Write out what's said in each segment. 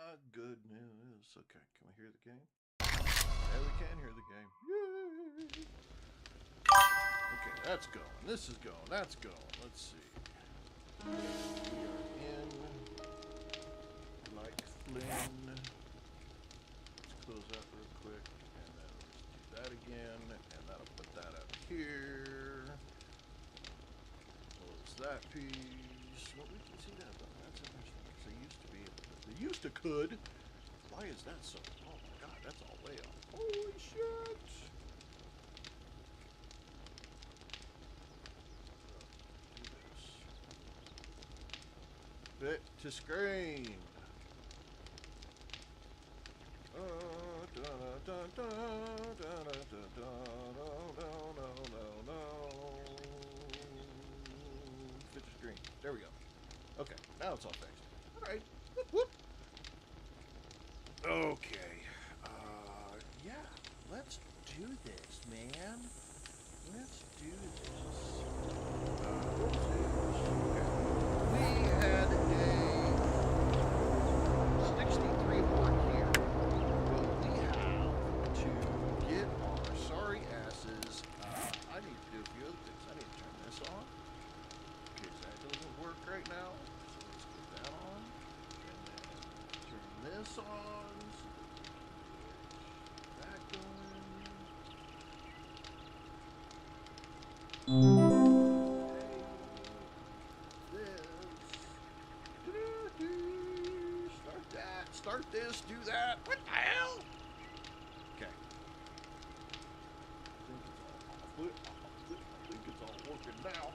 my goodness. Okay, can we hear the game? Yeah, we can hear the game. Yay! Okay, that's going. This is going. That's going. Let's see. We are in like Flynn. Let's close that real quick. And then let's do that again. And that'll put that up here. Close that piece. Well, we can see that, but that's interesting. Because they used to be able to. They used to could. Why is that so? Oh my god, that's all way up. Holy shit! Do this. Fit to screen. Fit to screen. There we go. Okay, now it's all fixed. Alright. Whoop whoop. Okay. Yeah. Let's do this, man. Let's do this. We had a 63 horn here. Well, we have to get our sorry asses. I need to do a few other things. I need to turn this on. Because that doesn't work right now. So let's put that on. And then turn this on. Start this, do that. What the hell? Okay. I think it's all working now.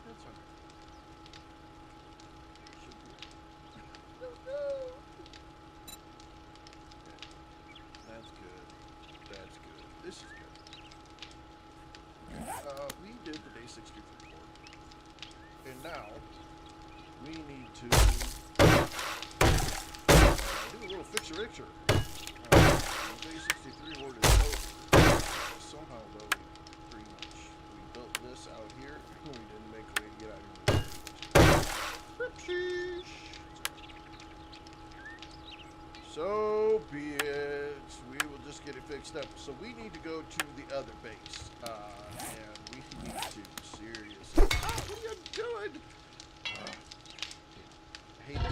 That's okay. That's good. That's good. This is good. We did the day 63 board. And now we need to do a little fixer-ixer. The day 63 board is over. Somehow, though, we built this out here. We didn't make a way to get out of here. So be it. We will just get it fixed up. So we need to go to the other base. And we need to seriously... Oh, what are you doing? I hate when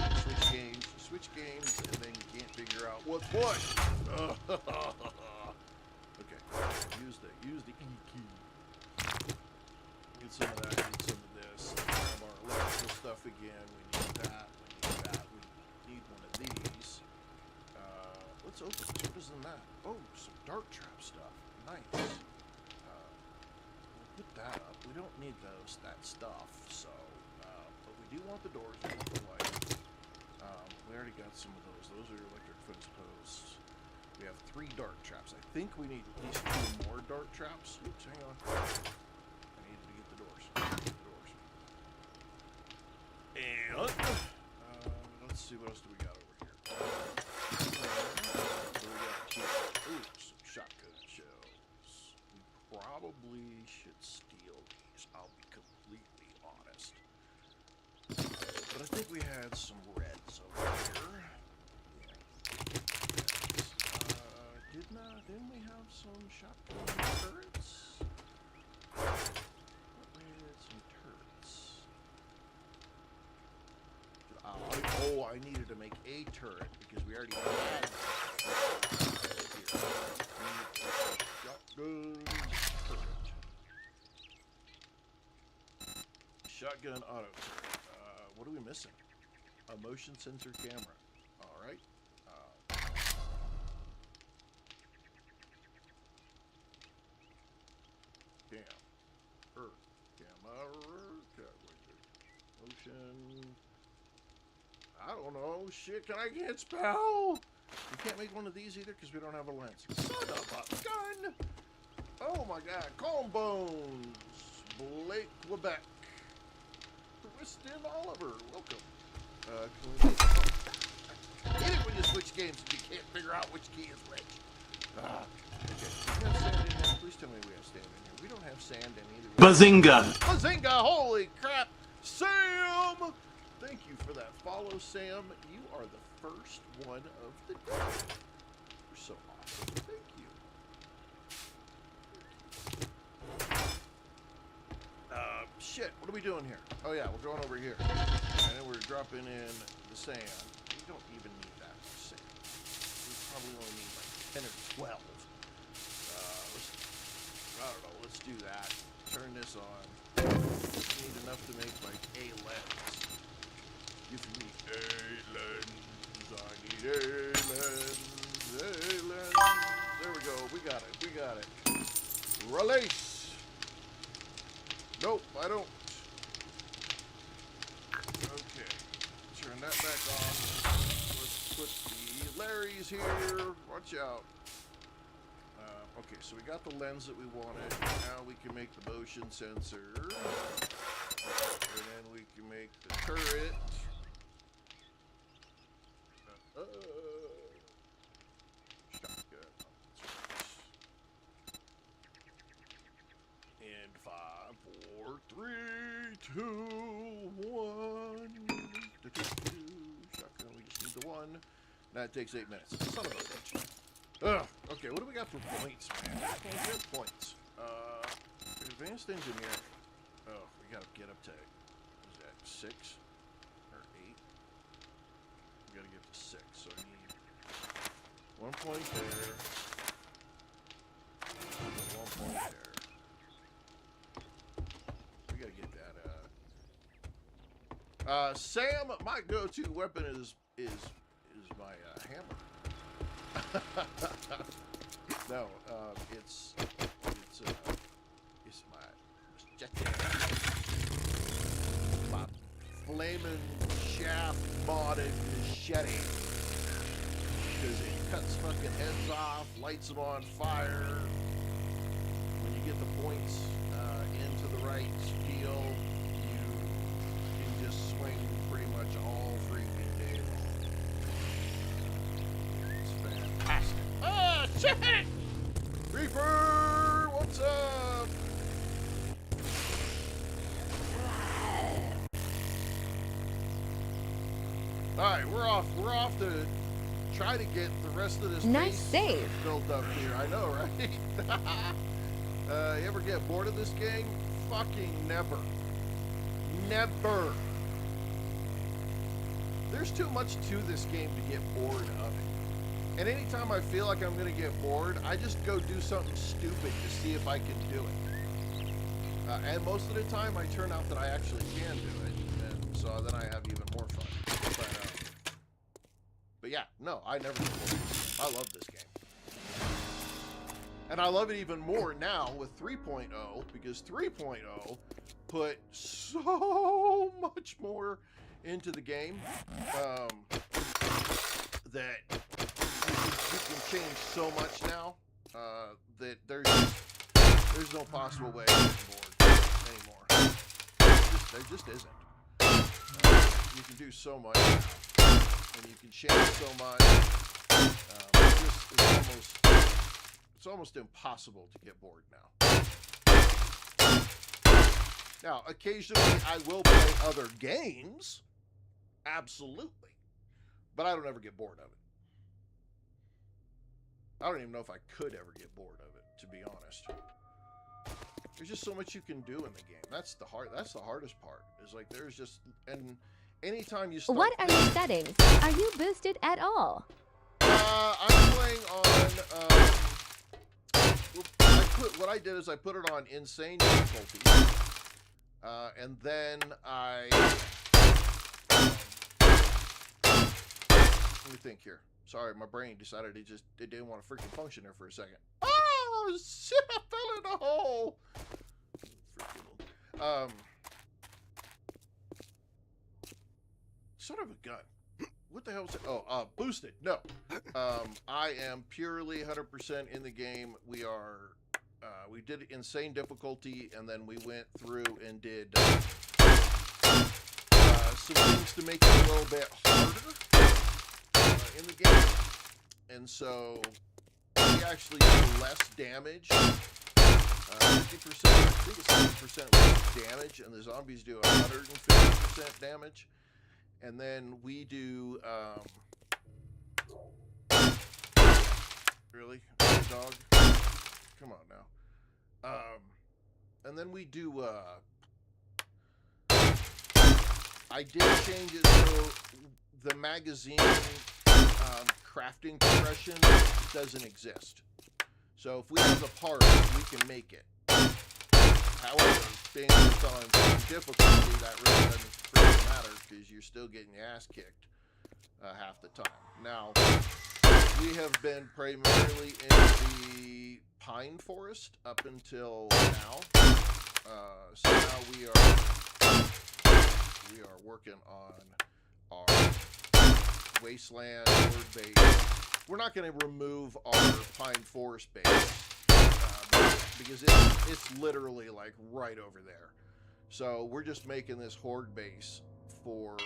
you switch games, and then you can't figure out what's what. Okay, use the E key. Get some of that, get some of this. Some of our electrical stuff again. We need that. We need one of these. Let's open it. What is in that? Oh, some dart trap stuff. Nice. We'll put that up. We don't need that stuff, so, but we do want the doors, we want the light. We already got some of those. Those are your electric fence posts. We have 3 dart traps. I think we need at least 2 more dart traps. Oops, hang on. I needed to get the doors. And, let's see, what else do we got over here? Ooh, some shotgun shells. We probably should steal these, I'll be completely honest. But I think we had some reds over here. Didn't we have some shotgun turrets? We had some turrets. I needed to make a turret because we already had shotgun turret. Shotgun auto turret. What are we missing? A motion sensor camera. Alright. Motion. I don't know. Shit, I can't spell. We can't make one of these either because we don't have a lens. Son of a gun! Oh my god. Calm Bones. Blake Quebec. Twistin Oliver. Welcome. Can we I hate it when you switch games and you can't figure out which key is which. Okay. We have sand in here. Please tell me we have sand in here. We don't have sand in either. Bazinga! Bazinga! Holy crap! Sam! Thank you for that follow, Sam. You are the first one of the day. You're so awesome. Thank you. Shit, what are we doing here? Oh yeah, we're going over here. And then we're dropping in the sand. We don't even need that much sand. We probably only need like 10 or 12. I don't know, let's do that. Turn this on. We need enough to make like a lens. Give me a lens. I need a lens. A lens. There we go. We got it. We got it. Release. Nope, I don't. Okay. Turn that back on. Let's put the Larrys here. Watch out. Okay, so we got the lens that we wanted. Now we can make the motion sensor. And then we can make the turret. Shotgun. And 5, 4, 3, 2, 1. Shotgun, we just need the one. That takes 8 minutes. Son of a bitch. Ugh. Okay, what do we got for points, man? We have points. Advanced engineer. Oh, we gotta get up to, what is that, 6 or 8? We gotta get to 6, so I need 1 point there. 1 point there. We gotta get that. Sam, my go-to weapon is my hammer. No, it's my flaming shaft modded machete, because it cuts fucking heads off, lights them on fire. When you get the points into the right skill, you can just swing pretty much all freaking day long. It's fantastic. Ah, shit! Reaper, what's up? Alright, we're off to try to get the rest of this nice save built up here. I know, right? You ever get bored of this game? Fucking never. Never. There's too much to this game to get bored of it. And anytime I feel like I'm going to get bored, I just go do something stupid to see if I can do it. And most of the time, I turn out that I actually can do it. And so then I have even more fun. But yeah, no, I never get bored. I love this game. And I love it even more now with 3.0, because 3.0 put so much more into the game that you can change so much now that there's no possible way to get bored anymore. There just isn't. You can do so much now, and you can change so much. It's almost impossible to get bored now. Now, occasionally I will play other games, absolutely, but I don't ever get bored of it. I don't even know if I could ever get bored of it, to be honest. There's just so much you can do in the game. That's the hardest part. Is like there's just, and anytime you start. What are your settings? Are you boosted at all? I'm playing on. What I did is I put it on insane difficulty, and then let me think here. Sorry, my brain decided it didn't want to freaking function there for a second. Oh shit! I fell in a hole. Son of a gun. What the hell was it? Oh, boosted. No. I am purely 100% in the game. We did insane difficulty, and then we went through and did some things to make it a little bit harder in the game. And so we actually do less damage 50%, I think it's 50% damage, and the zombies do 150% damage. And then we do, really? Dog? Come on now. And then we do, I did change it so the magazine crafting progression doesn't exist. So if we have the part, we can make it. However, being it's on difficulty, that really doesn't matter because you're still getting your ass kicked half the time. Now, we have been primarily in the pine forest up until now. So now we are working on our wasteland horde base. We're not going to remove our pine forest base because it's literally like right over there. So we're just making this horde base for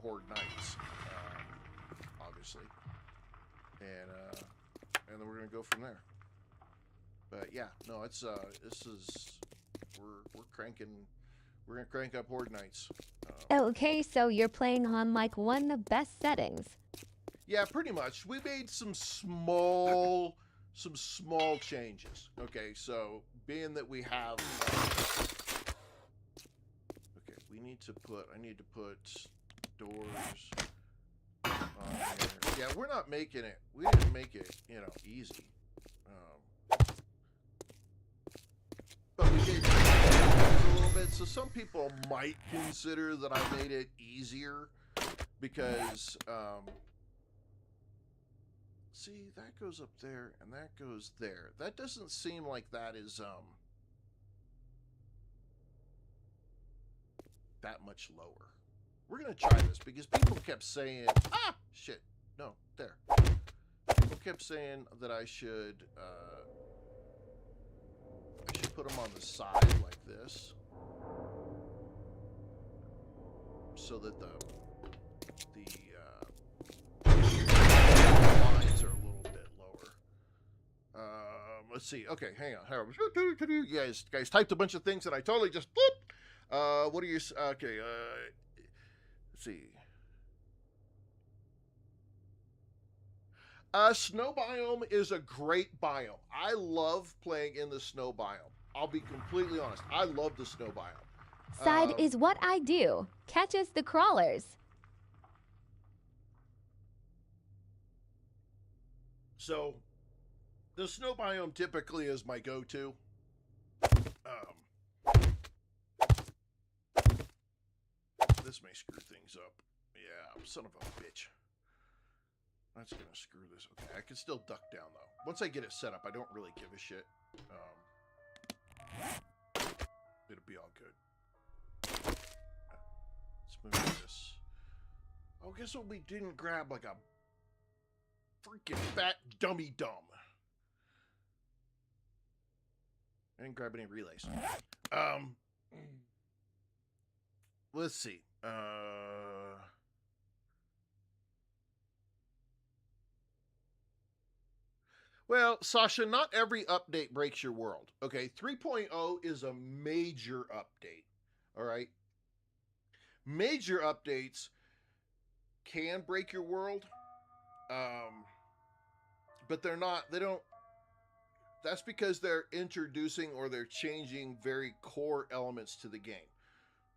horde nights, obviously, and then we're going to go from there. But yeah, no, it's we're cranking. We're gonna crank up horde nights. Okay, so you're playing on like one of the best settings. Yeah, pretty much. We made some small changes. Okay, so being that we have, okay, I need to put doors on here. Yeah, we're not making it. We didn't make it, easy. But we did a little bit. So some people might consider that I made it easier because, see, that goes up there and that goes there. That doesn't seem like that is, that much lower. We're going to try this because people kept saying, shit, no, there. People kept saying that I should put them on the side like this so that the lines are a little bit lower. Let's see. Okay, hang on. You guys typed a bunch of things that I totally just what are you? Okay. Let's see. Snow biome is a great biome. I love playing in the snow biome. I'll be completely honest. I love the snow biome. Side is what I do. Catches the crawlers. So, the snow biome typically is my go-to. This may screw things up. Yeah, son of a bitch. That's gonna screw this. Okay, I can still duck down though. Once I get it set up, I don't really give a shit. It'll be all good. Let's move this. Oh, guess what? We didn't grab like a freaking fat dummy dumb. I didn't grab any relays. Let's see. Well, Sasha, not every update breaks your world. Okay, 3.0 is a major update. All right? Major updates can break your world. But that's because they're introducing or they're changing very core elements to the game.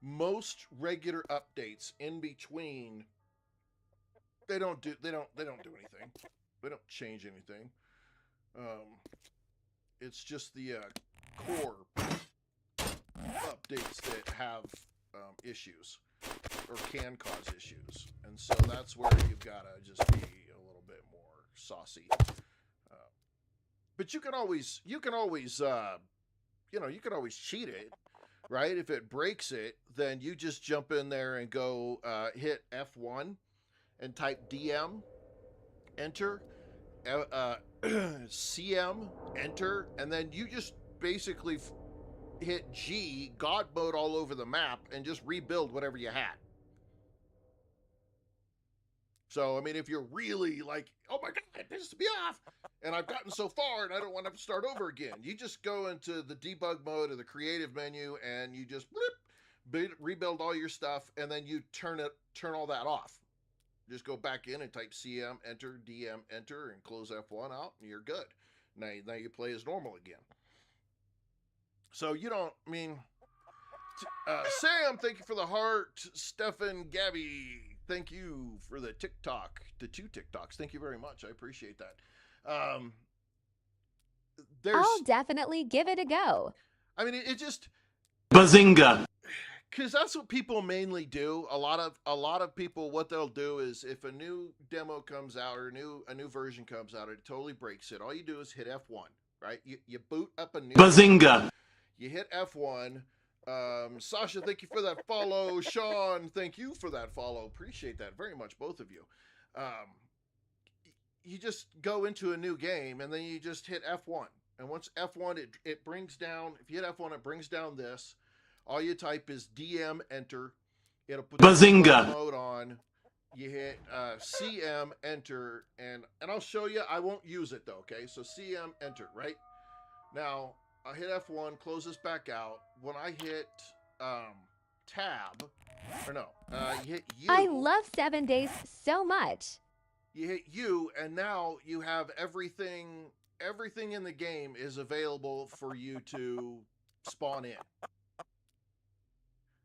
Most regular updates in between, they don't do anything. They don't change anything. It's just the core updates that have issues or can cause issues, and so that's where you've got to just be a little bit more saucy. But you can always cheat it, right? If it breaks it, then you just jump in there and go hit F1 and type DM, enter, CM, enter, and then you just basically hit G, God mode all over the map, and just rebuild whatever you had. So, I mean, if you're really like, oh my God, this is me off, and I've gotten so far and I don't want to have to start over again, you just go into the debug mode or the creative menu and you just rebuild all your stuff, and then you turn all that off. Just go back in and type CM, enter, DM, enter, and close F1 out, and you're good. Now you play as normal again. So you don't, I mean, Sam, thank you for the heart. Stefan, Gabby, thank you for the TikTok, the 2 TikToks. Thank you very much. I appreciate that. I'll definitely give it a go. I mean, it just Bazinga. Because that's what people mainly do. A lot of people, what they'll do is if a new demo comes out or a new version comes out, it totally breaks it. All you do is hit F1, right? You boot up a new Bazinga. You hit F1. Sasha, thank you for that follow. Sean, thank you for that follow. Appreciate that very much, both of you. You just go into a new game and then you just hit F1. And once F1, it brings down, if you hit F1, it brings down this. All you type is DM, enter. It'll put Bazinga. the mode on. You hit CM, enter, and I'll show you. I won't use it though, okay? So CM, enter, right? Now, I hit F1, close this back out. When I hit tab, or no, you hit U. I love 7 days so much. You hit U, and now you have everything in the game is available for you to spawn in.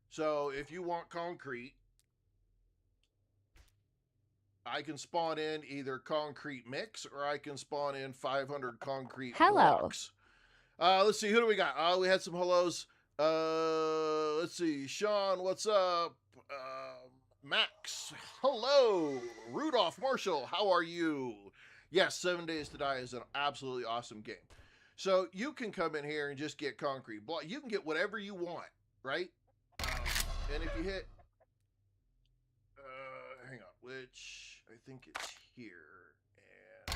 So if you want concrete, I can spawn in either concrete mix or I can spawn in 500 concrete blocks. Let's see, who do we got? We had some hellos. Let's see, Sean, what's up? Max, hello. Rudolph Marshall, how are you? Yes, 7 Days to Die is an absolutely awesome game. So you can come in here and just get concrete block. You can get whatever you want, right? And if you hit, hang on, which I think it's here, and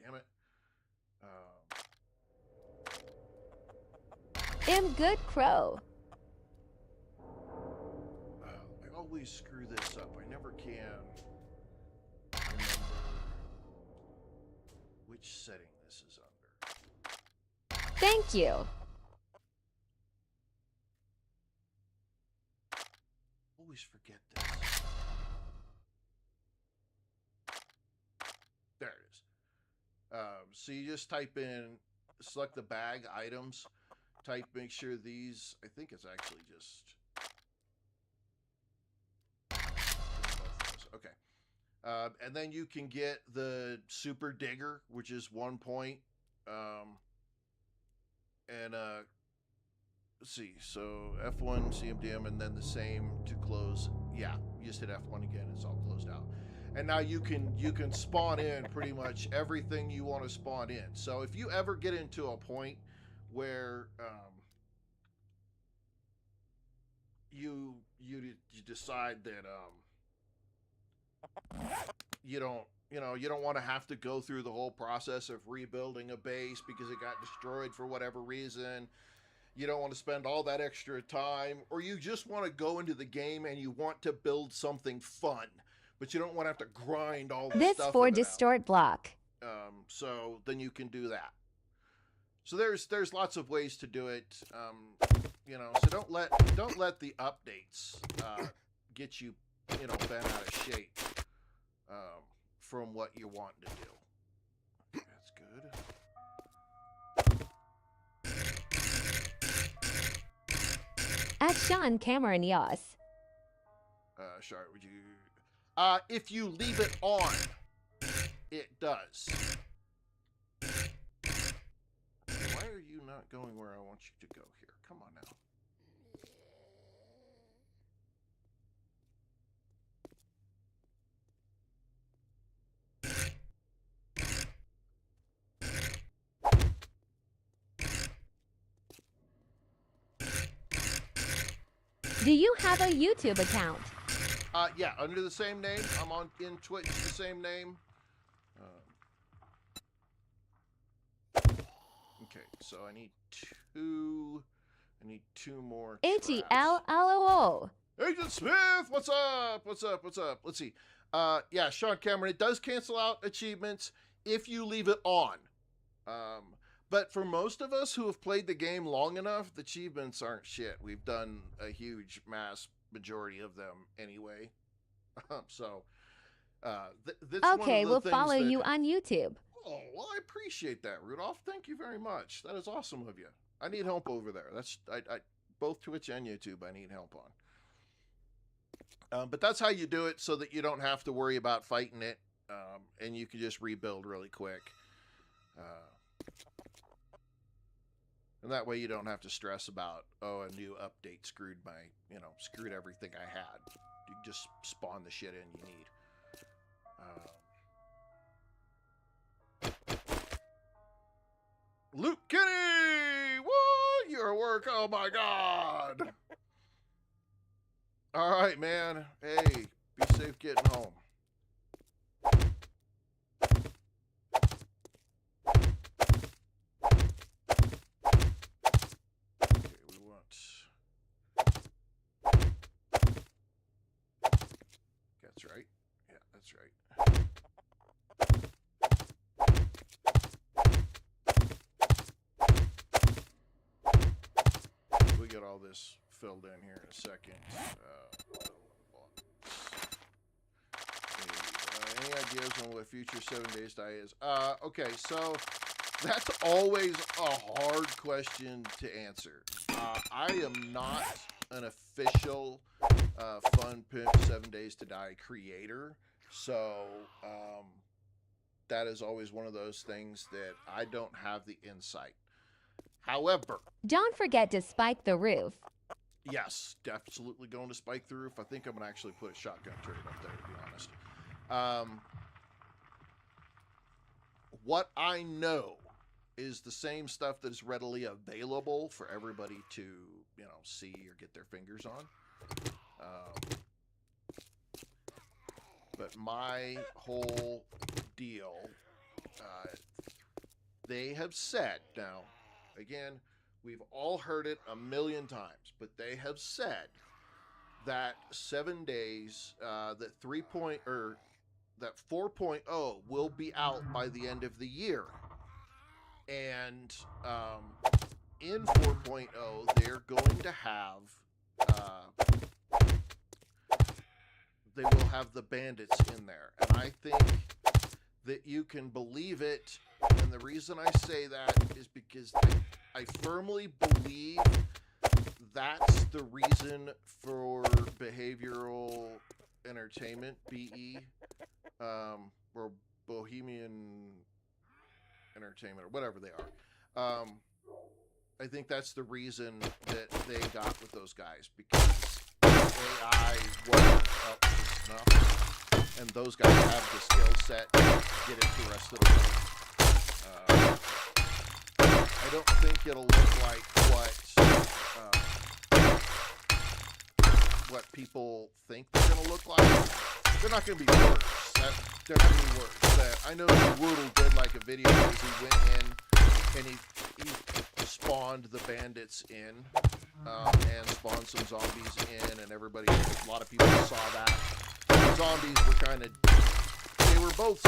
damn it. I'm good crow. I always screw this up. I never can remember which setting this is under. Thank you. Always forget this. There it is. So you just type in, select the bag items, make sure these, I think it's actually just, okay. And then you can get the super digger, which is 1 point. And let's see, so F1, CMDM, and then the same to close. Yeah, you just hit F1 again, it's all closed out. And now you can spawn in pretty much everything you want to spawn in. So if you ever get into a point where you decide that you don't want to have to go through the whole process of rebuilding a base because it got destroyed for whatever reason. You don't want to spend all that extra time, or you just want to go into the game and you want to build something fun, but you don't want to have to grind all the this stuff. This for distort block. So then you can do that. So there's lots of ways to do it. So don't let the updates get you bent out of shape from what you want to do. That's good. At Sean Cameron Yas. Sorry, would you? If you leave it on, it does. Why are you not going where I want you to go here? Come on now. Do you have a YouTube account? Yeah, under the same name. I'm in Twitch, the same name. Okay, so I need two more. HELLOO. Agent Smith, what's up? What's up? What's up? Let's see. Yeah, Sean Cameron, it does cancel out achievements if you leave it on. But for most of us who have played the game long enough, the achievements aren't shit. We've done a huge mass majority of them anyway. So, that's one Okay, of the we'll things follow that... you on YouTube. Oh, well, I appreciate that, Rudolph. Thank you very much. That is awesome of you. I need help over there. I both Twitch and YouTube I need help on. But that's how you do it so that you don't have to worry about fighting it, and you can just rebuild really quick. And that way you don't have to stress about, oh, a new update screwed everything I had. You can just spawn the shit in you need. Luke Kitty! Woo! Your work, oh my god! Alright, man. Hey, be safe getting home. Okay, we want... That's right. Yeah, that's right. We get all this filled in here in a second. Any ideas on what future 7 days die is? Okay, so that's always a hard question to answer. I am not an official Fun Pimp 7 Days to Die creator, so that is always one of those things that I don't have the insight. However, Don't forget to spike the roof. yes, absolutely going to spike the roof. I think I'm going to actually put a shotgun turret up there, to be honest. What I know is the same stuff that is readily available for everybody to, see or get their fingers on. But my whole deal, they have said, now, again, we've all heard it a million times, but they have said that 7 days, that 4.0 will be out by the end of the year. And in 4.0, they're going to have, they will have the bandits in there. And I think that you can believe it. And the reason I say that is because I firmly believe that's the reason for behavioral entertainment, BE, or Bohemian Entertainment, or whatever they are. I think that's the reason that they got with those guys, because AI wasn't up to snuff, and those guys have the skill set to get it the rest of the way. I don't think it'll look like what people think they're going to look like. They're not going to be worse. They're not going to be worse. I know Woodle did like a video where he went in and he spawned the bandits in and spawned some zombies in, and a lot of people saw that. The zombies were they were both,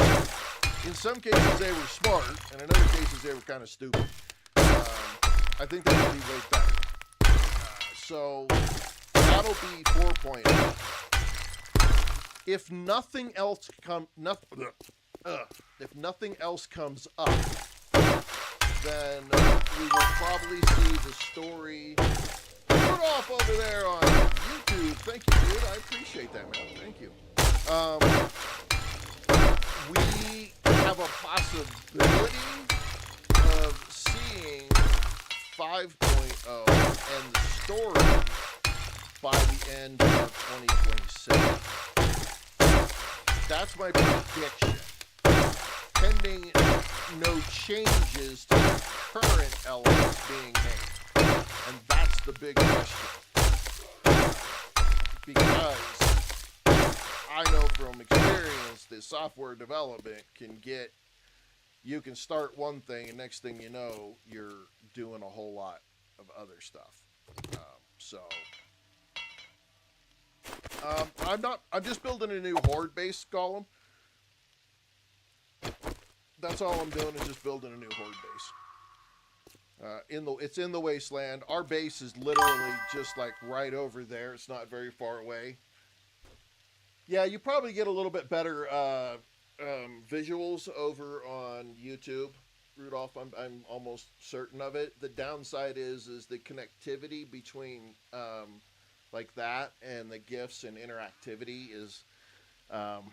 in some cases they were smart, and in other cases they were kind of stupid. I think they're going to be way better. So that'll be 4.0. If nothing else comes up, then we will probably see the story put off over there on YouTube. Thank you, dude. I appreciate that, man. Thank you. We have a possibility of seeing 5.0 and the story by the end of 2027. That's my prediction. Pending no changes to the current elements being made. And that's the big question. Because I know from experience that software development you can start one thing, and next thing you know, you're doing a whole lot of other stuff. So I'm just building a new horde base golem. That's all I'm doing is just building a new horde base. It's in the wasteland. Our base is literally just like right over there. It's not very far away. Yeah, you probably get a little bit better visuals over on YouTube, Rudolph. I'm almost certain of it. The downside is the connectivity between like that and the GIFs and interactivity is I'm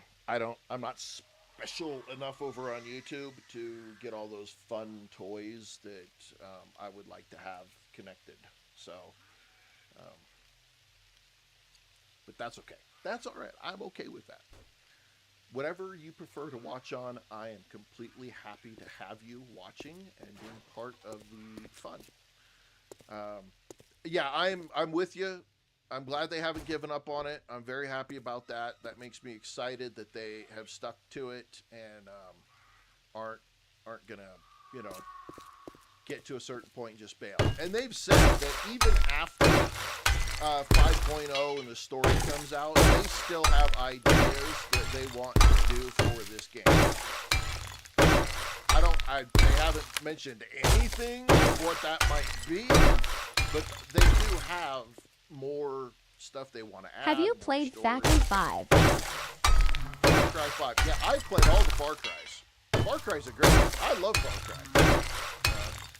not special enough over on YouTube to get all those fun toys that I would like to have connected. So, but that's okay. That's all right. I'm okay with that. Whatever you prefer to watch on, I am completely happy to have you watching and being part of the fun. Yeah, I'm with you. I'm glad they haven't given up on it. I'm very happy about that. That makes me excited that they have stuck to it and aren't gonna, get to a certain point and just bail. And they've said that even after 5.0 and the story comes out, they still have ideas that they want to do for this game. They haven't mentioned anything of what that might be, but they do have more stuff they want to add. Have you played Far Cry 5? Far Cry 5. Yeah, I've played all the Far Cries. Far Cry's a great one. I love Far Cry.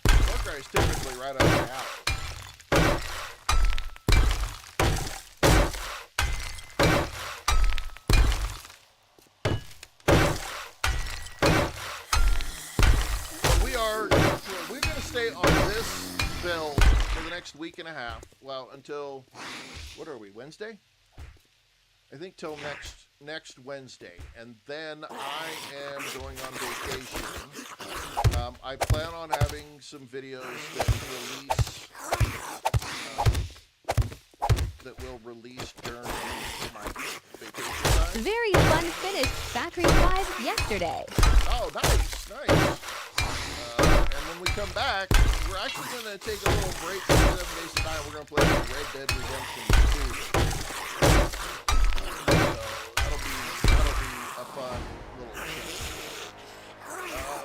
Far Cry is typically right up my alley. We're going to stay on this build for the next week and a half. Well, until, what are we, Wednesday? I think till next Wednesday. And then I am going on vacation. I plan on having some videos that will release during my vacation time. Very fun finish Factory 5 yesterday. Oh, nice. And when we come back, we're actually going to take a little break for 7 days tonight. We're going to play Red Dead Redemption 2. So that'll be a fun little show.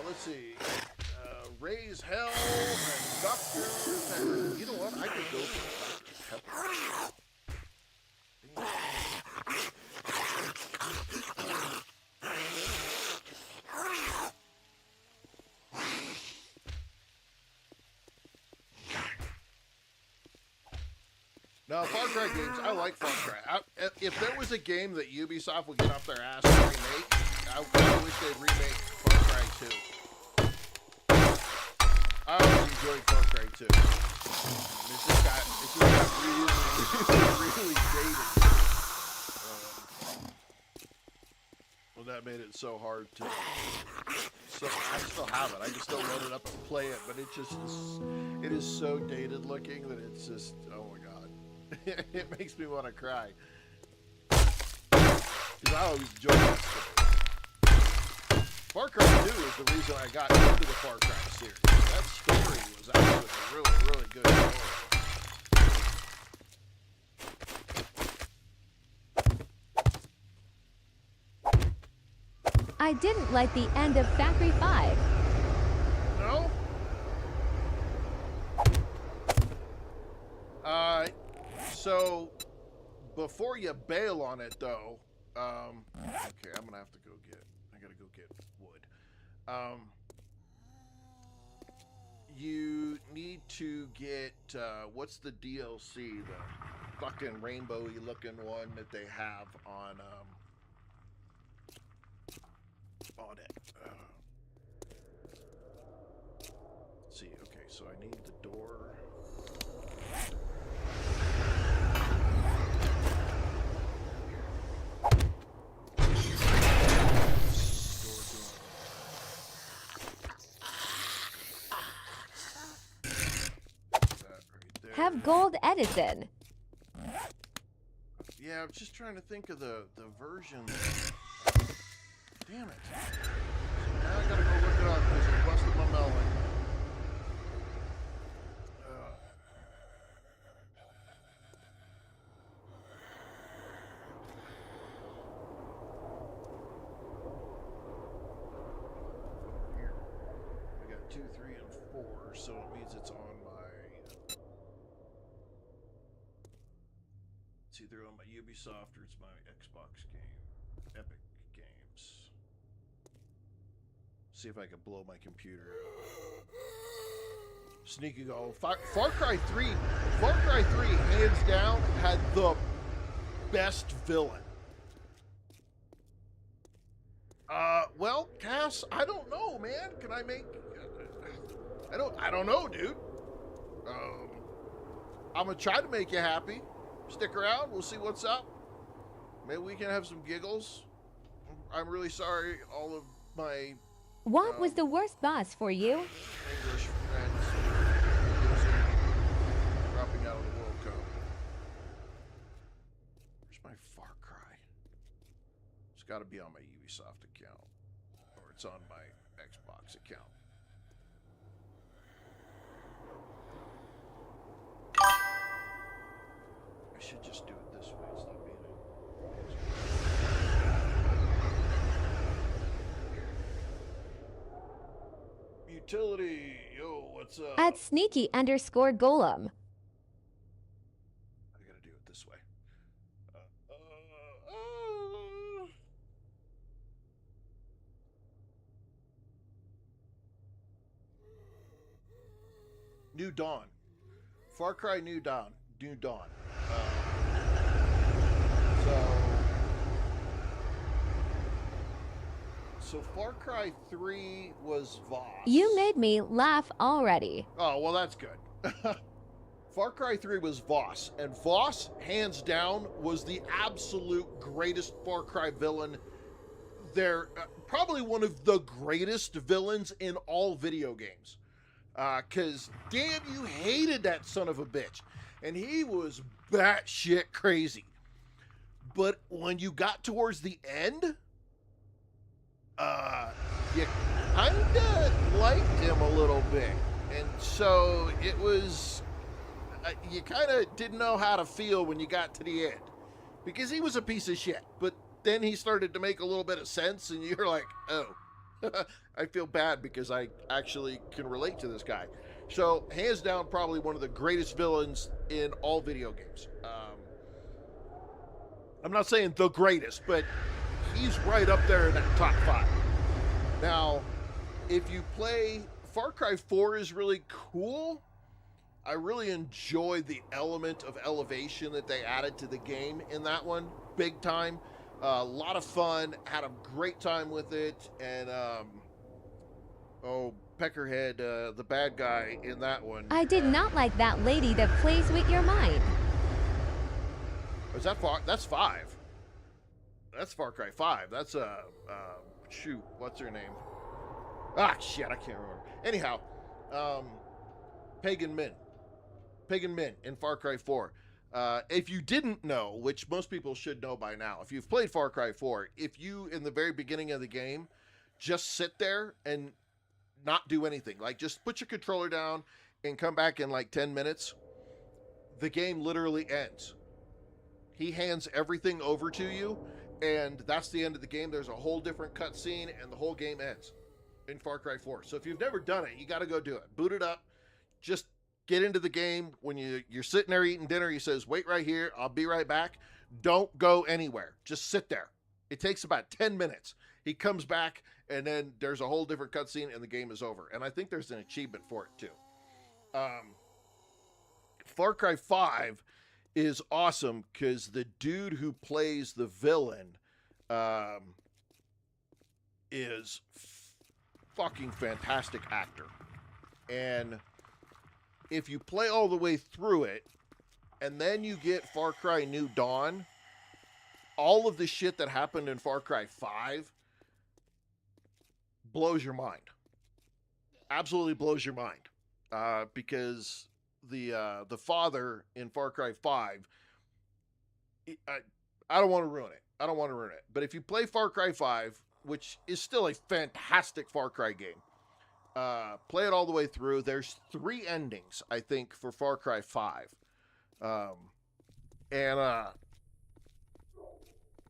Let's see. Raise Hell and Dr. Pepper. You know what? I could go for Dr. Pepper. No, Far Cry games, I like Far Cry. If there was a game that Ubisoft would get off their ass and remake, I wish they'd remake Far Cry 2. I always enjoyed Far Cry 2. It just got really dated. Well, that made it so hard to... So I still have it. I just don't load it up and play it, but it is so dated looking that it's just, oh my god. It makes me want to cry. Because I always enjoyed that story. Far Cry 2 is the reason I got into the Far Cry series. That story was actually a really, really good story. I didn't like the end of Factory 5. No? So, before you bail on it, though, okay, I'm gonna have to I gotta go get wood. You need to get, what's the DLC, the fucking rainbow-y looking one that they have on it. Let's see, okay, so I need the door. Have gold Edison. Yeah, I'm just trying to think of the version. Damn it. So now I gotta go look it up because it busted my melon. 2, 3, and 4, so it means it's on my... It's either on my Ubisoft or it's my Xbox game. Epic Games. See if I can blow my computer out. Sneaky goal. Far Cry 3. Far Cry 3, hands down, had the best villain. Well, Cass, I don't know, man. Can I make... I don't know, dude. I'm gonna try to make you happy. Stick around. We'll see what's up. Maybe we can have some giggles. I'm really sorry all of my... What was the worst boss for you? English friends dropping out of the World Cup. Where's my Far Cry? It's got to be on my Ubisoft account, or it's on my Xbox account. I should just do it this way instead of being utility. Yo, what's up? At sneaky_golem. I gotta do it this way. New Dawn. Far Cry New Dawn. New Dawn. So Far Cry 3 was Voss. You made me laugh already. Oh, well, that's good. Far Cry 3 was Voss, and Voss, hands down, was the absolute greatest Far Cry villain. They're probably one of the greatest villains in all video games. Because, damn, you hated that son of a bitch. And he was batshit crazy. But when you got towards the end, you kinda liked him a little bit. And so it was, you kinda didn't know how to feel when you got to the end. Because he was a piece of shit. But then he started to make a little bit of sense, and you're like, oh, I feel bad because I actually can relate to this guy. So, hands down, probably one of the greatest villains in all video games. I'm not saying the greatest, but he's right up there in that top 5. Now, if you play Far Cry 4 is really cool. I really enjoyed the element of elevation that they added to the game in that one, big time. A lot of fun, had a great time with it, and Peckerhead, the bad guy in that one. I did not like that lady that plays with your mind. Is that far? That's 5. That's Far Cry 5. That's shoot, what's her name? Ah, shit, I can't remember. Anyhow, Pagan Min in Far Cry 4. If you didn't know, which most people should know by now, if you've played Far Cry 4, if you, in the very beginning of the game, just sit there and not do anything, like just put your controller down and come back in like 10 minutes, the game literally ends. He hands everything over to you, and that's the end of the game. There's a whole different cutscene, and the whole game ends in Far Cry 4. So if you've never done it, you got to go do it. Boot it up. Just get into the game. When you're sitting there eating dinner, he says, wait right here. I'll be right back. Don't go anywhere. Just sit there. It takes about 10 minutes. He comes back, and then there's a whole different cutscene, and the game is over. And I think there's an achievement for it, too. Far Cry 5 is awesome because the dude who plays the villain is fucking fantastic actor. And if you play all the way through it, and then you get Far Cry New Dawn, all of the shit that happened in Far Cry 5 blows your mind. Absolutely blows your mind. Because the father in Far Cry 5, I don't want to ruin it. I don't want to ruin it. But if you play Far Cry 5, which is still a fantastic Far Cry game, play it all the way through. There's 3 endings, I think, for Far Cry 5. And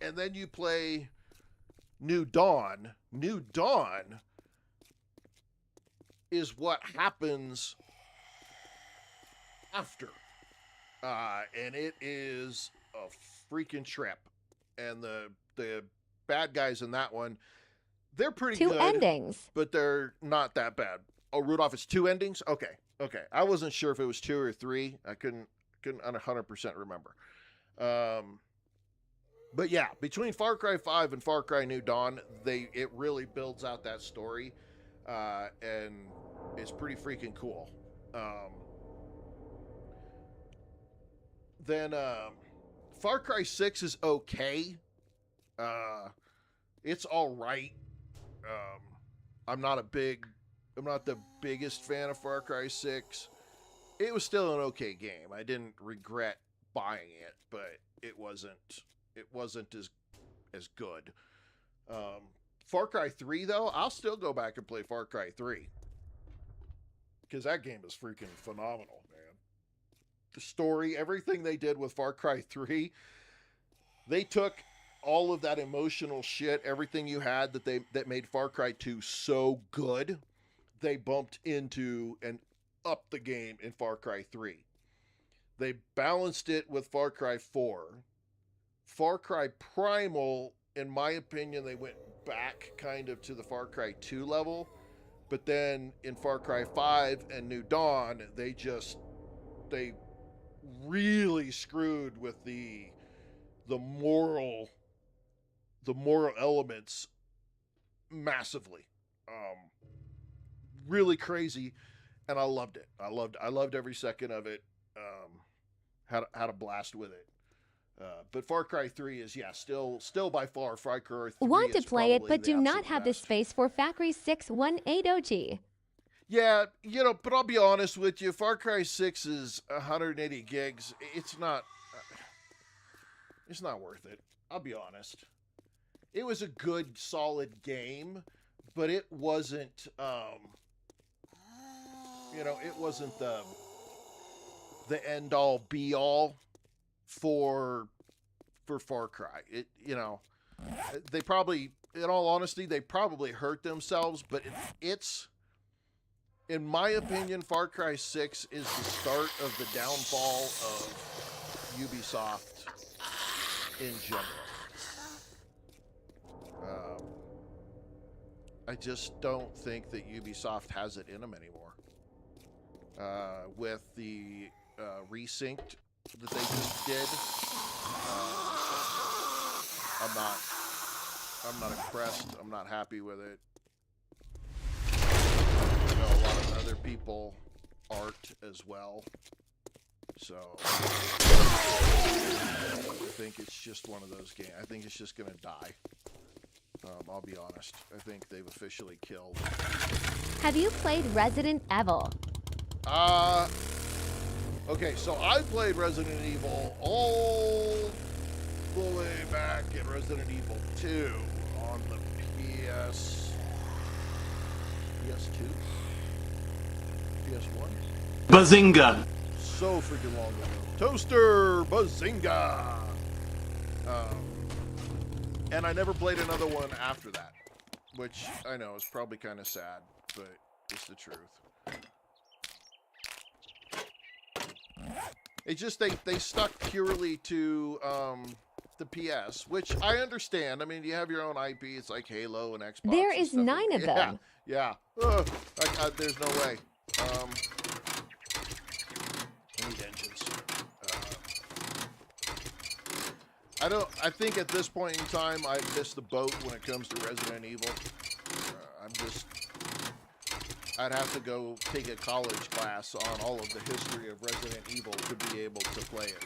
then you play New Dawn. New Dawn is what happens after. And it is a freaking trip. And the bad guys in that one, they're pretty Two good, endings. but they're not that bad. Oh, Rudolph, it's 2 endings? Okay. I wasn't sure if it was 2 or 3. I couldn't 100% remember. But yeah, between Far Cry 5 and Far Cry New Dawn, it really builds out that story, and it's pretty freaking cool. Then Far Cry 6 is okay. It's all right. I'm not the biggest fan of Far Cry 6. It was still an okay game. I didn't regret buying it, but it wasn't as good. Far Cry 3 though, I'll still go back and play Far Cry 3 because that game is freaking phenomenal, man. The story, everything they did with Far Cry 3, they took all of that emotional shit, everything you had that made Far Cry 2 so good, they bumped into and upped the game in Far Cry 3. They balanced it with Far Cry 4. Far Cry Primal, in my opinion, they went back kind of to the Far Cry 2 level. But then in Far Cry 5 and New Dawn, they really screwed with the moral elements massively. Really crazy, and I loved it. I loved every second of it. Had a blast with it. But Far Cry 3 is still by far Far Cry 3 Want to is play it, probably but the do not absolute have the best. space for Factory 618OG. Yeah, but I'll be honest with you. Far Cry 6 is 180 gigs. It's not worth it. I'll be honest. It was a good, solid game, but it wasn't, it wasn't the end all be all for Far Cry. They probably, in all honesty, they probably hurt themselves, but it's, in my opinion, Far Cry 6 is the start of the downfall of Ubisoft in general. I just don't think that Ubisoft has it in them anymore. With the resynced that they just did, I'm not impressed. I'm not happy with it. I know a lot of other people aren't as well. So I think it's just one of those games. I think it's just gonna die. I'll be honest. I think they've officially killed. Have you played Resident Evil? Okay, so I played Resident Evil all the way back in Resident Evil 2 on the PS2? PS1? Bazinga! So freaking long ago. Toaster Bazinga! And I never played another one after that, which I know is probably kind of sad, but it's the truth. It's just they stuck purely to the PS, which I understand. I mean, you have your own IP. It's like Halo and Xbox. There and is stuff 9 of them. Yeah. There's no way. I need engines. I think at this point in time, I missed the boat when it comes to Resident Evil. I'd have to go take a college class on all of the history of Resident Evil to be able to play it.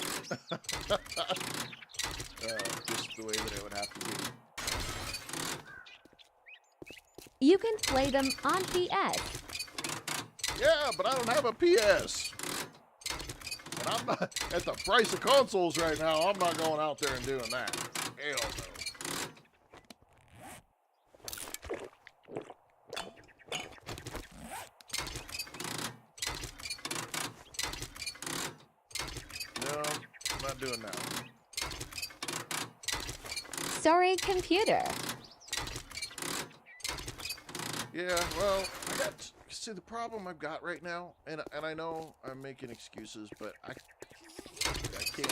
Just the way that it would have to be. You can play them on PS. Yeah, but I don't have a PS. And I'm not, at the price of consoles right now, I'm not going out there and doing that. Hell no. No, I'm not doing that. Sorry, computer. Yeah, well, I see, the problem I've got right now, and I know I'm making excuses, but I can't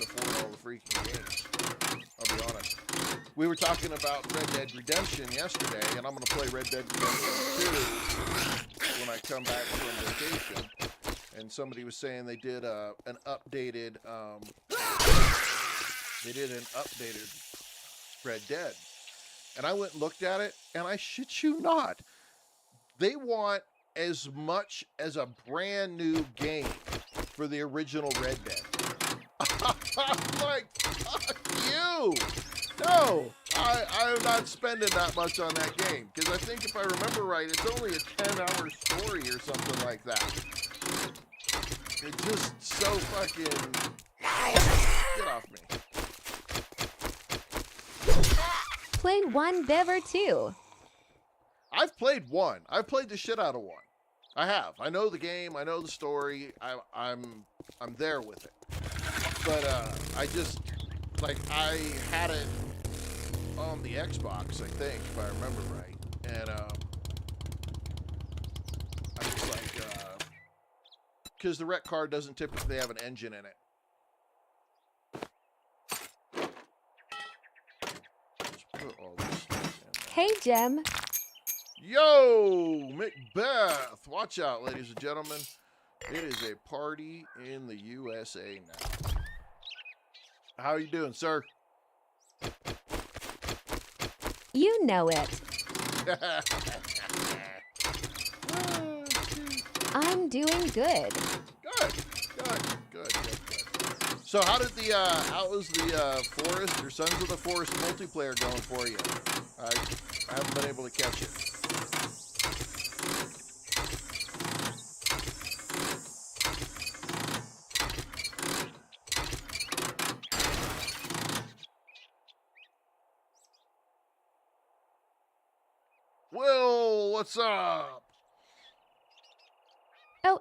afford all the freaking games. I'll be honest. We were talking about Red Dead Redemption yesterday, and I'm going to play Red Dead Redemption 2 when I come back from vacation. And somebody was saying they did an updated Red Dead. And I went and looked at it, and I shit you not, they want as much as a brand new game for the original Red Dead. I'm like, fuck you! No, I'm not spending that much on that game. Because I think if I remember right, it's only a 10-hour story or something like that. It's just so fucking... Get off me. Played 1 Bev or 2? I've played 1. I've played the shit out of 1. I have. I know the game. I know the story. I'm there with it. But I just, like, I had it on the Xbox, I think, if I remember right. And I was like, because the rec card doesn't typically have an engine in it. Just put all this stuff in there. Hey, Jem. Yo, Macbeth! Watch out, ladies and gentlemen. It is a party in the USA now. How you doing, sir? You know it. I'm doing good. Good. So how was the Forest or Sons of the Forest multiplayer going for you? I haven't been able to catch it. Will, what's up? Oh,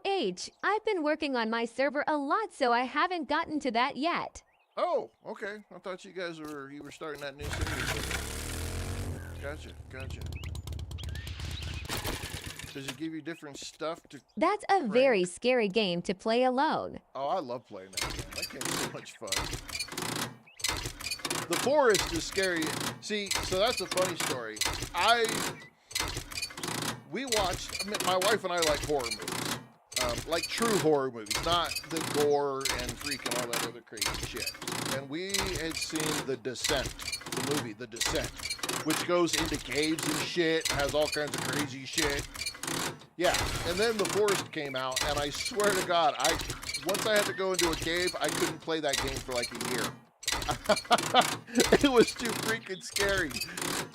I've been working on my server a lot, so I haven't gotten to that yet. Oh, okay. I thought you were starting that new series. Gotcha. Does it give you different stuff to... That's a very scary game to play alone. Oh, I love playing that game. That game's so much fun. The Forest is scary. See, so that's a funny story. My wife and I like horror movies. Like true horror movies, not the gore and freaking all that other crazy shit. And we had seen The Descent, the movie The Descent, which goes into caves and shit, has all kinds of crazy shit. Yeah, and then The Forest came out, and I swear to God, once I had to go into a cave, I couldn't play that game for like a year. It was too freaking scary.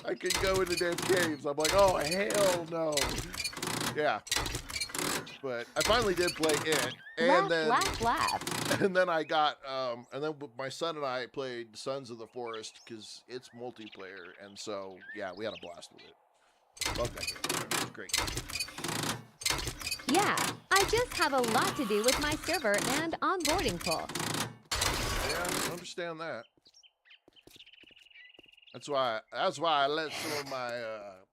I could go into damn caves. I'm like, oh, hell no. Yeah. But I finally did play it. And Laugh. And then I got, and then my son and I played Sons of the Forest because it's multiplayer. And so, yeah, we had a blast with it. Love that game. It was great. Yeah, I just have a lot to do with my server and onboarding pool. Yeah, I understand that. That's why I let some of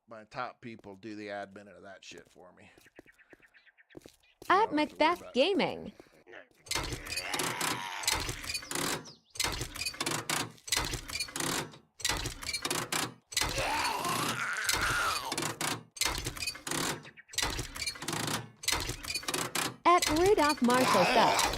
my top people do the admin of that shit for me. At Macbeth Gaming. At Rudolph Marshall Stuff.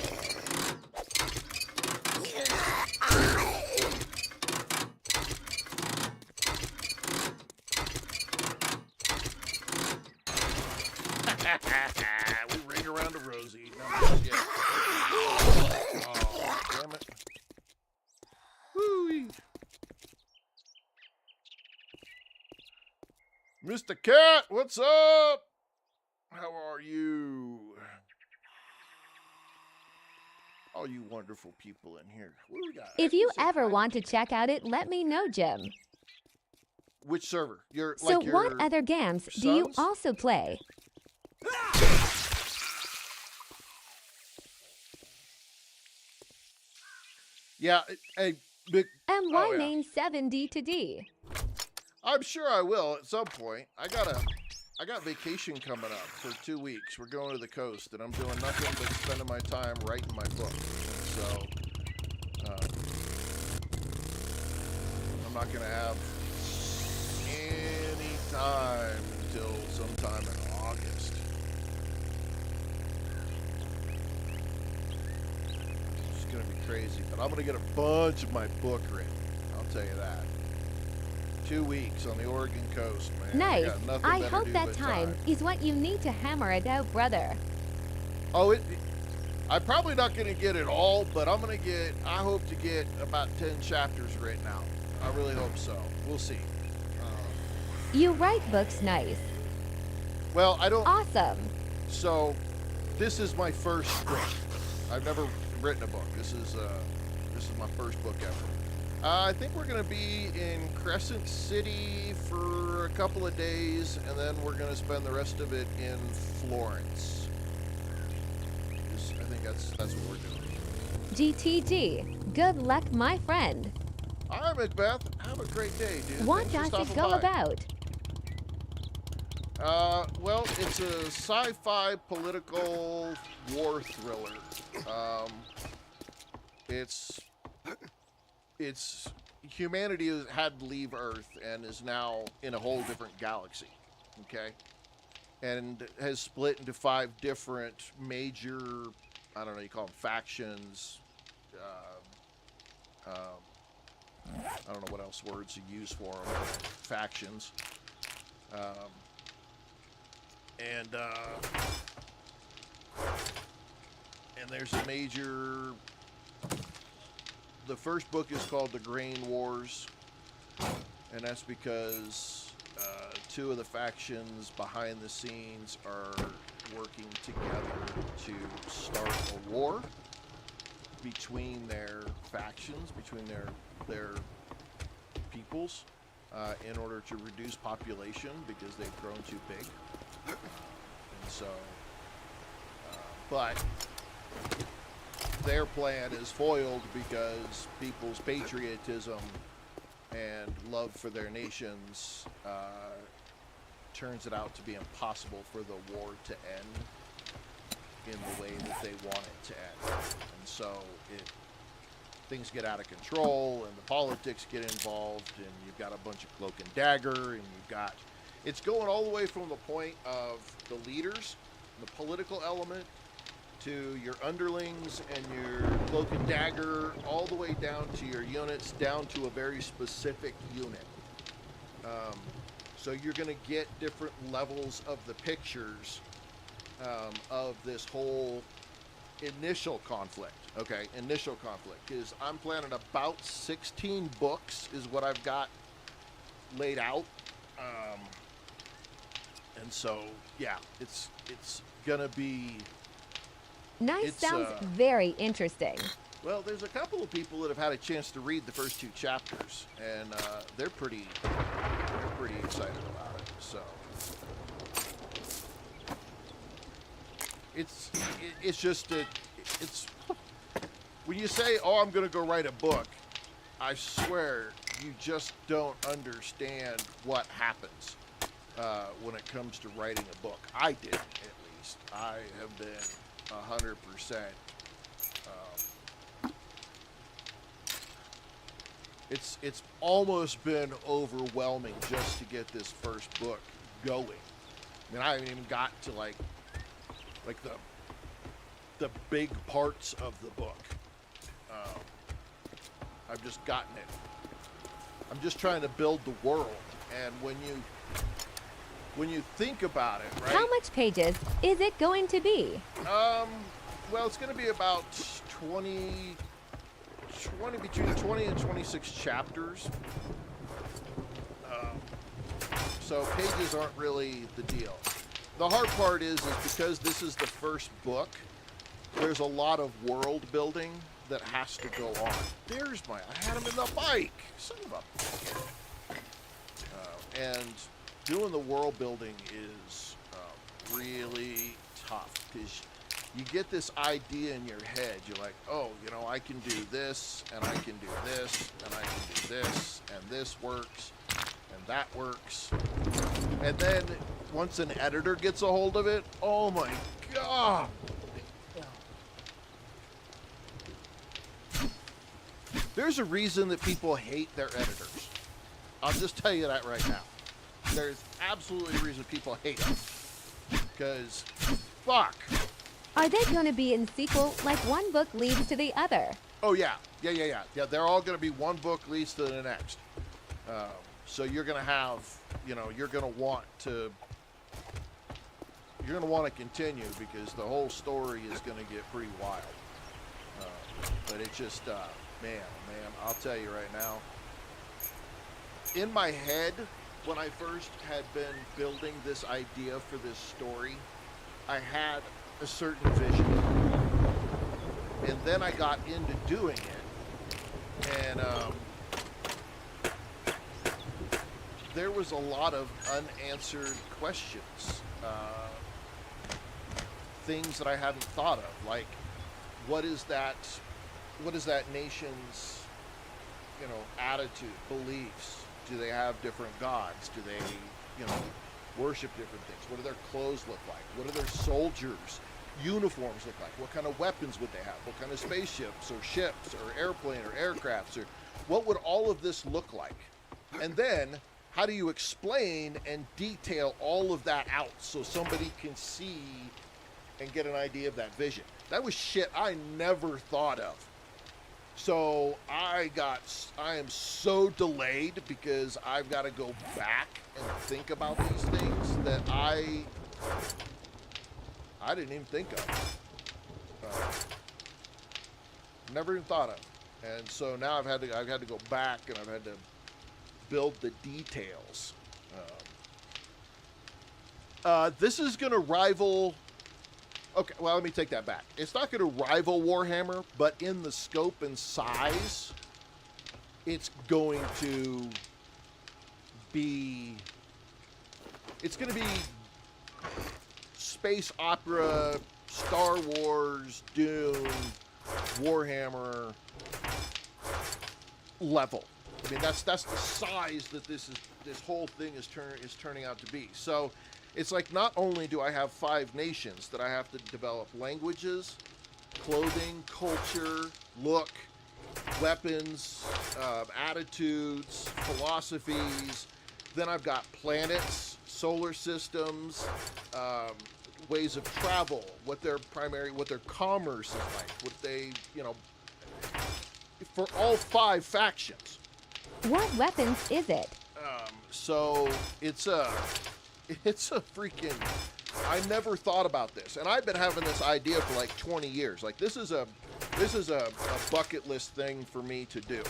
We ring around a rosy. No shit. Oh, damn it. Woo-wee. Mr. Cat, what's up? How are you? All you wonderful people in here. What do we got? If you ever want to check out it, let me know, Jim. Which server? So what other games do you also play? Yeah, MY main 7D to D. I'm sure I will at some point. I gotta I got vacation coming up for 2 weeks. We're going to the coast, and I'm doing nothing but spending my time writing my book. And so, I'm not going to have any time until sometime in August. It's going to be crazy, but I'm going to get a bunch of my book written. I'll tell you that. 2 weeks on the Oregon coast, man. Nice. I better hope do that but time is what you need to hammer it out, brother. Oh, I'm probably not going to get it all, but I hope to get about 10 chapters written out. I really hope so. We'll see. You write books nice. Well, I don't. Awesome. So, this is my first book. I've never written a book. This is my first book ever. I think we're going to be in Crescent City for a couple of days, and then we're going to spend the rest of it in Florence. I think that's what we're doing. GTG. Good luck, my friend. All right, Macbeth. Have a great day, dude. What Thanks for does it stopping go by. about? Well, it's a sci-fi political war thriller. It's humanity has had to leave Earth and is now in a whole different galaxy, okay? And has split into 5 different major, I don't know, you call them factions. I don't know what else words you use for them. Factions. And there's a major. The first book is called The Grain Wars, and that's because 2 of the factions behind the scenes are working together to start a war between their factions, between their peoples, in order to reduce population because they've grown too big. And so, but their plan is foiled because people's patriotism and love for their nations turns it out to be impossible for the war to end in the way that they want it to end. And so things get out of control and the politics get involved, and you've got a bunch of cloak and dagger, and it's going all the way from the point of the leaders, the political element, to your underlings and your cloak and dagger, all the way down to your units, down to a very specific unit. So you're going to get different levels of the pictures of this whole initial conflict. Okay, initial conflict. Because I'm planning about 16 books is what I've got laid out. And so, yeah, it's going to be... Nice. Sounds very interesting. Well, there's a couple of people that have had a chance to read the first 2 chapters, and they're pretty excited about it. So it's when you say, "Oh, I'm going to go write a book," I swear you just don't understand what happens when it comes to writing a book. I did, at least. I have been 100%. It's almost been overwhelming just to get this first book going. I mean, I haven't even got to like the big parts of the book. I've just gotten it. I'm just trying to build the world, and when you think about it, right? How much pages is it going to be? Well, it's going to be about between 20 and 26 chapters. So pages aren't really the deal. The hard part is because this is the first book, there's a lot of world building that has to go on. I had him in the bike. Son of a... and doing the world building is really tough because you get this idea in your head. You're like, oh, I can do this, and I can do this, and I can do this, and this works, and that works. And then once an editor gets a hold of it, oh my god. There's a reason that people hate their editors. I'll just tell you that right now. There's absolutely a reason people hate them. Because, fuck. Are they going to be in sequel like one book leads to the other? Oh, yeah. Yeah, they're all going to be one book leads to the next. So you're going to have, you know, you're going to want to continue because the whole story is going to get pretty wild. But it's just, man, I'll tell you right now. In my head, when I first had been building this idea for this story, I had a certain vision. And then I got into doing it. And there was a lot of unanswered questions. Things that I hadn't thought of. Like, what is that nation's, you know, attitude, beliefs? Do they have different gods? Do they, you know, worship different things? What do their clothes look like? What do their soldiers' uniforms look like? What kind of weapons would they have? What kind of spaceships or ships or airplane or aircrafts? Or what would all of this look like? And then, how do you explain and detail all of that out so somebody can see and get an idea of that vision? That was shit I never thought of. So I am so delayed because I've got to go back and think about these things that I didn't even think of. Never even thought of. And so now I've had to go back and I've had to build the details. This is going to rival. Okay, well, let me take that back. It's not going to rival Warhammer, but in the scope and size, it's going to be... It's going to be space opera, Star Wars, Dune, Warhammer level. I mean, that's the size that this whole thing is turning out to be. So... It's like not only do I have 5 nations that I have to develop languages, clothing, culture, look, weapons, attitudes, philosophies. Then I've got planets, solar systems, ways of travel, what their commerce is like, what they, you know, for all 5 factions. What weapons is it? So it's a freaking, I never thought about this. And I've been having this idea for like 20 years. Like this is a bucket list thing for me to do.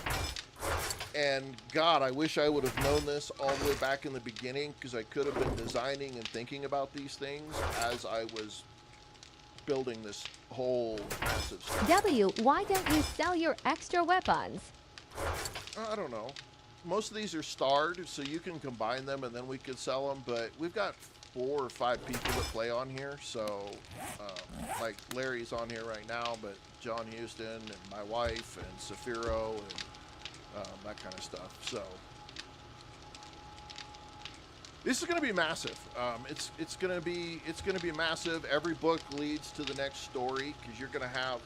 And God, I wish I would have known this all the way back in the beginning because I could have been designing and thinking about these things as I was building this whole massive stuff. W, why don't you sell your extra weapons? I don't know. Most of these are starred, so you can combine them and then we could sell them. But we've got 4 or 5 people that play on here. So, like Larry's on here right now, but John Houston and my wife and Safiro and that kind of stuff. So, this is going to be massive. It's going to be massive. Every book leads to the next story because you're going to have.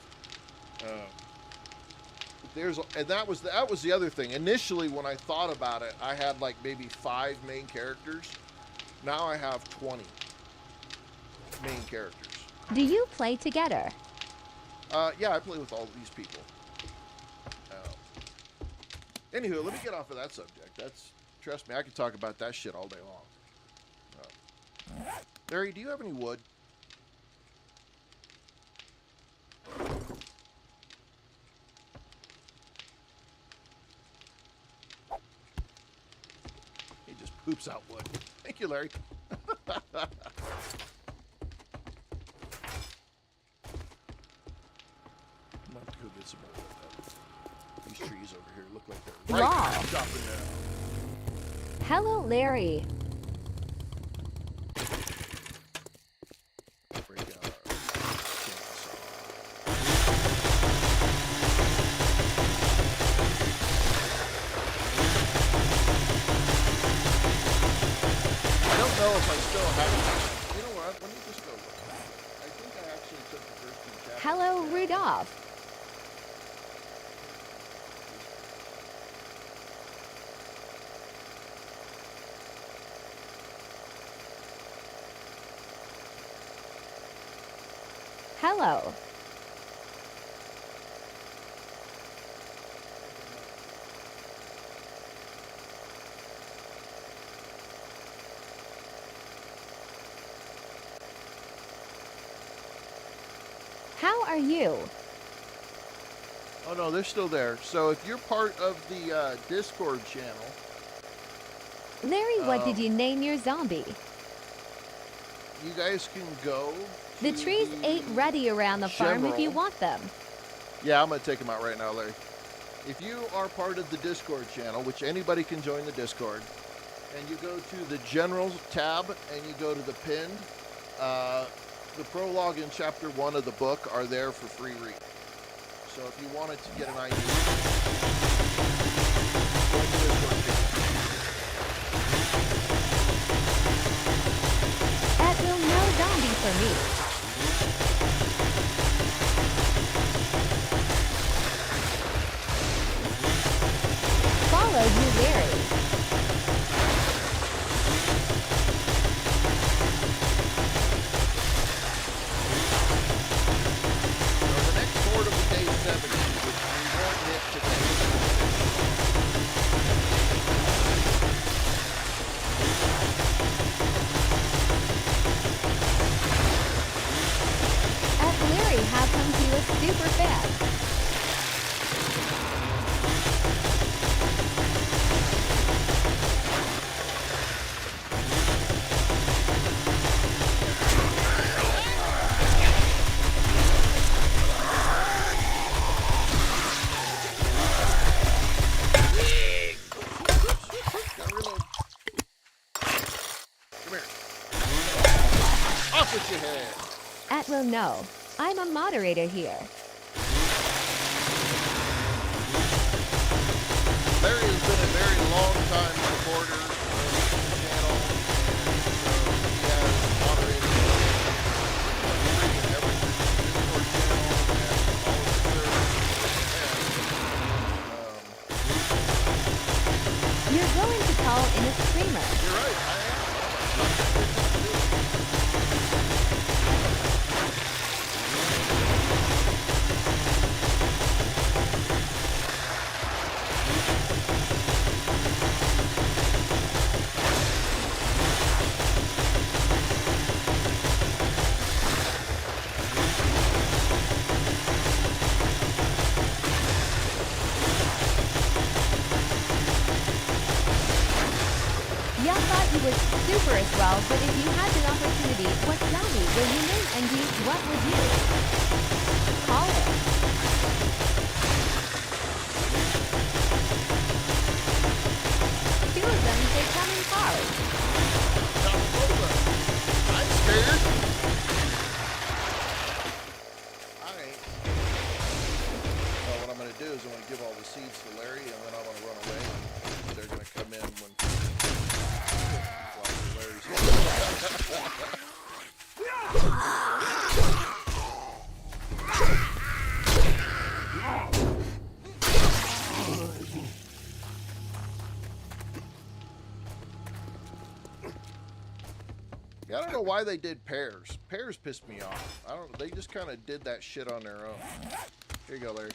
And that was the other thing. Initially, when I thought about it, I had like maybe 5 main characters. Now I have 20 main characters. Do you play together? Yeah, I play with all these people. Anywho, let me get off of that subject. Trust me, I could talk about that shit all day long. Larry, do you have any wood? Poops out wood. Thank you, Larry. I'm about to go get some more wood. These trees over here look like they're right chopping down. Hello, Larry. Break out our chainsaw. I don't know if I still have it. You know what? Let me just go look. I think I actually took the first 2 chapters. Hello, down. Rudolph. Hello. How are you? Oh no, they're still there. So if you're part of the Discord channel, Larry, what did you name your zombie? you guys can go. The to trees ain't ready around the farm if you general- want them. Yeah, I'm gonna take them out right now, Larry. If you are part of the Discord channel, which anybody can join the Discord, and you go to the Generals tab and you go to the pinned, the prologue and chapter 1 of the book are there for free read. So if you wanted to get an idea, join the Discord channel. That will no zombie for me. Follow you, Larry. So the next horde will be day 70, which we won't hit today. At Larry, how come he was super fast? Gotta reload. Come here. Off with your head. At will no. I'm a moderator here. Larry has been a very long time supporter of the channel, and so he has moderated every Discord channel and all of the servers. You're going to call in a streamer. You're right, I am. Y'all thought you was super as well, but if you had an opportunity, what zombie will you name and use what would you? Call it. Two of them, they come in cars. I'm scared. I ain't. So what I'm going to do is I'm going to give all the seeds to Larry, and then I'm going to run away, and they're going to come in when Larry's Yeah, I don't know why they did pears. Pears pissed me off. I don't. They just kind of did that shit on their own. Here you go, Larry.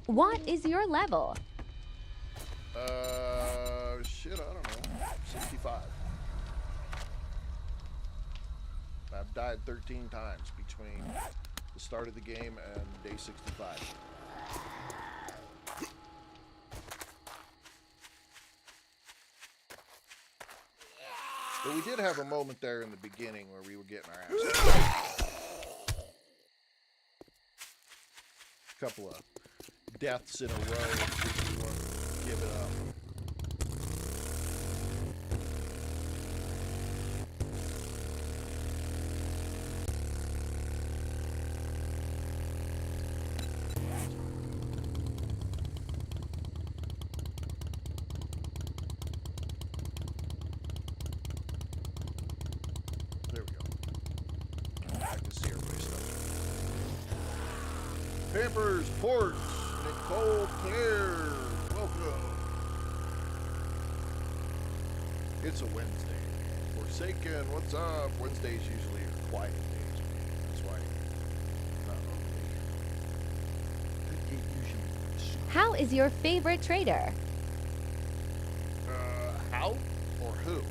What is your level? Shit, I don't know. 65. I've died 13 times between the start of the game and day 65. But we did have a moment there in the beginning where we were getting our ass kicked. A couple of deaths in a row and we weren't giving up. Pampers, Port, Nicole Claire, welcome. It's a Wednesday. Forsaken, what's up? Wednesdays usually are quiet days. That's why not normally. How is your favorite trader? How or who?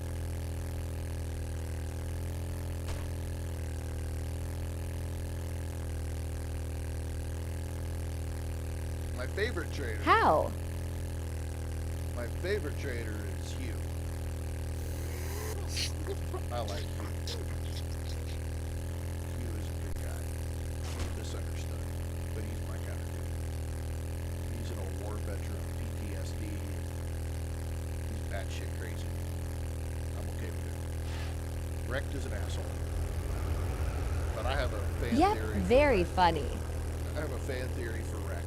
My favorite trader. How? My favorite trader is Hugh. I like Hugh. Hugh is a good guy. Misunderstood. But he's my kind of dude. He's an old war veteran, PTSD. He's batshit crazy. I'm okay with it. Wrecked is an asshole. But I have a fan Yep, theory. very funny. I have a fan theory for Wrecked.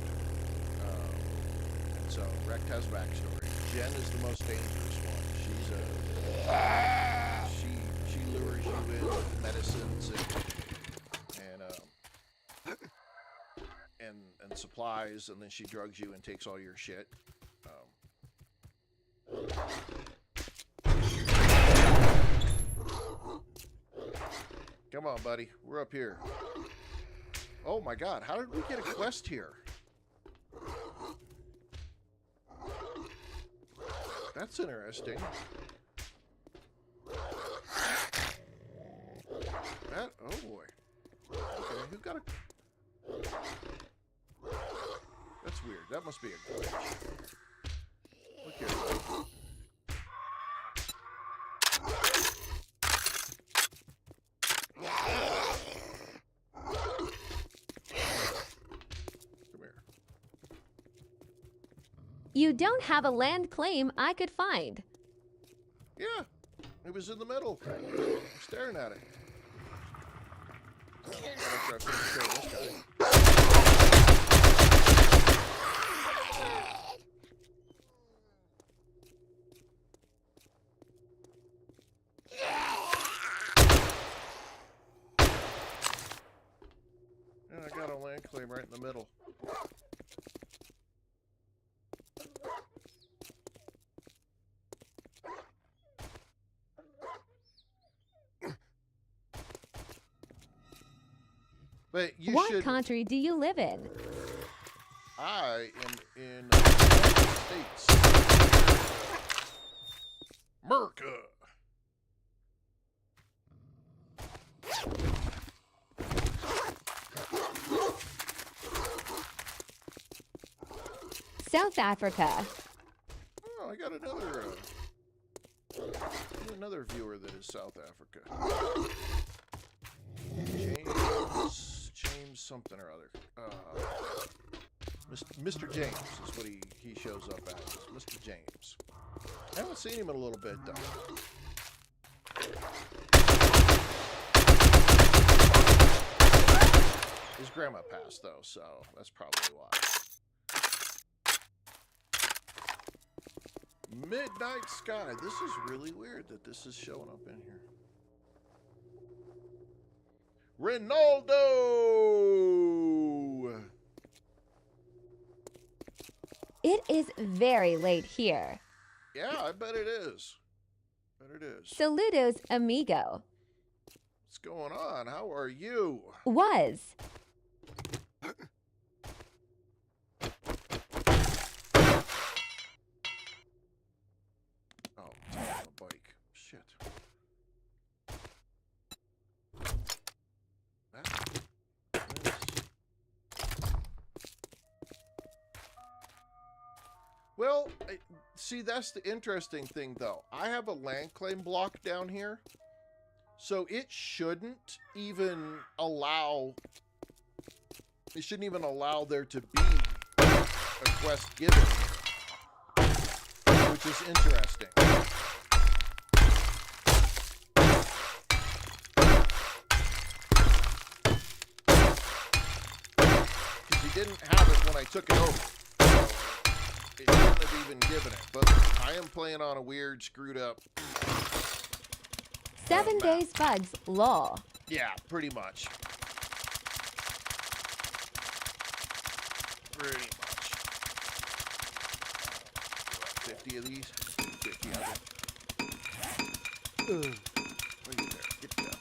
And so Wrecked has backstory. Jen is the most dangerous one. She's a she lures you in with medicines and supplies, and then she drugs you and takes all your shit. Come on, buddy. We're up here. Oh my god, how did we get a quest here? That's interesting. That, oh boy. Okay, who got a... That's weird. That must be a glitch. Look here. You don't have a land claim I could find. Yeah, it was in the middle. I'm staring at it. After I finish killing this guy. And I got a land claim right in the middle. But you What should... country do you live in? I am in the United States. America. South Africa. Oh, I got another viewer that is South Africa. James something or other. Mr. James is what he shows up as. Mr. James. I haven't seen him in a little bit though. His grandma passed though, so that's probably why. Midnight Sky. This is really weird that this is showing up in here. Ronaldo! It is very late here. Yeah, I bet it is. Saludos, amigo. What's going on? How are you? Was. Oh, it's on the bike. Shit. Well, see, that's the interesting thing, though. I have a land claim block down here, so it shouldn't even allow... It shouldn't even allow there to be a quest given, which is interesting. Because you didn't have it when I took it over. It shouldn't have even given it, but I am playing on a weird, screwed up... 7 days bugs, lol. Yeah, pretty much. Pretty much. 50 of these? 50 of them. Look at there. Get down.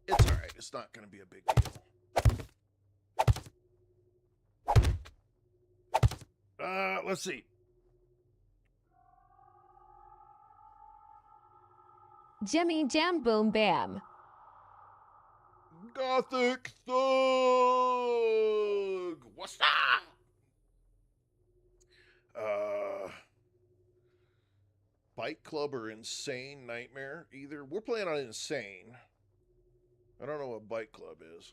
It's alright. It's not going to be a big deal. Let's see. Jimmy Jam Boom Bam. Gothic Thug! What's that? Bike Club or Insane Nightmare? Either. We're playing on Insane. I don't know what Bike Club is.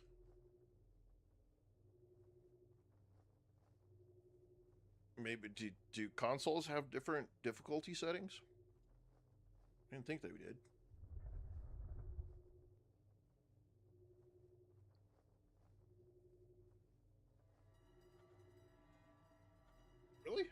Maybe do consoles have different difficulty settings? I didn't think they did. Really?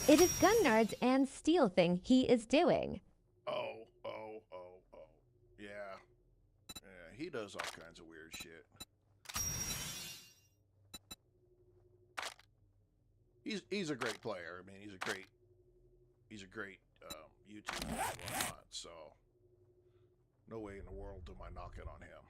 It is gun nerds and steel thing he is doing. Oh. Yeah. Yeah, he does all kinds of weird shit. He's a great player. I mean, he's a great YouTuber and whatnot, so no way in the world am I knocking on him.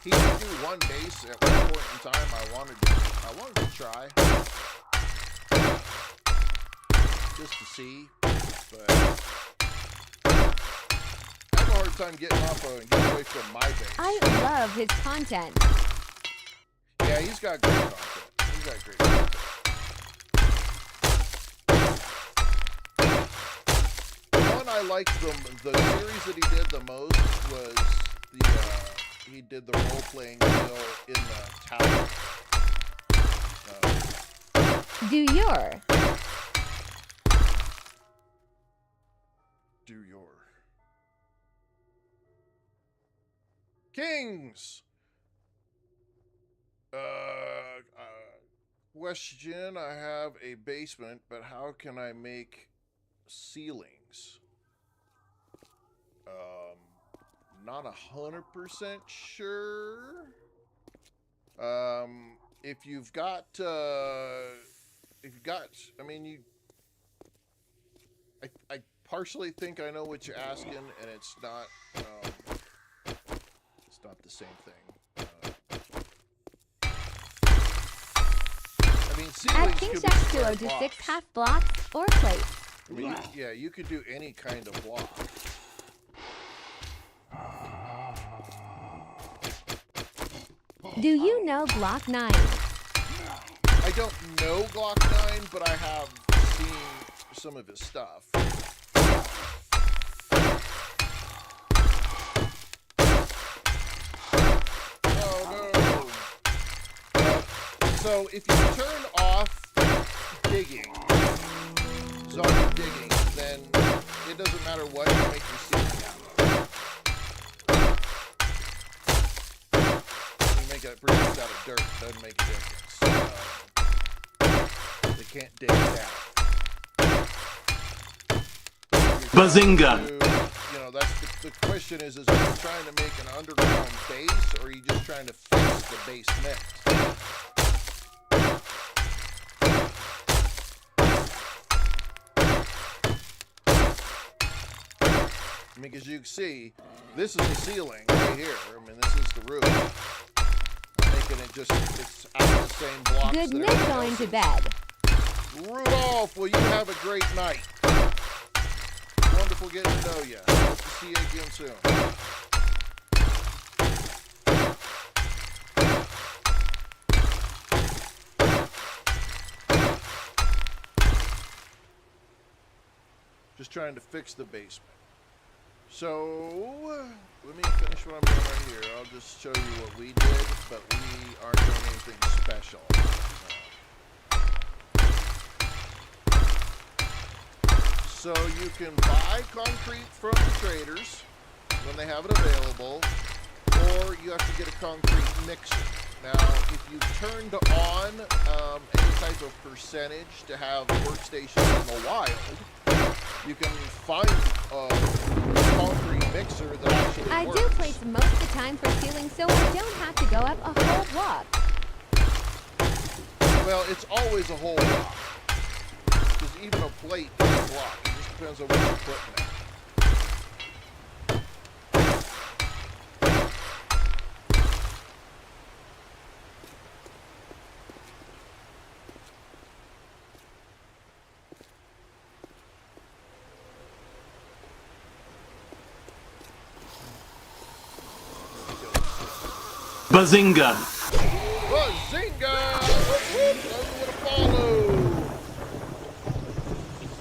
He did do one base at one point in time. I wanted to try just to see, but I have a hard time getting away from my base. I love his content. Yeah, he's got great content. He's got great content. The one I liked the series that he did the most was he did the role-playing deal in the tower. Do your Kings. Question. I have a basement, but how can I make ceilings? Not 100% sure. If you've got, I mean, I partially think I know what you're asking, and it's not the same thing. I mean, ceilings At King could be Jack square Duo do blocks. 6 half blocks or plates. I mean, you could do any kind of block. Do you know Glock 9? I don't know Glock 9, but I have seen some of his stuff. Oh, no. So if you turn off digging, zombie digging, then it doesn't matter what, you make your ceiling out. It produced out of dirt, doesn't make a difference. They can't dig it out. Bazinga! That's the question is are you trying to make an underground base, or are you just trying to fix the basement? I mean, as you can see, this is the ceiling right here. I mean, this is the roof. It's out of the same blocks. Good night going to bed. Rudolph, will you have a great night? Wonderful getting to know you. Hope to see you again soon. Just trying to fix the basement. So, let me finish what I'm doing right here. I'll just show you what we did, but we aren't doing anything special. So you can buy concrete from traders when they have it available, or you have to get a concrete mixer. Now, if you turned on any type of percentage to have workstations in the wild, you can find a concrete mixer that actually I works. do plates most of the time for ceiling, so I don't have to go up a whole block. Well, it's always a whole block. Because even a plate is a block. It just depends on what you put in it. Bazinga! Bazinga! What a follow!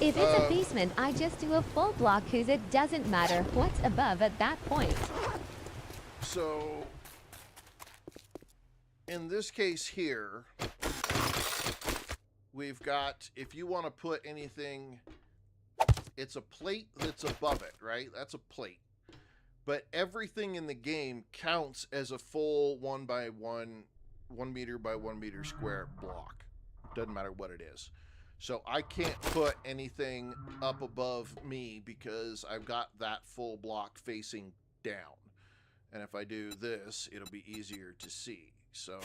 If it's a basement, I just do a full block because it doesn't matter what's above at that point. So, in this case here, we've got, if you want to put anything, it's a plate that's above it, right? That's a plate. But everything in the game counts as a full 1 by 1 meter by 1 meter square block. Doesn't matter what it is. So I can't put anything up above me because I've got that full block facing down. And if I do this, it'll be easier to see. So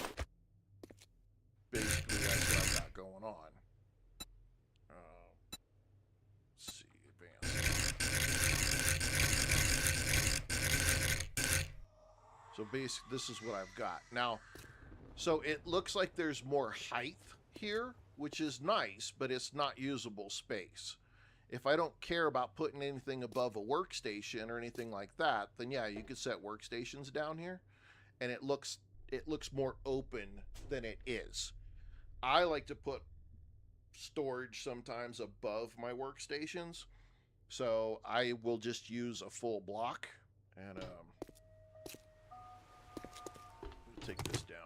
basically that's what I've got going on. Let's see, advance. So basically, this is what I've got. Now, so it looks like there's more height here, which is nice, but it's not usable space. If I don't care about putting anything above a workstation or anything like that, then yeah, you could set workstations down here, and it looks more open than it is. I like to put storage sometimes above my workstations, so I will just use a full block, and take this down.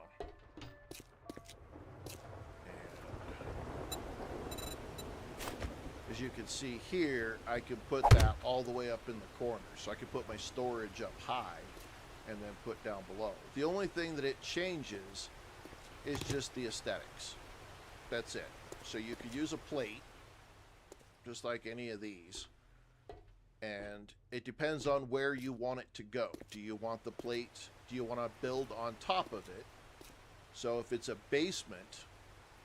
And as you can see here, I can put that all the way up in the corner. So I can put my storage up high and then put down below. The only thing that it changes is just the aesthetics. That's it. So you could use a plate, just like any of these. And it depends on where you want it to go. Do you want the plate? Do you want to build on top of it? So if it's a basement,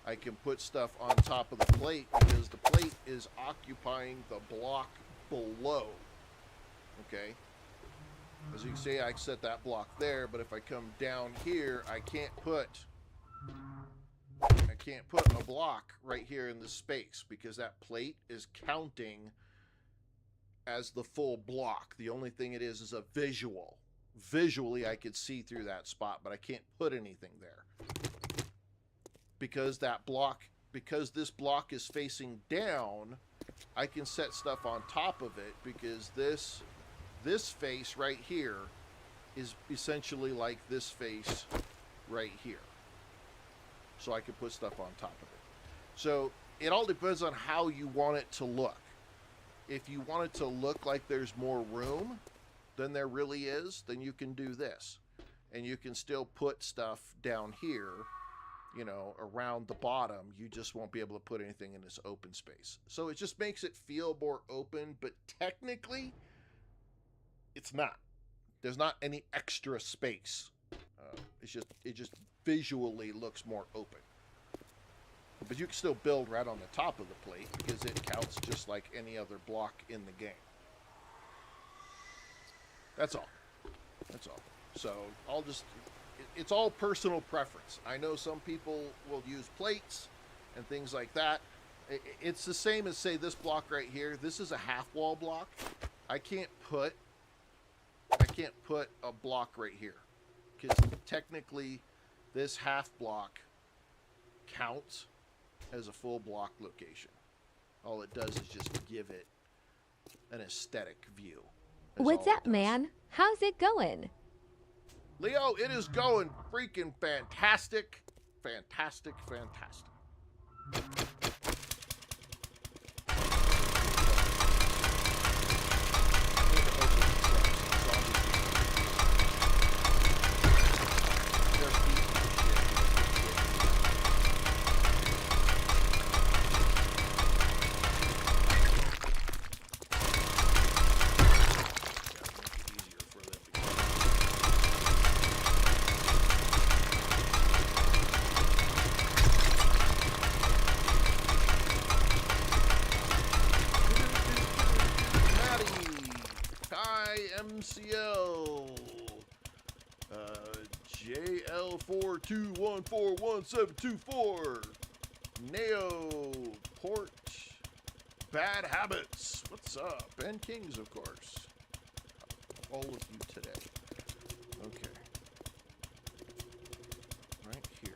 I can put stuff on top of the plate because the plate is occupying the block below. Okay? As you can see, I set that block there, but if I come down here, I can't put a block right here in this space because that plate is counting as the full block. The only thing it is a visual. Visually, I could see through that spot, but I can't put anything there. Because this block is facing down, I can set stuff on top of it because this face right here is essentially like this face right here. So I can put stuff on top of it. So it all depends on how you want it to look. If you want it to look like there's more room than there really is, then you can do this. And you can still put stuff down here, you know, around the bottom. You just won't be able to put anything in this open space. So it just makes it feel more open, but technically, it's not. There's not any extra space. It just visually looks more open. But you can still build right on the top of the plate because it counts just like any other block in the game. That's all. That's all. So it's all personal preference. I know some people will use plates and things like that. It's the same as, say, this block right here. This is a half wall block. I can't put a block right here because technically this half block counts as a full block location. All it does is just give it an aesthetic view. What's up, man? How's it going? Leo, it is going freaking fantastic. Fantastic, fantastic. MCL. JL42141724. Neo. Port. Bad Habits. What's up? Ben Kings, of course. All of you today. Okay. Right here.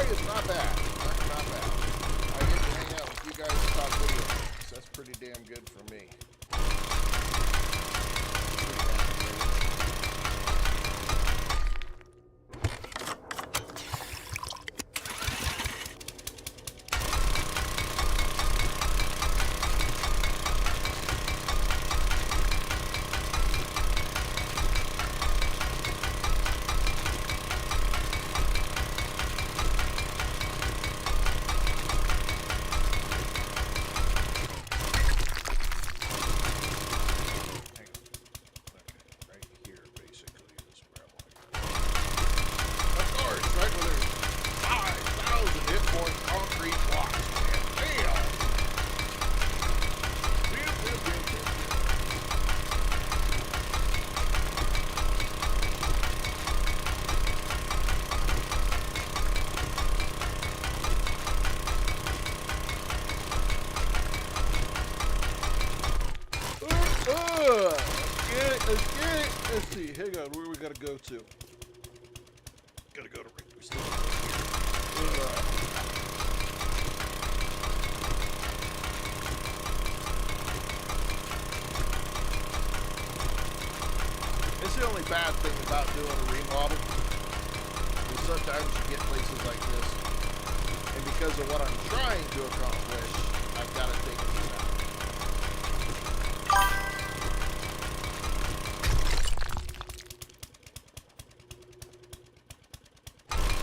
It's not bad. Not bad. I get to hang out with you guys and talk video games. That's pretty damn good for me. Let's see, hang on, where we gotta go to? Gotta go to Rick. It's the only bad thing about doing a remodel is sometimes you get places like this, and because of what I'm trying to accomplish, I've got to take this out.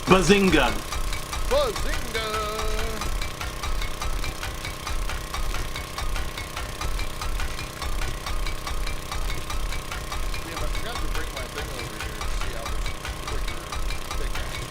Bazinga! Bazinga! Damn, I forgot to bring my thing over here to see how much quicker thick action.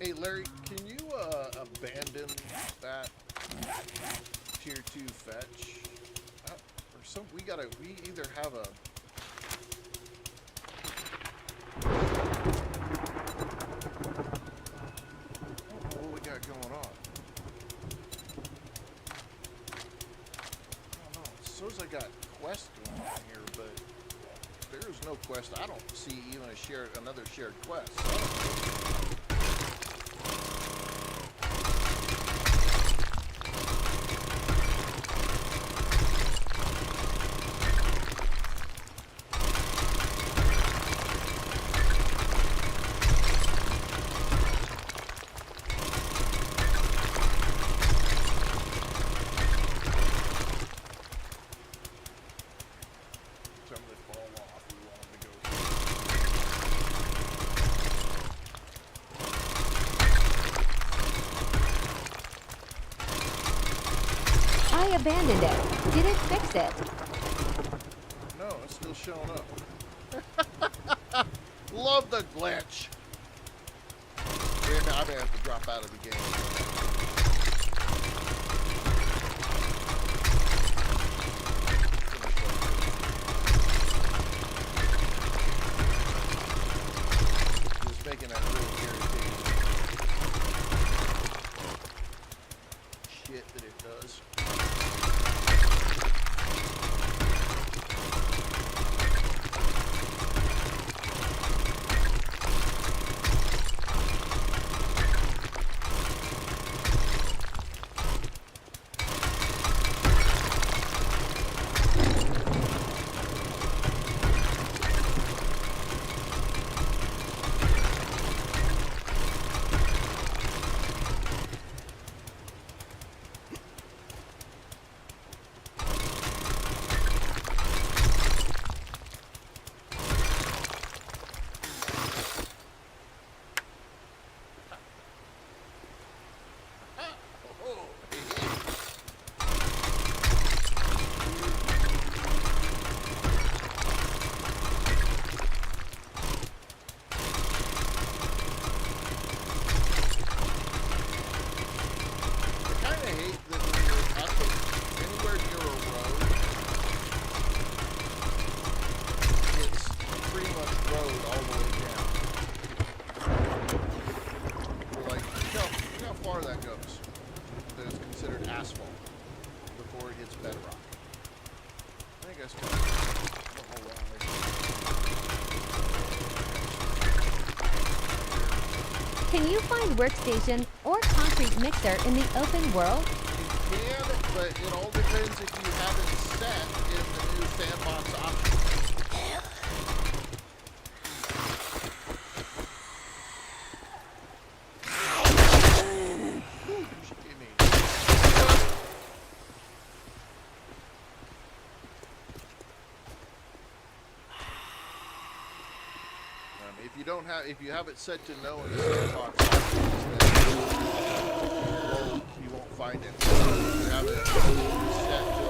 Hey Larry, can you abandon that tier 2 fetch? Or some we either have a what we got going on. I don't know. It shows I got quest going on here, but there is no quest. I don't see even another shared quest. abandoned it. Did it fix it? No, it's still showing up. Love the glitch. Damn it, I'm gonna have to drop out of the game. Just making that really irritating shit that it does. Can you find workstation or concrete mixer in the open world? You can, but it all depends if you have it set in the new sandbox option. If you have it set to no in the sandbox options, then you won't find it. If you have it set to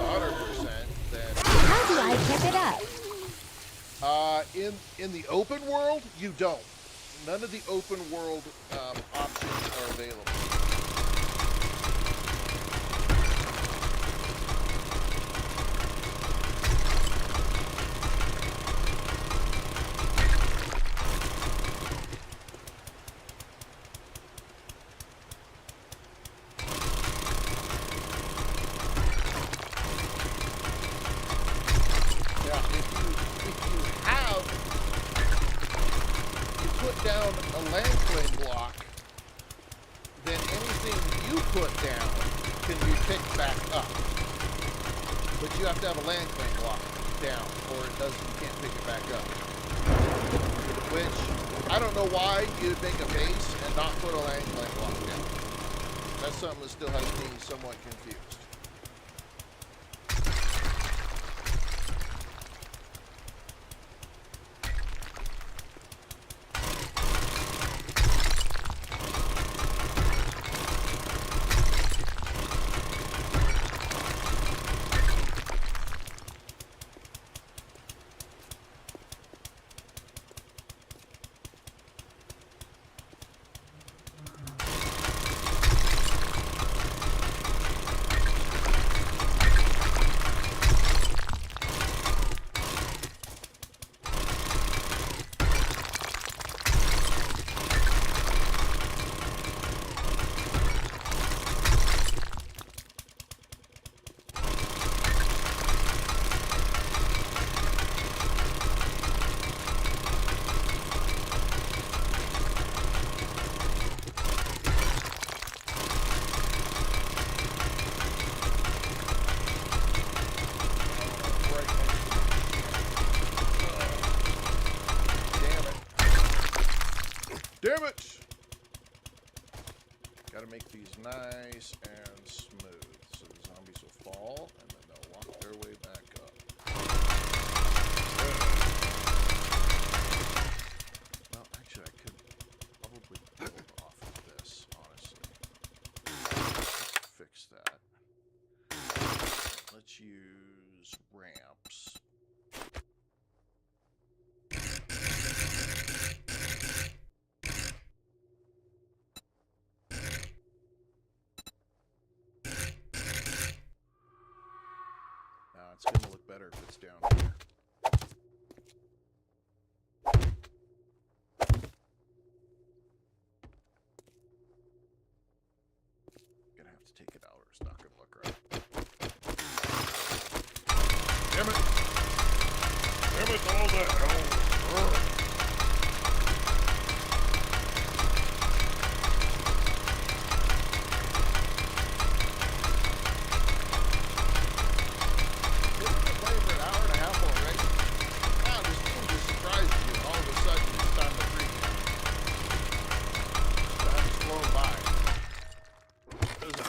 100%, then how do I pick it up? In the open world, you don't. None of the open world options are available. Down a landslide block, then anything you put down can be picked back up. But you have to have a landslide block down, or you can't pick it back up. Which, I don't know why you'd make a base and not put a landslide block down. That's something that still has me somewhat confused. Damn it! Gotta make these nice and smooth so the zombies will fall and then they'll walk their way back up. Well, actually, I could probably build off of this, honestly. Let's fix that. down here. Gonna have to take it out or it's not gonna look right. Damn it! Damn it, all the hell! Ugh.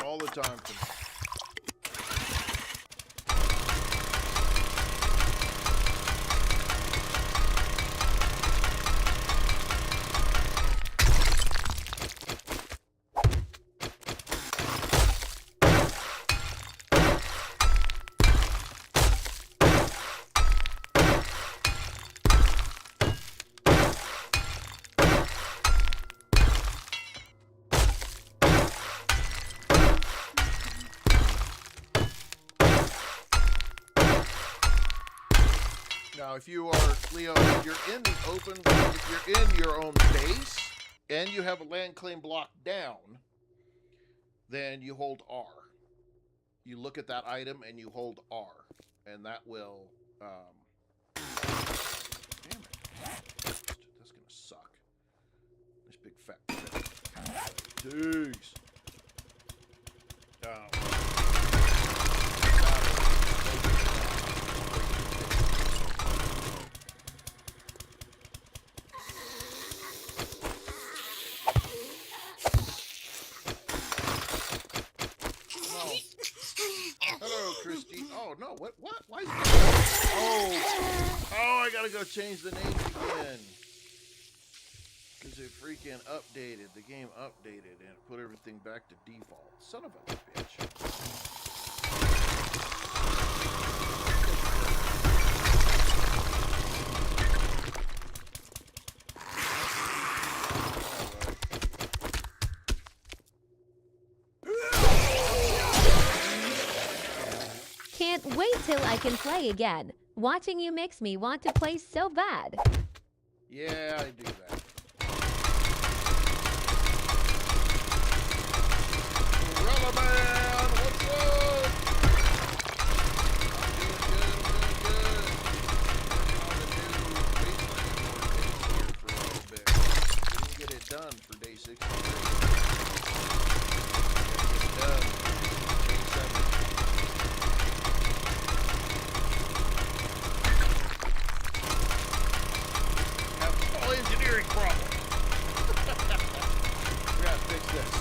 All the time for me. Now, if you are, Leo, if you're in the open, if you're in your own base, and you have a land claim block down, then you hold R. You look at that item and you hold R, and that will, damn it. That's gonna suck. This big fat jeez. Hello, Christy. Oh, no. What? Why is it? Oh, I gotta go change the name again. Because it freaking updated. The game updated and put everything back to default. Son of a bitch. Can't wait till I can play again. Watching you makes me want to play so bad. Yeah, I do that. Gorilla Man, what's up? I'm doing good. Working on the new Wasteland here for a little bit. Didn't get it done for day 63. Get it done day 7. Engineering problem. We gotta fix this.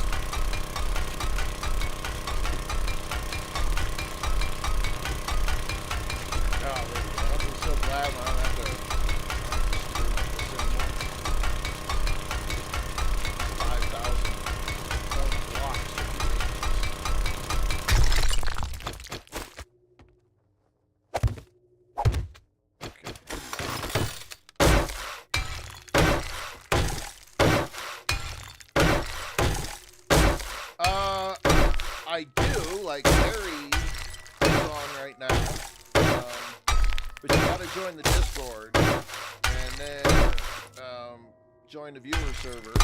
Oh, I'm so glad I don't have to screw with this anymore. 5,000 point blocks. I do, like Larry is on right now, but you gotta join the Discord, and then join the viewer server,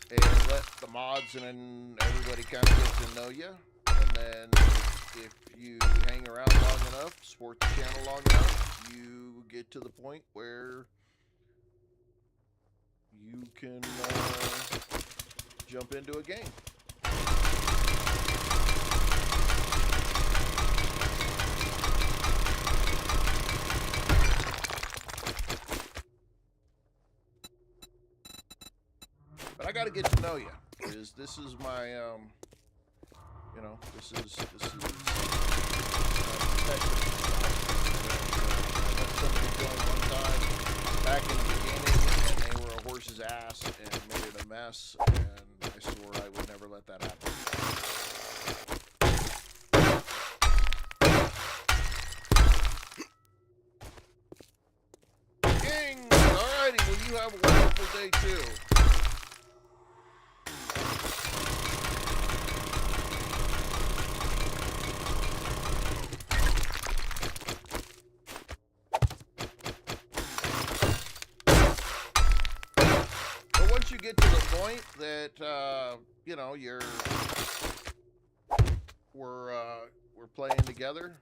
and let the mods and everybody kind of get to know you, and then if you hang around long enough, support the channel long enough, you get to the point where you can jump into a game. But I got to get to know you, because this is my, you know, this is protection. I let somebody join one time back in the beginning, and they were a horse's ass and made it a mess, and I swore I would never let that happen. King! Alrighty, well, you have a wonderful day, too. get to the point that you know we're playing together,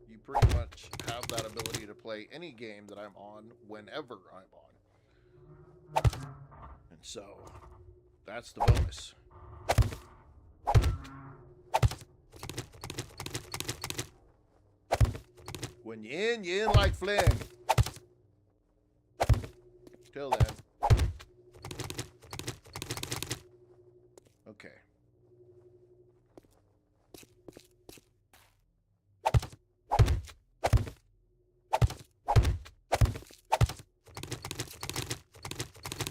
you pretty much have that ability to play any game that I'm on whenever I'm on, and so that's the bonus. When you're in like Flynn. Till then. Okay.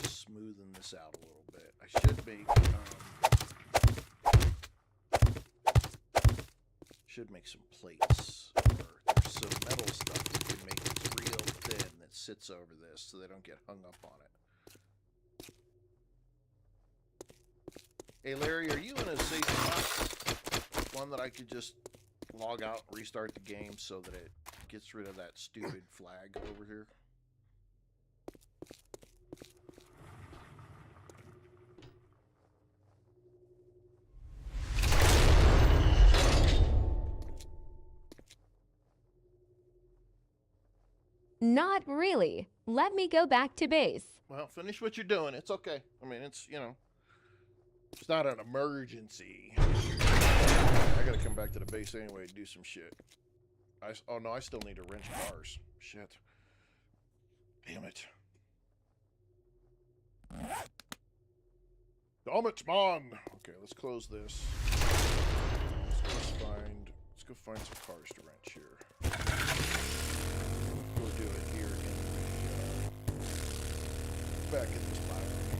Just smoothing this out a little bit. I should make some plates, or there's some metal stuff you can make that's real thin that sits over this so they don't get hung up on it. Hey Larry, are you in a safe spot? One that I could just log out and restart the game so that it gets rid of that stupid flag over here? Not really. Let me go back to base. Well, finish what you're doing. It's okay. I mean, it's, you know, it's not an emergency. I gotta come back to the base anyway to do some shit. Oh no, I still need to wrench cars. Shit. Damn it. Damn it, man. Okay, let's close this. Let's go find some cars to wrench here. We'll do it here in the, back in this library.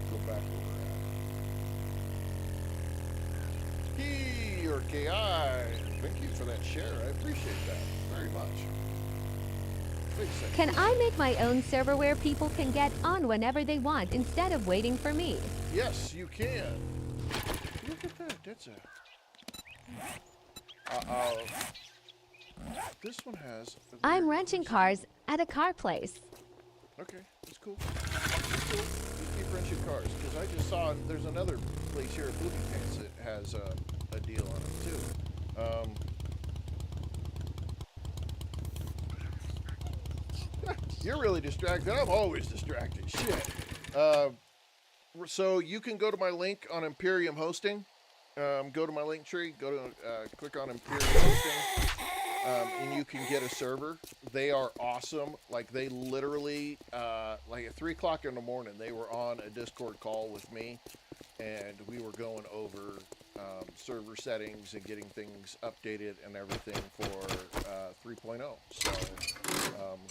Go back where we're at. He or KI, thank you for that share. I appreciate that very much. Wait a second. Can I make my own server where people can get on whenever they want instead of waiting for me? Yes, you can. Look at that. That's a... This one has... I'm wrenching cars at a car place. Okay, that's cool. That's cool. You keep wrenching cars, because I just saw there's another place here at Booby Pants that has a deal on it too. You're really distracted. I'm always distracted. Shit. So you can go to my link on Imperium Hosting. Go to my link tree. Go to click on Imperium Hosting. And you can get a server. They are awesome. Like, they literally, like at 3 o'clock in the morning, they were on a Discord call with me, and we were going over server settings and getting things updated and everything for 3.0. So,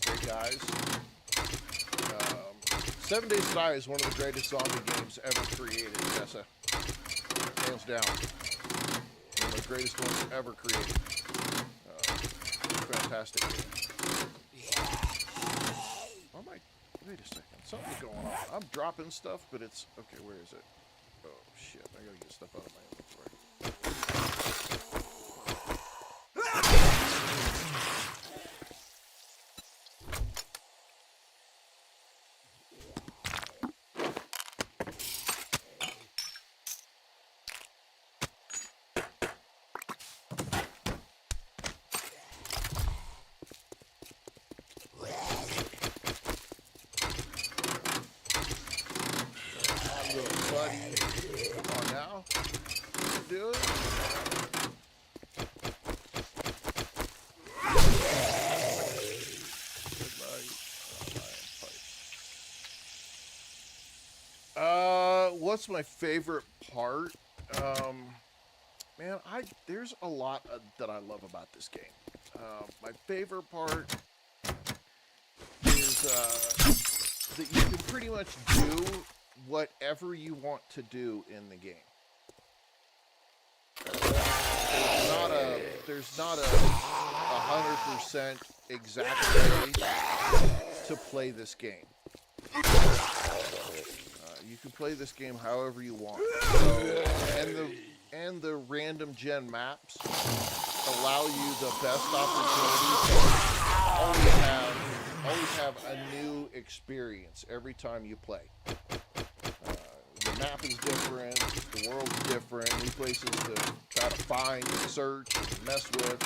great guys. 7 Days to Die is one of the greatest zombie games ever created, Tessa. Hands down. One of the greatest ones ever created. Fantastic game. Oh my, wait a second. Something's going on. I'm dropping stuff, but it's, okay, where is it? Oh shit, I gotta get stuff out of my inventory. What's my favorite part? Man, there's a lot that I love about this game. My favorite part is that you can pretty much do whatever you want to do in the game. There's not a 100% exact way to play this game. You can play this game however you want. So, and the random gen maps allow you the best opportunity to only have always have a new experience every time you play. The map is different, the world's different, new places to try to find and search and mess with.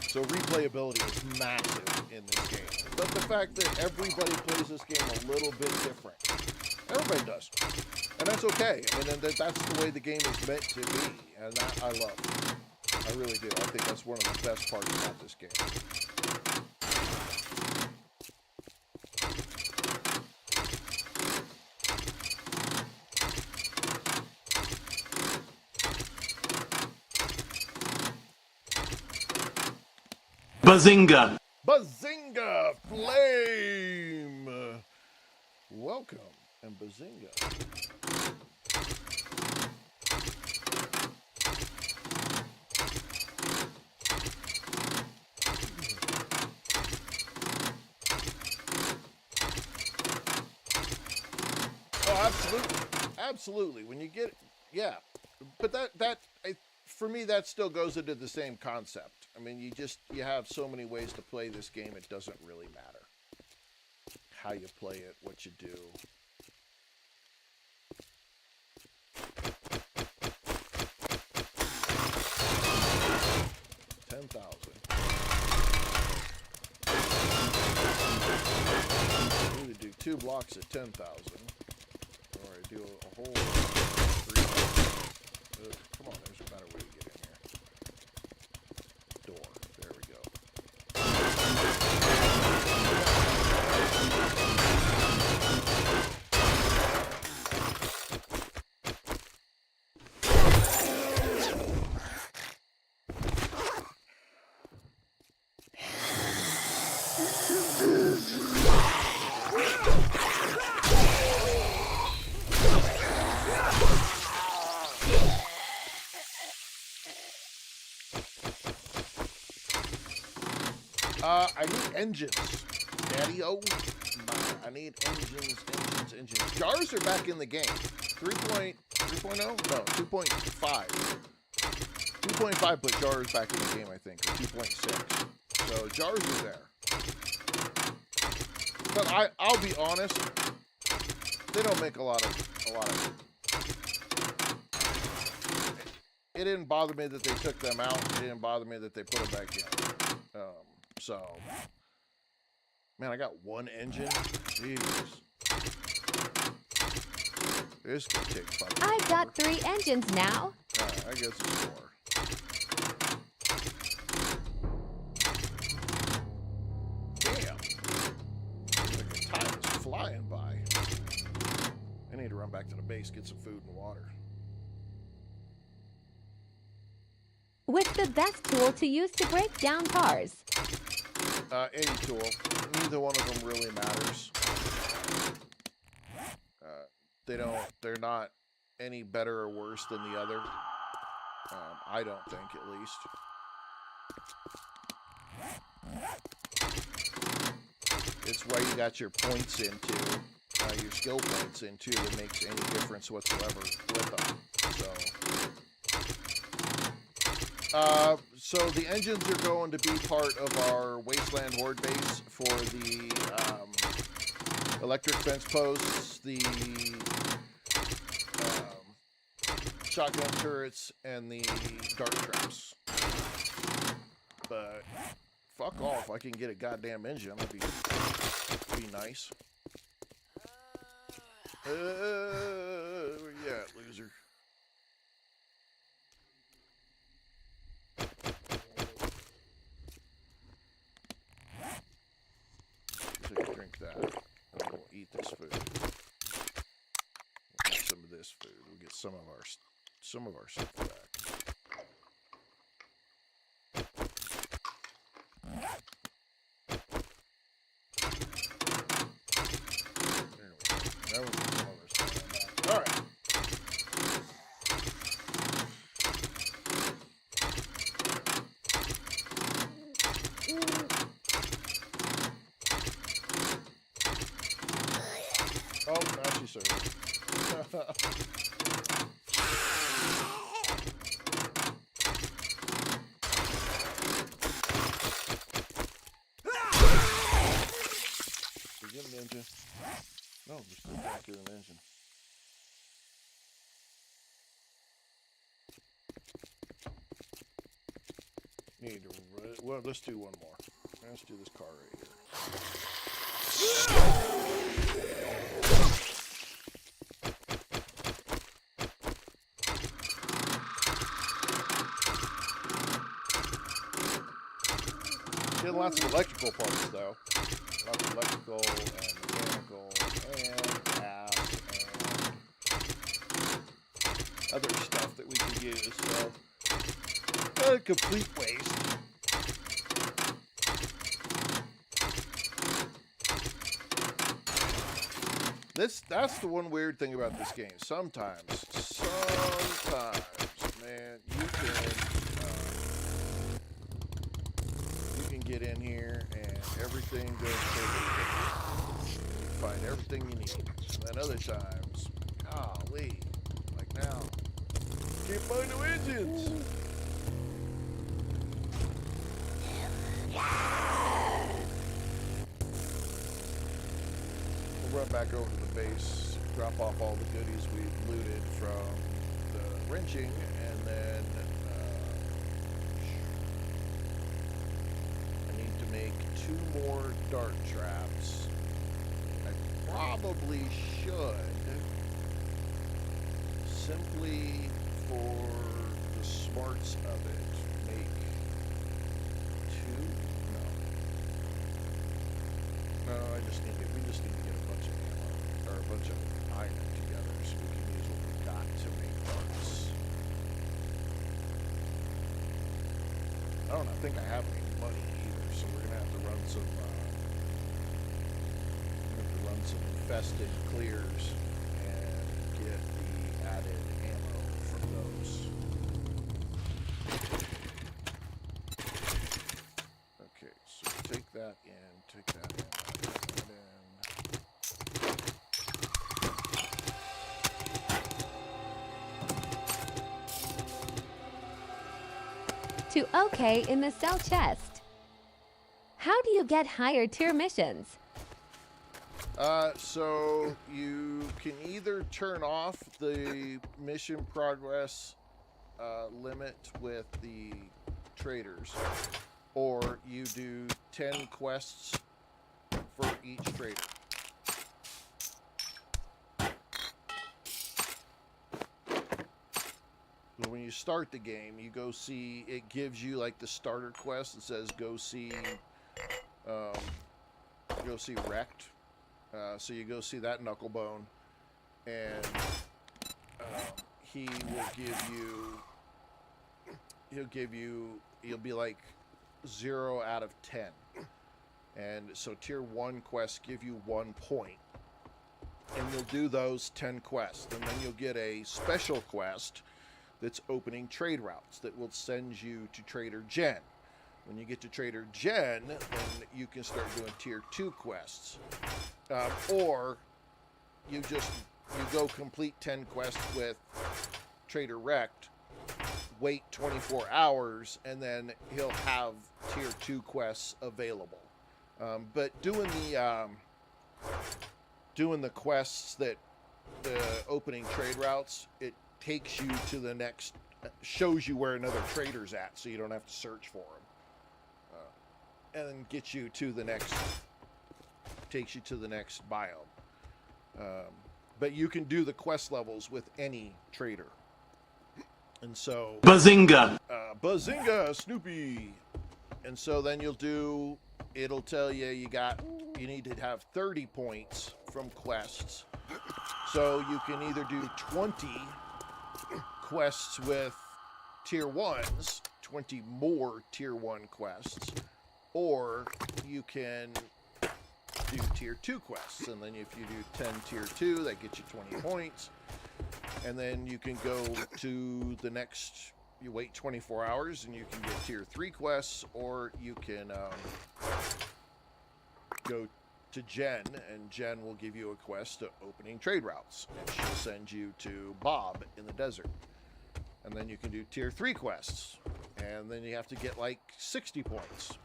So replayability is massive in this game. But the fact that everybody plays this game a little bit different. Everybody does. And that's okay. I mean, that's the way the game is meant to be. And that I love. I really do. I think that's one of the best parts about this game. Bazinga! Bazinga Flame! Welcome, and Bazinga. Oh, absolutely. Absolutely. When you get, yeah. But for me, that still goes into the same concept. I mean, you have so many ways to play this game, it doesn't really matter how you play it, what you do. $10,000. I either do 2 blocks at 10,000, or I do a whole 3,000. Come on, there's a better way to get in here. Door. There we go. I need engines, Daddy-o. I need engines. Jars are back in the game. 3.0? No, 2.5. 2.5 put jars back in the game, I think, or 2.6. So jars are there. But I'll be honest, they don't make a lot of. It didn't bother me that they took them out. It didn't bother me that they put them back in. So, man, I got 1 engine. Jeez. This could take fucking I've got 3 engines now. I guess it's 4. Damn. Like the time is flying by. I need to run back to the base, get some food and water. What's the best tool to use to break down cars? Any tool. Neither one of them really matters. They're not any better or worse than the other. I don't think, at least. It's where you got your points into, your skill points into, that makes any difference whatsoever with them. So the engines are going to be part of our Wasteland Horde base for the electric fence posts, the shotgun turrets, and the dart traps. But fuck off, I can get a goddamn engine. That'd be nice. Where you at, loser? Drink that, and then we'll eat this food. We'll get some of this food. We'll get some of our stuff back. There we go. Now we'll get some other stuff back. All right. Oh, now she's serving. do an engine. Need to. Well, let's do one more. Let's do this car right here. Get lots of electrical parts though. Lots of electrical and mechanical and gas and other stuff that we can use. So, not a complete waste. That's the one weird thing about this game. Sometimes, man, you can get in here and everything goes perfect. You find everything you need. And then other times, golly, like now, can't find no engines. We'll run back over to the base, drop off all the goodies we've looted from the wrenching, and then I need to make 2 more dart traps. I probably should, simply for the smarts of it, make 2? No, we just need to get a bunch of ammo, or a bunch of iron together so we can use what we've got to make darts. I think I have any money either, so we're gonna have to run some infested clears and get the added ammo from those. Okay, so take that in, take that in. To OK in the cell chest. How do you get higher tier missions? So you can either turn off the mission progress limit with the traders, or you do 10 quests for each trader. When you start the game, you go see, it gives you like the starter quest. It says go see Wrecked. So you go see that Knucklebone, and you'll be like 0 out of 10. And so tier 1 quests give you 1 point. And you'll do those 10 quests. And then you'll get a special quest that's opening trade routes that will send you to Trader Jen. When you get to Trader Jen, then you can start doing tier 2 quests. Or you go complete 10 quests with Trader Wrecked, wait 24 hours, and then he'll have tier 2 quests available. But doing the quests that the opening trade routes, it takes you to the next, shows you where another trader's at, so you don't have to search for him, and then gets you to the next, takes you to the next biome. But you can do the quest levels with any trader, and so Bazinga! Bazinga, Snoopy. And so then it'll tell you you need to have 30 points from quests, so you can either do 20 quests with tier 1s, 20 more tier 1 quests, or you can do tier 2 quests, and then if you do 10 tier 2, that gets you 20 points, and then you can go to the next, you wait 24 hours and you can get tier 3 quests, or you can go to Jen, and Jen will give you a quest to opening trade routes, and she'll send you to Bob in the desert. And then you can do tier 3 quests, and then you have to get like 60 points.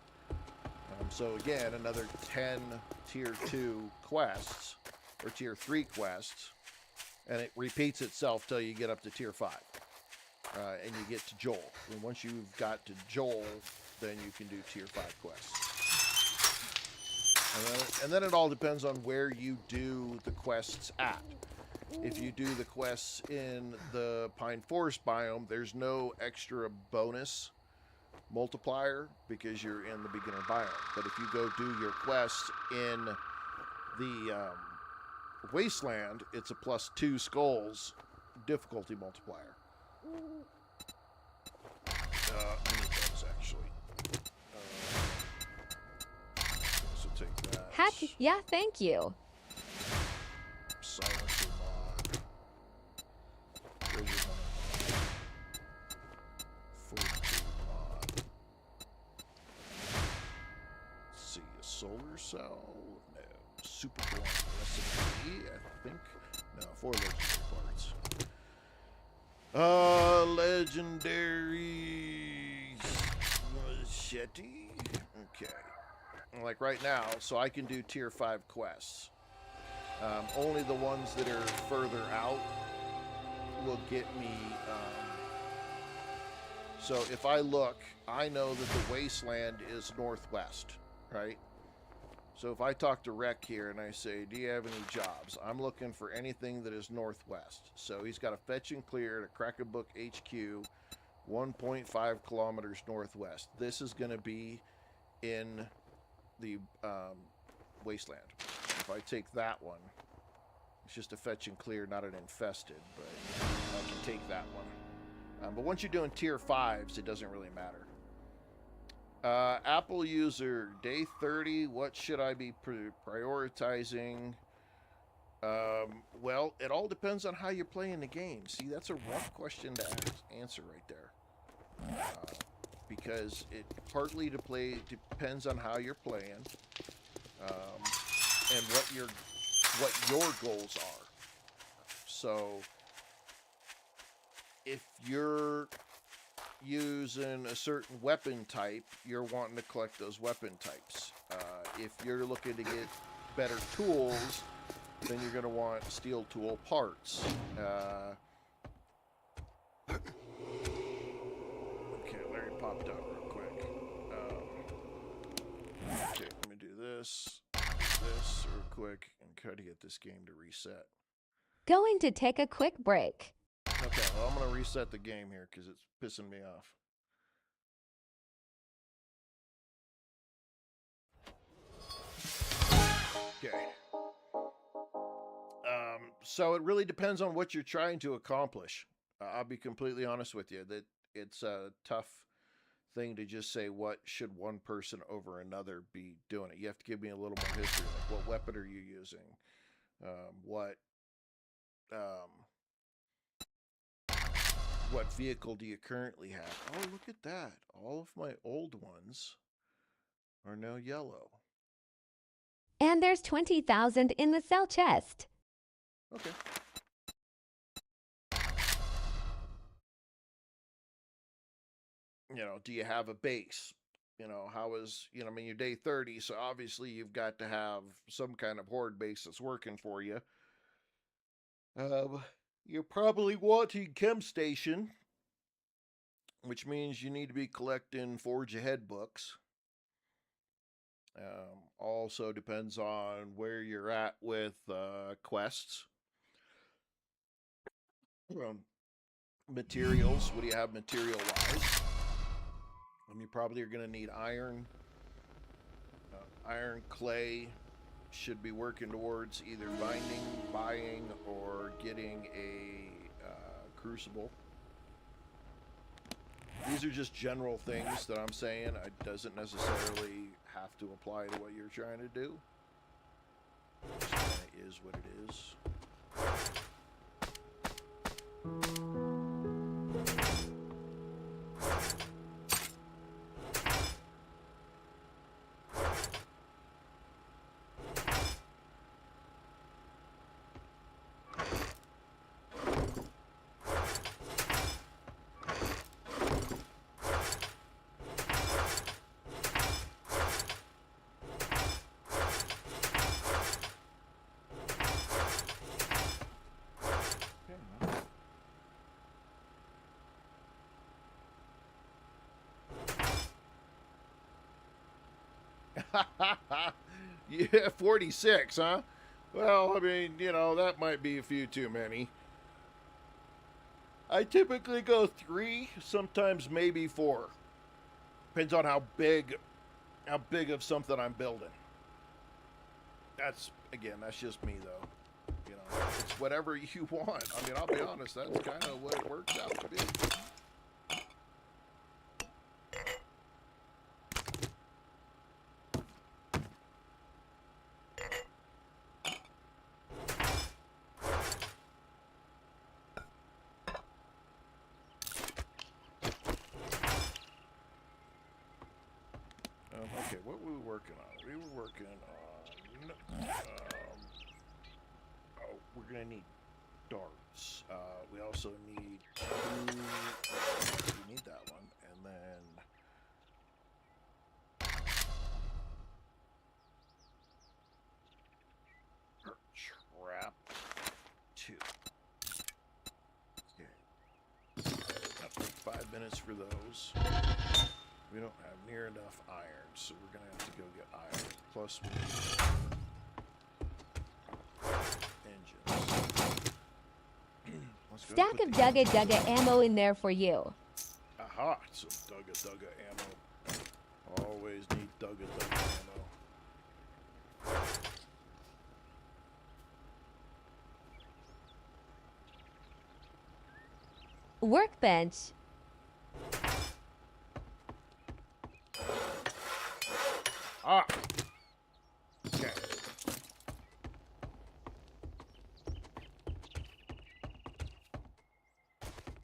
So again, another 10 tier 2 quests, or tier 3 quests, and it repeats itself till you get up to tier 5. And you get to Joel. And once you've got to Joel, then you can do tier 5 quests. And then it all depends on where you do the quests at. If you do the quests in the Pine Forest biome, there's no extra bonus multiplier because you're in the beginner biome. But if you go do your quests in the Wasteland, it's a +2 skulls difficulty multiplier. I need those actually. So take that. Yeah, thank you. Silencer mod. Treasure hunter mod. Fortitude mod. Let's see, a solar cell? No. Super cool recipe, I think. No, 4 legendary parts. Legendary machete. Okay. Like right now, so I can do tier 5 quests. Only the ones that are further out will get me. So if I look, I know that the Wasteland is northwest, right? So if I talk to Rec here and I say, do you have any jobs? I'm looking for anything that is northwest. So he's got a fetch and clear at Crack-a-Book HQ, 1.5 kilometers northwest. This is going to be in the Wasteland. If I take that one, it's just a fetch and clear, not an infested, but I can take that one. But once you're doing tier 5s, it doesn't really matter. Apple user, day 30, what should I be prioritizing? Well, it all depends on how you're playing the game. See, that's a rough question to answer right there. Because it partly depends on how you're playing, and what your goals are. So, if you're using a certain weapon type, you're wanting to collect those weapon types. If you're looking to get better tools, then you're going to want steel tool parts. Okay, Larry popped out real quick. Okay, let me do this real quick, and try to get this game to reset. Going to take a quick break. Okay, well, I'm going to reset the game here because it's pissing me off. Okay. So it really depends on what you're trying to accomplish. I'll be completely honest with you that it's a tough thing to just say what should one person over another be doing it. You have to give me a little more history. Like, what weapon are you using? What vehicle do you currently have? Oh, look at that. All of my old ones are now yellow. And there's 20,000 in the cell chest. Okay. You know, do you have a base? You know, I mean, you're day 30, so obviously you've got to have some kind of horde base that's working for you. You're probably wanting Chem Station, which means you need to be collecting Forge Ahead books. Also depends on where you're at with quests. Materials. What do you have material-wise? You probably are going to need iron. Iron, clay. Should be working towards either buying, or getting a crucible. These are just general things that I'm saying. It doesn't necessarily have to apply to what you're trying to do. It just kind of is what it is. Yeah, 46, huh? Well, I mean, you know, that might be a few too many. I typically go 3, sometimes maybe 4. Depends on how big of something I'm building. That's just me though. You know, it's whatever you want. I mean, I'll be honest, that's kind of what it works out to be. Okay, what were we working on? We were working on... oh, we're going to need darts. We also need... we need that one. And then... trap 2. Okay. That took 5 minutes for those. We don't have near enough iron, so we're going to have to go get iron. Plus, we need engines. Stack of Dugga Dugga ammo in there for you. Aha! Some Dugga Dugga ammo. Always need Dugga Dugga ammo. Workbench. Ah! Okay.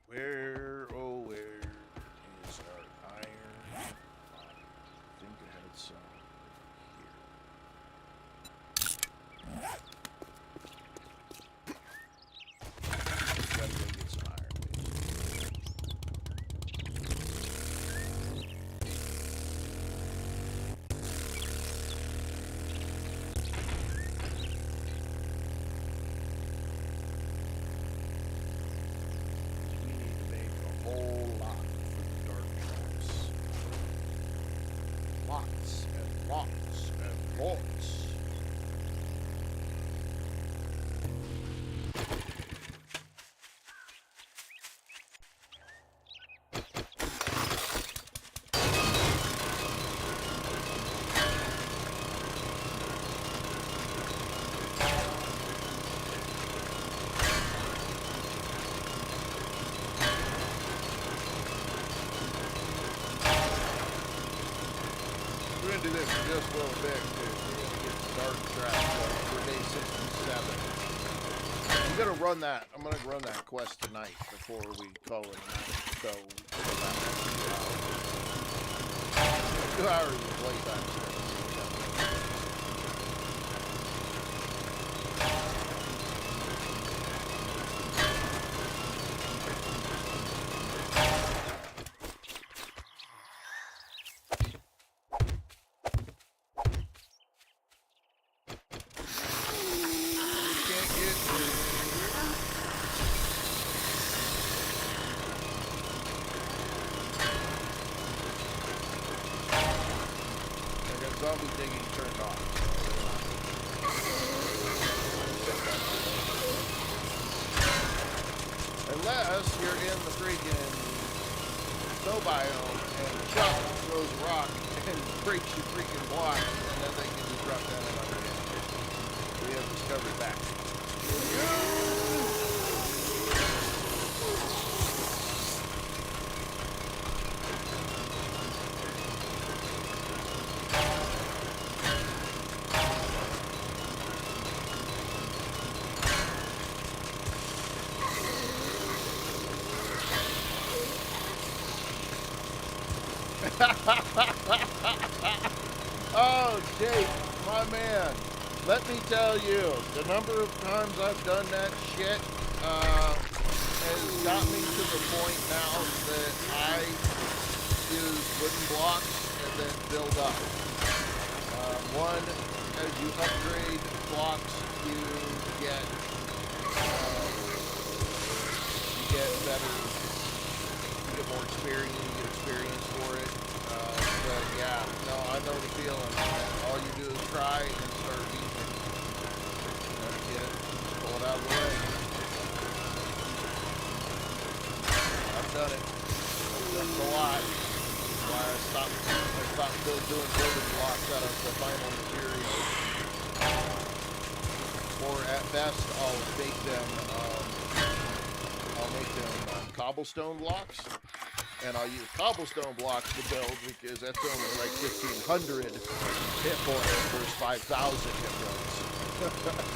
Where, oh, where is our iron? I think I had some here. Gotta go get some iron, lots and lots and lots. We're gonna do this in just a little bit, too. We're gonna get start track for day 67. I'm gonna run that. I'm gonna run that quest tonight before we call it a night. So, 2 hours of playtime. Zombie digging turned off. Unless you're in the freaking snow biome and the shot throws a rock and breaks your freaking block, and then they can just drop down and underneath. We have discovered that. Oh, Jake, my man. Let me tell you, the number of times I've done that shit has got me to the point now that I use wooden blocks and then build up. One, as you upgrade blocks, you get better, you get more experience, you get experience for it. But yeah, no, I know the feeling. you do is try and start beating it. That's it. Pull it out of the way. I've done it. I've done it a lot. That's why I stopped doing building blocks out of the final materials. Or at best, I'll make them cobblestone blocks, and I'll use cobblestone blocks to build because that's only like 1,500 hit points versus 5,000 hit points.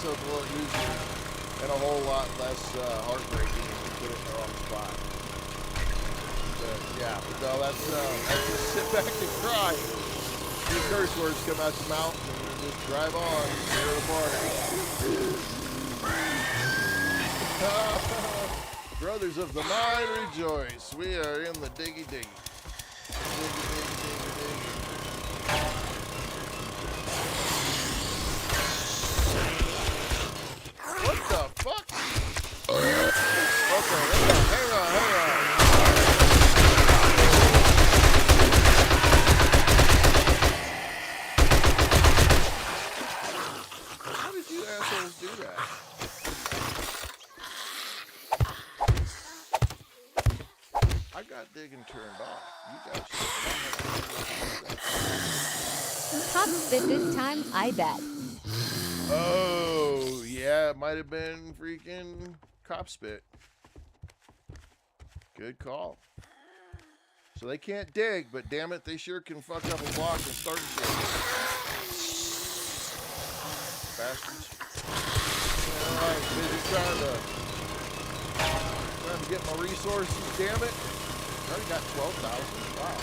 So it's a little easier and a whole lot less heartbreaking if you put it in the wrong spot. But yeah, so that's just sit back and cry. Two curse words come out your mouth and you just drive on. Tear it apart. Brothers of the mine, rejoice. We are in the diggy diggy. Diggy, diggy, diggy, diggy. What the fuck? Okay, hang on. How did you assholes do that? I got digging turned off. You guys should. Top spit this time, I bet. Oh, yeah, it might have been freaking cop spit. Good call. So they can't dig, but damn it, they sure can fuck up a block and start shit. Bastards. Alright, busy trying to get my resources, damn it. I already got 12,000. Wow.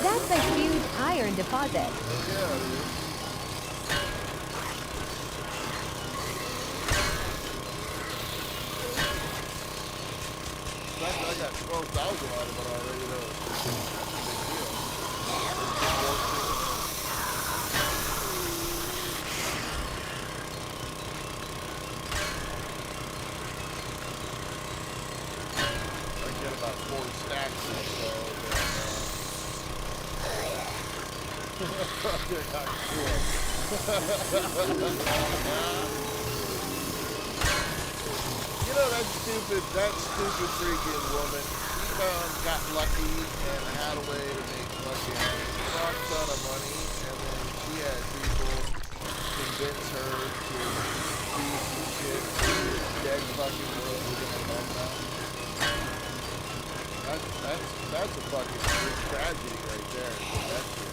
That's a huge iron deposit. Yeah, it is. In fact, I got 12,000 out of it already, though. That's a big deal. I get about 4 stacks or so. Okay, not cool. You know that stupid freaking woman. She got lucky and had a way to make fucking fuck ton of money, and then she had people convince her to do some shit to this dead fucking world within a month now. That's a fucking tragedy right there. That's it.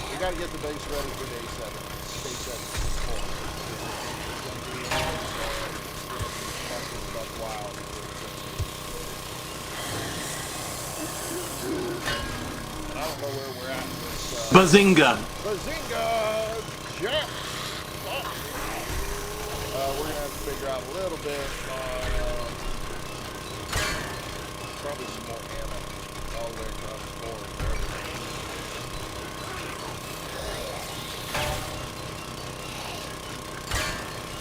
We gotta get the base ready for day 7. Day 7 is full. Stuff wild. I don't know where we're at with Bazinga! Bazinga! Jack! We're gonna have to figure out a little bit on probably some more ammo all the way across the board for everything.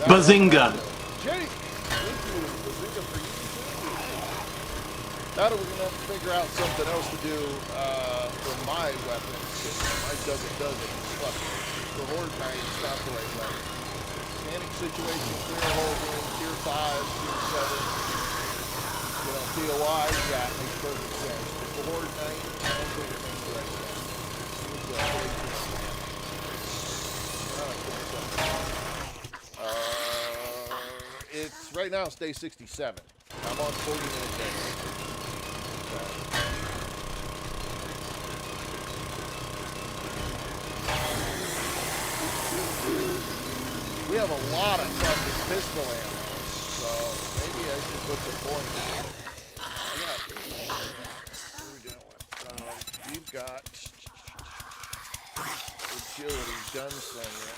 Bazinga! Jake! Thank you. Bazinga for you too. Now that we're gonna have to figure out something else to do for my weapons, because my does it. Fuck. For Horde Knight, it's not the right weapon. Panic situation, clear hole in tier 5, tier 7. You know, DOI, yeah, it makes perfect sense. But the Horde Knight, I don't think it makes the right sense. It's right now, it's day 67. I'm on 40-minute days. We have a lot of fucking pistol ammo, so maybe I should put the point in. What are we doing with? We've got agility, gunslinger.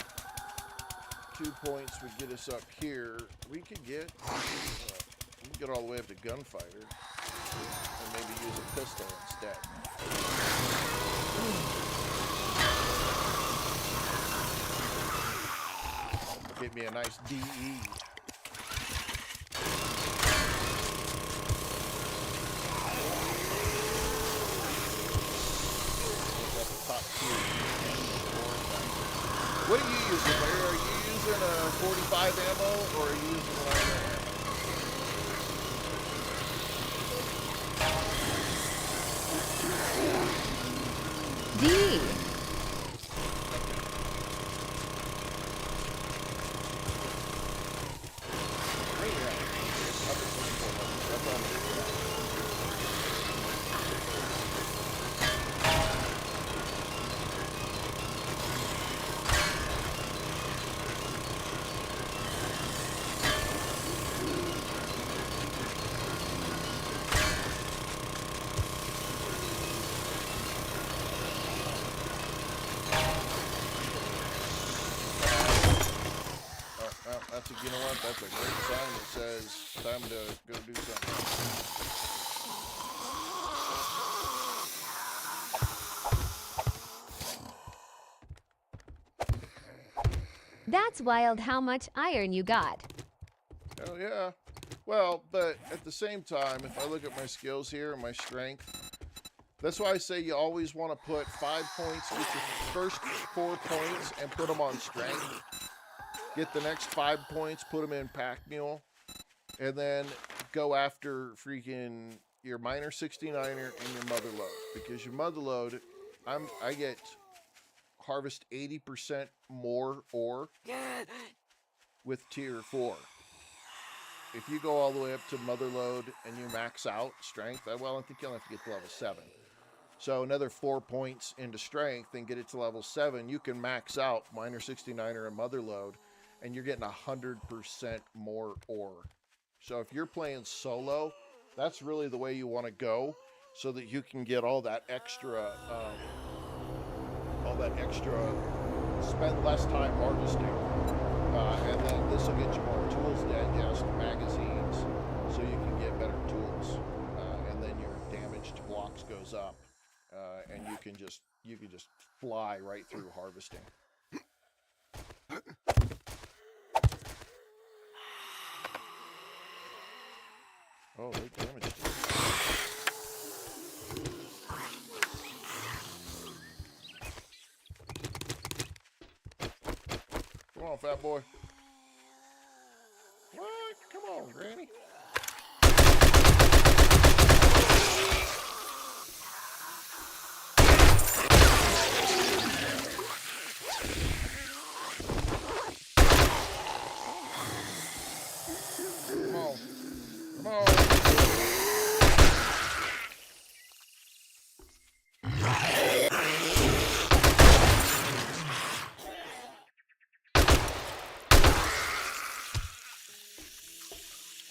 2 points would get us up here. We could get all the way up to gunfighter, and maybe use a pistol instead. Get me a nice DE. Top tier. What are you using, Larry? Are you using a 45 ammo or are you using light ammo? D. You know what? That's a great sign that says time to go do something. That's wild how much iron you got. Hell yeah. Well, but at the same time, if I look at my skills here and my strength, that's why I say you always want to put 5 points, get your first 4 points and put them on strength. Get the next 5 points, put them in pack mule, and then go after freaking your minor 69er and your mother load. Because your mother load, I get harvest 80% more ore with tier 4. If you go all the way up to mother load and you max out strength, well, I think you'll have to get to level 7. So another 4 points into strength and get it to level 7, you can max out minor 69er and mother load, and you're getting 100% more ore. So if you're playing solo, that's really the way you want to go, so that you can get all that extra, spend less time harvesting, and then this will get you more tools digest, magazines, so you can get better tools, and then your damage to blocks goes up, and you can just fly right through harvesting. Oh, they damaged it. Come on, fat boy. What? Come on, Granny. Come on. Come on.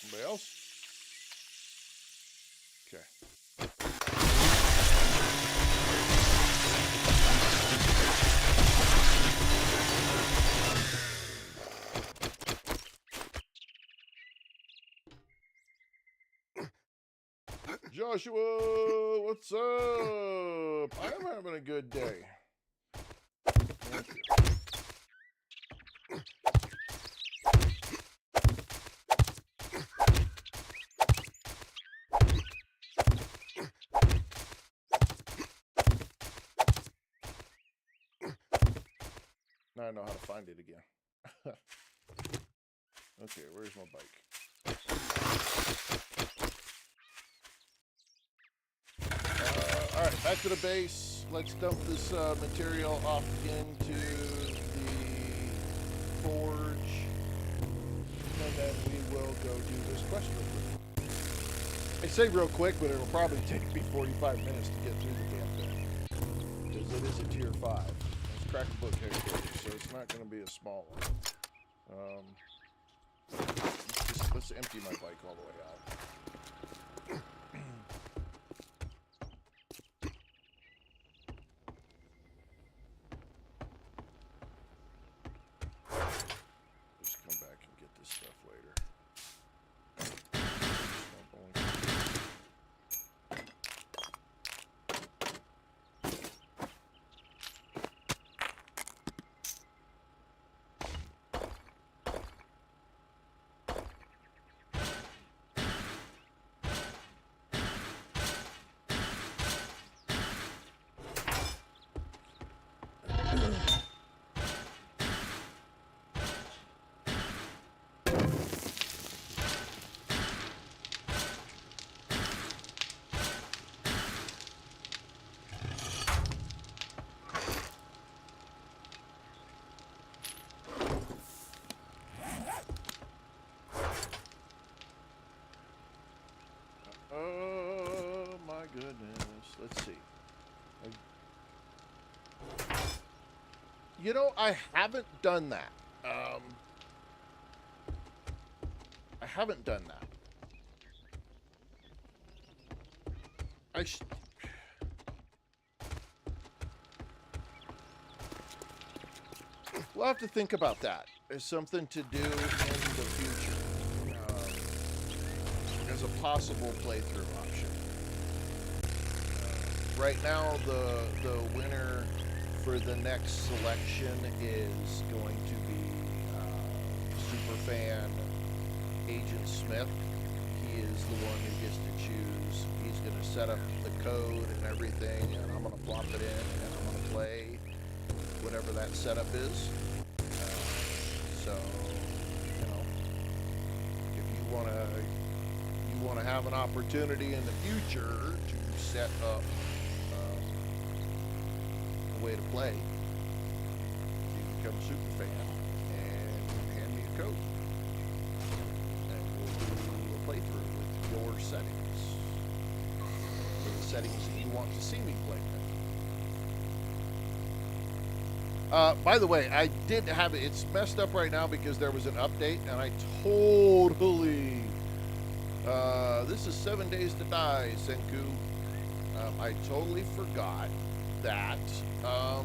Somebody else? Okay. Joshua, what's up? I'm having a good day. Thank you. Now I know how to find it again. Okay, where's my bike? Back to the base. Let's dump this material off into the forge. And then we will go do this quest real quick. I say real quick, but it'll probably take me 45 minutes to get through the damn thing. Because it is a tier 5. It's Crackbook headquarters, so it's not going to be a small one. Let's empty my bike all the way out. Just come back and get this stuff later. Oh my goodness. Let's see. You know, I haven't done that. I haven't done that. We'll have to think about that. There's something to do in the future. As a possible playthrough option. Right now, the winner for the next selection is going to be Superfan Agent Smith. He is the one who gets to choose. He's going to set up the code and everything, and I'm going to plop it in, and I'm going to play whatever that setup is. So, you know, if you want to have an opportunity in the future to set up a way to play, you become a super fan and hand me a code, and we'll do a playthrough with your settings, for the settings that you want to see me play with. By the way, I did have it. It's messed up right now because there was an update, and I totally. This is 7 Days to Die, Senku. I totally forgot that I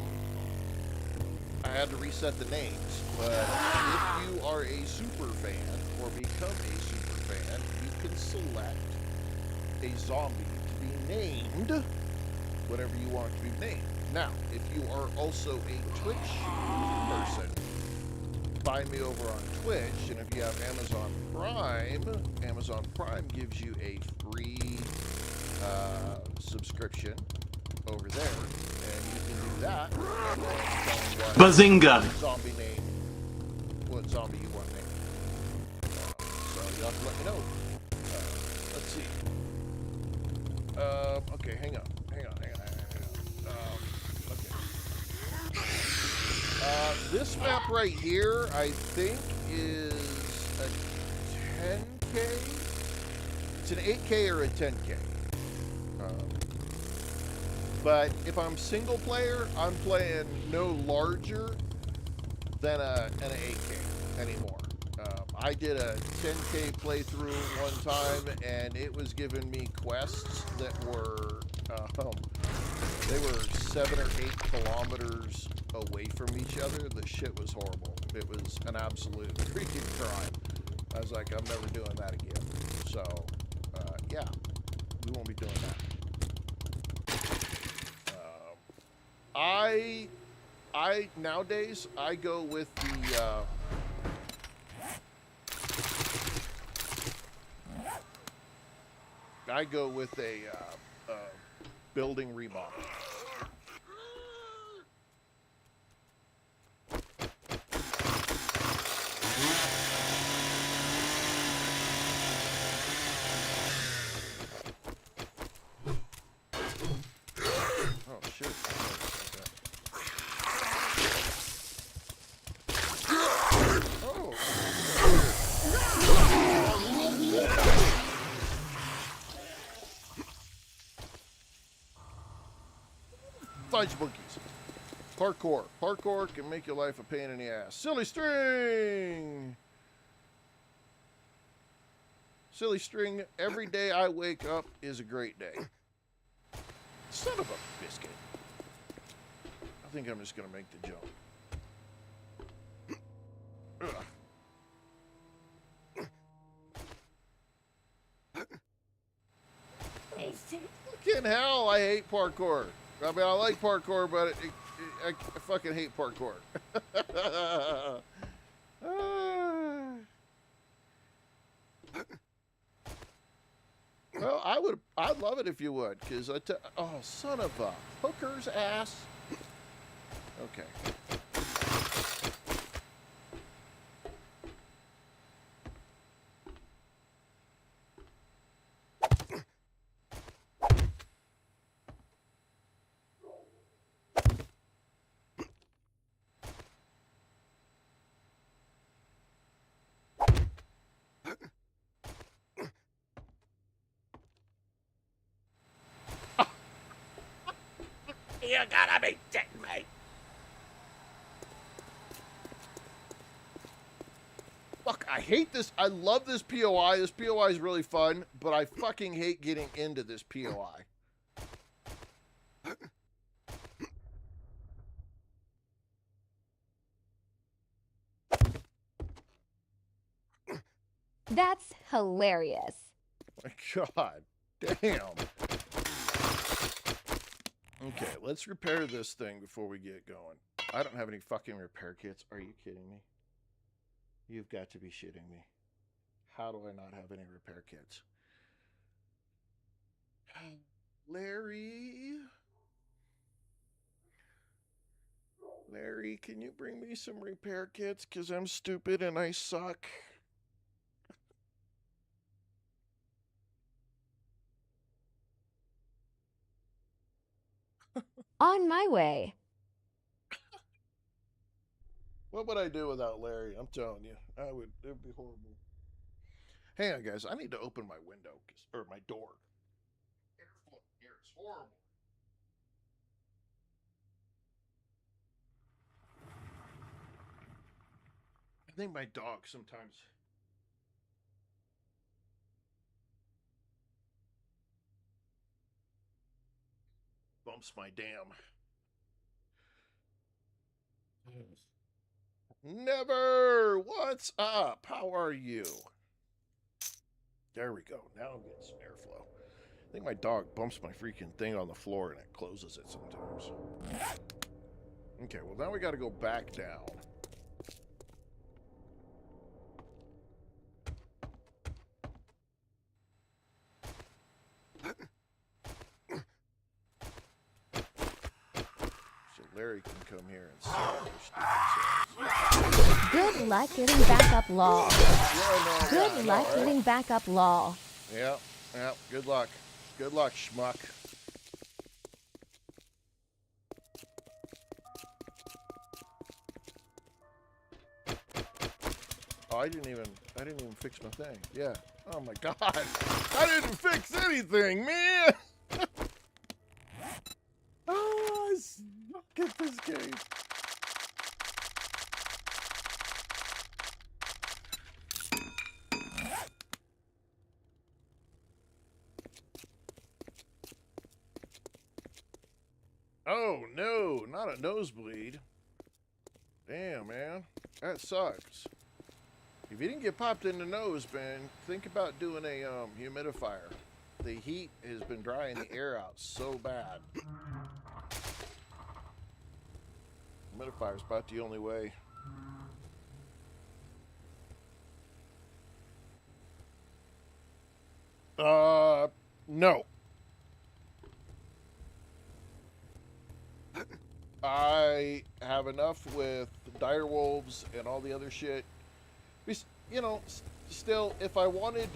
had to reset the names. But if you are a super fan or become a super fan, you can select a zombie to be named whatever you want it to be named. Now, if you are also a Twitch person, find me over on Twitch, and if you have Amazon Prime gives you a free subscription over there, and you can do that. Bazinga! What zombie you want named. So you'll have to let me know. Let's see. Okay, hang on. This map right here, I think, is a 10K. It's an 8K or a 10K. But if I'm single player, I'm playing no larger than an 8K anymore. I did a 10K playthrough one time, and it was giving me quests that were, they were 7 or 8 kilometers away from each other. The shit was horrible. It was an absolute freaking crime. I was like, I'm never doing that again. So, yeah, we won't be doing that. I nowadays, I go with the, I go with a building remodel. fudge bookies. Parkour. Parkour can make your life a pain in the ass. Silly string! Silly string, every day I wake up is a great day. Son of a biscuit. I think I'm just going to make the jump. Ugh. Fucking hell, I hate parkour. I mean, I like parkour, but I fucking hate parkour. Well, I'd love it if you would, because oh, son of a hooker's ass. Okay. You gotta be kidding me. Fuck, I hate this. I love this POI. This POI is really fun, but I fucking hate getting into this POI. That's hilarious. My God. Damn. Okay, let's repair this thing before we get going. I don't have any fucking repair kits. Are you kidding me? You've got to be shitting me. How do I not have any repair kits? Larry? Larry, can you bring me some repair kits? Because I'm stupid and I suck. On my way. What would I do without Larry? I'm telling you. It would be horrible. Hang on, guys. I need to open my window, or my door. Airflow here is horrible. I think my dog sometimes bumps my dam. Never! What's up? How are you? There we go. Now I'm getting some airflow. I think my dog bumps my freaking thing on the floor and it closes it sometimes. Okay, well now we gotta go back down. So Larry can come here and see. Good luck getting back up, lol. Yeah, Good luck getting back up, lol. Yeah, good luck. Good luck, schmuck. Oh, I didn't even fix my thing. Yeah. Oh my God. I didn't fix anything, man. Oh, I suck at this game. Oh no, not a nosebleed. Damn, man. That sucks. If you didn't get popped in the nose, man, think about doing a humidifier. The heat has been drying the air out so bad. Humidifier is about the only way. No. I have enough with dire wolves and all the other shit. You know, still, if I wanted,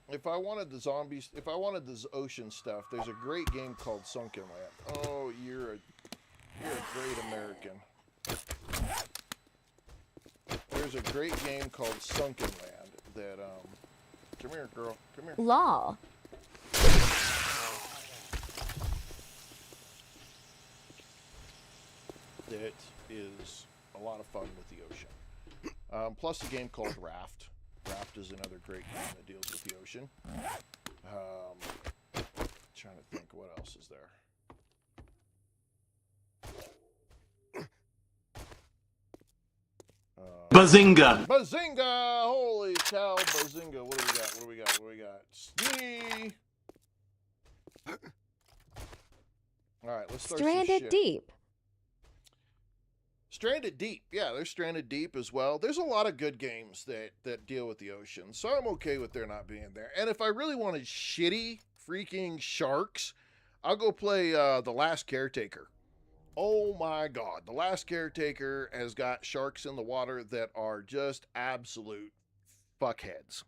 if I wanted the zombies, if I wanted the ocean stuff, there's a great game called Sunken Land. Oh, you're a great American. There's a great game called Sunken Land that, Come here, girl. Come here. Lol. It is a lot of fun with the ocean. Plus a game called Raft. Raft is another great game that deals with the ocean. Trying to think what else is there. Bazinga! Bazinga! Holy cow, Bazinga. What do we got? What do we got? What do we got? Snee! Alright, let's start some Stranded shit. Deep. Stranded Deep. Yeah, there's Stranded Deep as well. There's a lot of good games that deal with the ocean, so I'm okay with there not being there. And if I really wanted shitty freaking sharks, I'll go play The Last Caretaker. Oh my god, The Last Caretaker has got sharks in the water that are just absolute fuckheads.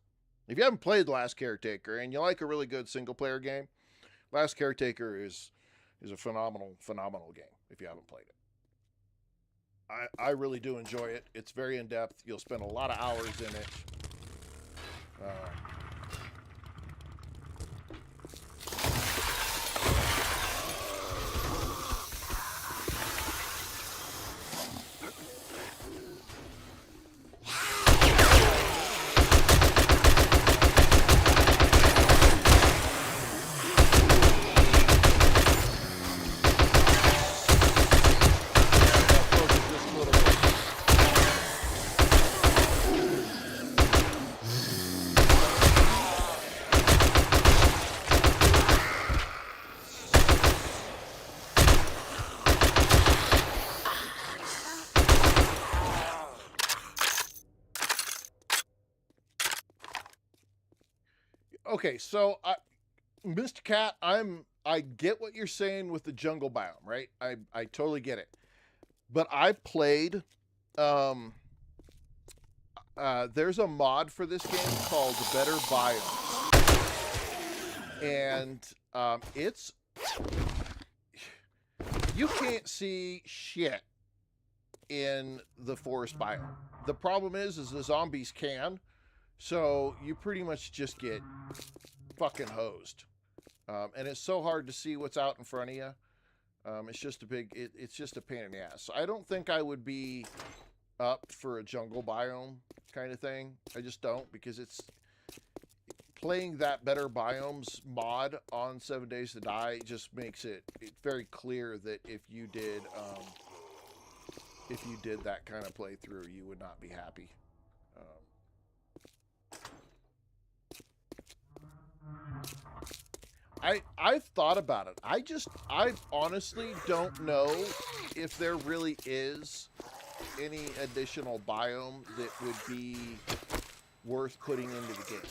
If you haven't played The Last Caretaker and you like a really good single-player game, Last Caretaker is a phenomenal game if you haven't played it. I really do enjoy it. It's very in-depth. You'll spend a lot of hours in it. Okay, so Mr. Cat, I get what you're saying with the jungle biome, right? I totally get it. But I played there's a mod for this game called Better Biomes. And it's you can't see shit in the forest biome. The problem is the zombies can. So you pretty much just get fucking hosed. And it's so hard to see what's out in front of you. It's just it's just a pain in the ass. So I don't think I would be up for a jungle biome kind of thing. I just don't, because it's playing that Better Biomes mod on 7 Days to Die just makes it very clear that if you did that kind of playthrough, you would not be happy. I've thought about it. I honestly don't know if there really is any additional biome that would be worth putting into the game.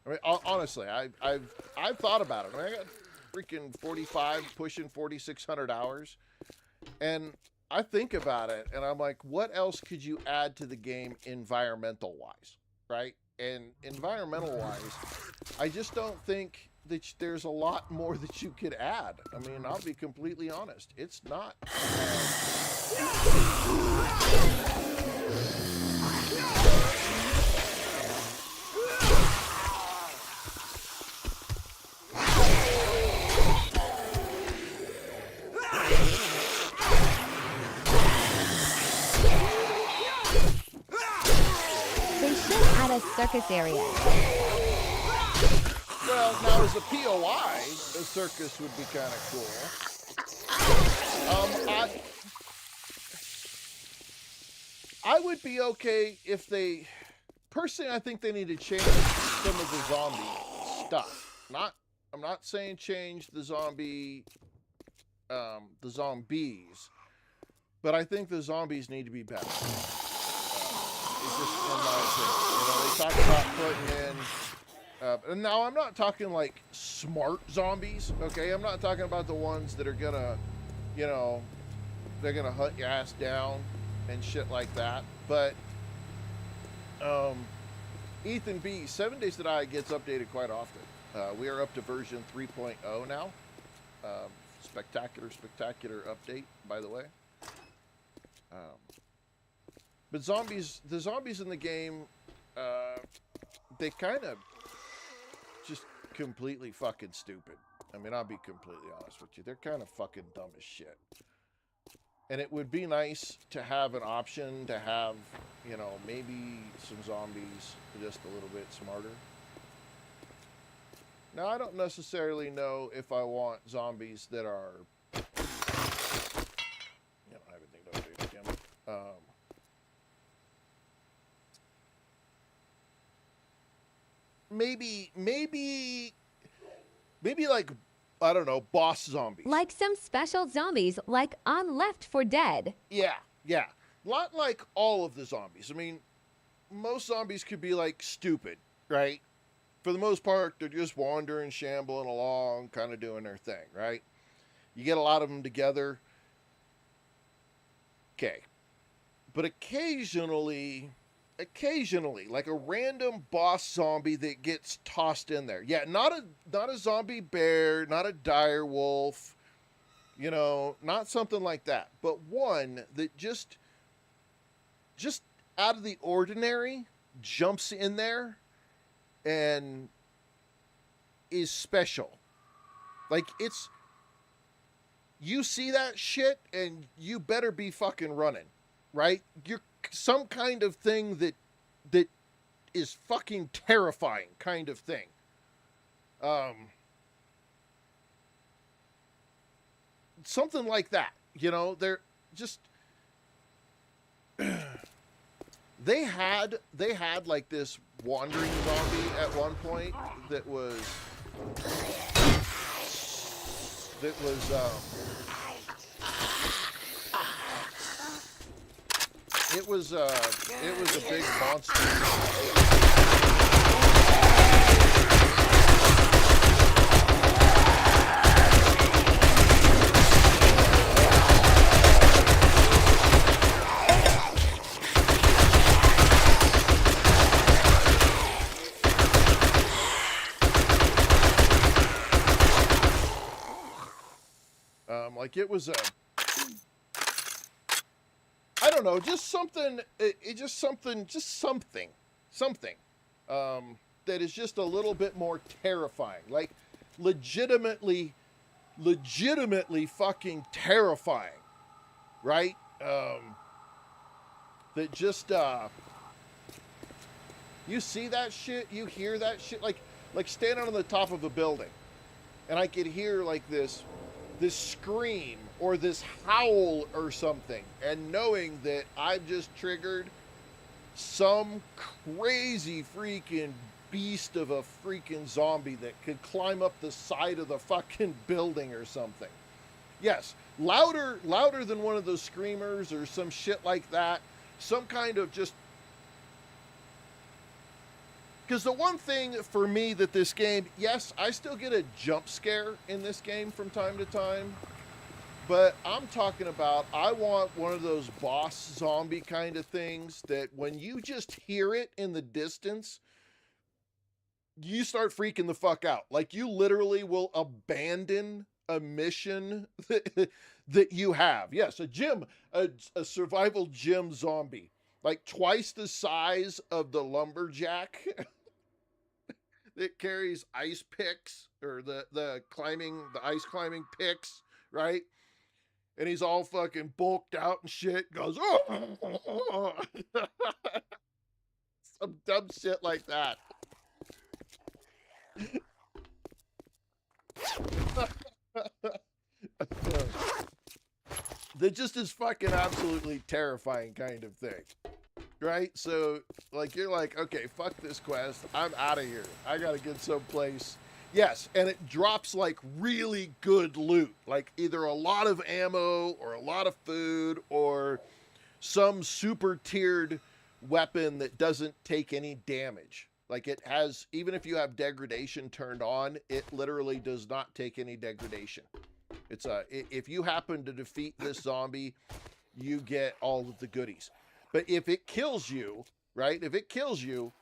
I mean, honestly, I've thought about it. I mean, I got freaking 45, pushing 4,600 hours, and I think about it, and I'm like, what else could you add to the game environmental-wise, right? And environmental-wise, I just don't think that there's a lot more that you could add. I mean, I'll be completely honest. It's not. Circus area. Well, now as a POI, the circus would be kind of cool. I would be okay if they... Personally, I think they need to change some of the zombie stuff. I'm not saying change the zombies, but I think the zombies need to be better. It's just in my opinion. You know, they talk about putting in, and now I'm not talking like smart zombies, okay? I'm not talking about the ones that are gonna, you know, they're gonna hunt your ass down and shit like that. But, Ethan B, 7 Days to Die gets updated quite often. We are up to version 3.0 now. Spectacular update, by the way. But the zombies in the game, they kind of just completely fucking stupid. I mean, I'll be completely honest with you. They're kind of fucking dumb as shit. And it would be nice to have an option to have, you know, maybe some zombies just a little bit smarter. Now, I don't necessarily know if I want zombies that are... I don't have anything to do again. Maybe like, I don't know, boss zombies. Like some special zombies, like on Left 4 Dead. Yeah. Not like all of the zombies. I mean, most zombies could be like stupid, right? For the most part, they're just wandering, shambling along, kind of doing their thing, right? You get a lot of them together. Okay. But occasionally, like a random boss zombie that gets tossed in there. Yeah, not a zombie bear, not a dire wolf, you know, not something like that. But one that just out of the ordinary jumps in there and is special. Like, it's... You see that shit and you better be fucking running, right? You're some kind of thing that is fucking terrifying kind of thing. Something like that, you know, they're just... They had like this wandering zombie at one point that was it was a big monster. Like it was I don't know, just something, something that is just a little bit more terrifying, like legitimately fucking terrifying, right? That just, you see that shit, you hear that shit, like standing on the top of a building, and I could hear like this scream or this howl or something, and knowing that I've just triggered some crazy freaking beast of a freaking zombie that could climb up the side of the fucking building or something. Yes, louder than one of those screamers or some shit like that. Some kind of just... Because the one thing for me that this game, yes, I still get a jump scare in this game from time to time, but I'm talking about, I want one of those boss zombie kind of things that when you just hear it in the distance, you start freaking the fuck out. Like, you literally will abandon a mission that you have. Yes, a survival gym zombie. Like twice the size of the lumberjack that carries ice picks, or the ice climbing picks, right? And he's all fucking bulked out and shit, goes, oh! Some dumb shit like that. That just is fucking absolutely terrifying kind of thing. Right? So, like, you're like, okay, fuck this quest. I'm out of here. I gotta get someplace. Yes, and it drops, like, really good loot. Like, either a lot of ammo, or a lot of food, or some super tiered weapon that doesn't take any damage. Like, it has, even if you have degradation turned on, it literally does not take any degradation. It's if you happen to defeat this zombie, you get all of the goodies. But if it kills you, right? If it kills you,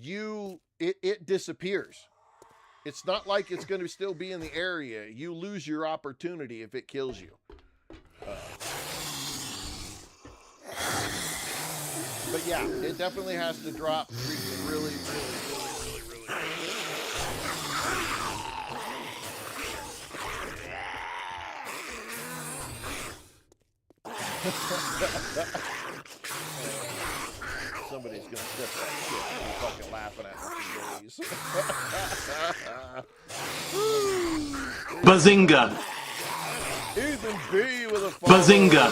it disappears. It's not like it's going to still be in the area. You lose your opportunity if it kills you. But yeah, it definitely has to drop really, really, really Somebody's gonna flip that shit and be fucking laughing at me for days. Bazinga. Ethan B with a follow. Bazinga.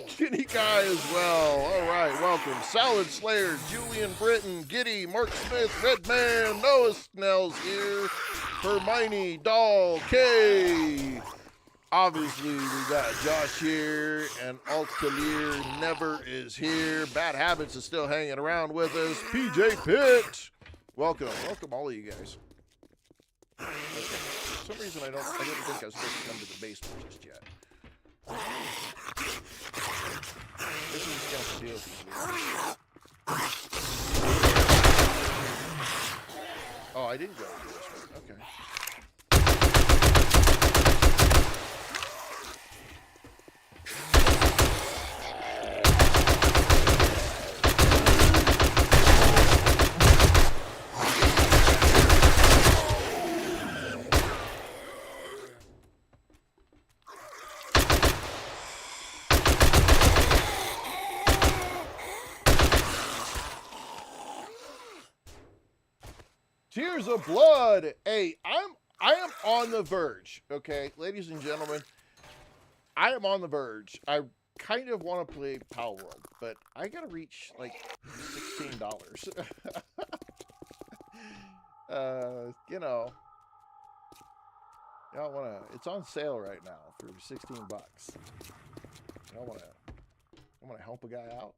Skinny guy as well. All right, welcome. Salad Slayer, Julian Britton, Giddy, Mark Smith, Redman, Noah Snell's here, Hermione, Doll, K. Obviously, we got Josh here, and Altalier never is here. Bad Habits is still hanging around with us. PJ Pitt, welcome all of you guys. Okay. For some reason, I didn't think I was supposed to come to the basement just yet. This is just gonna have to deal with these. Oh, I didn't go to this one. Okay. Tears of Blood. Hey, I am on the verge. Okay, ladies and gentlemen, I am on the verge. I kind of want to play Power World, but I gotta reach like $16. You know, y'all wanna? It's on sale right now for $16. Y'all wanna help a guy out?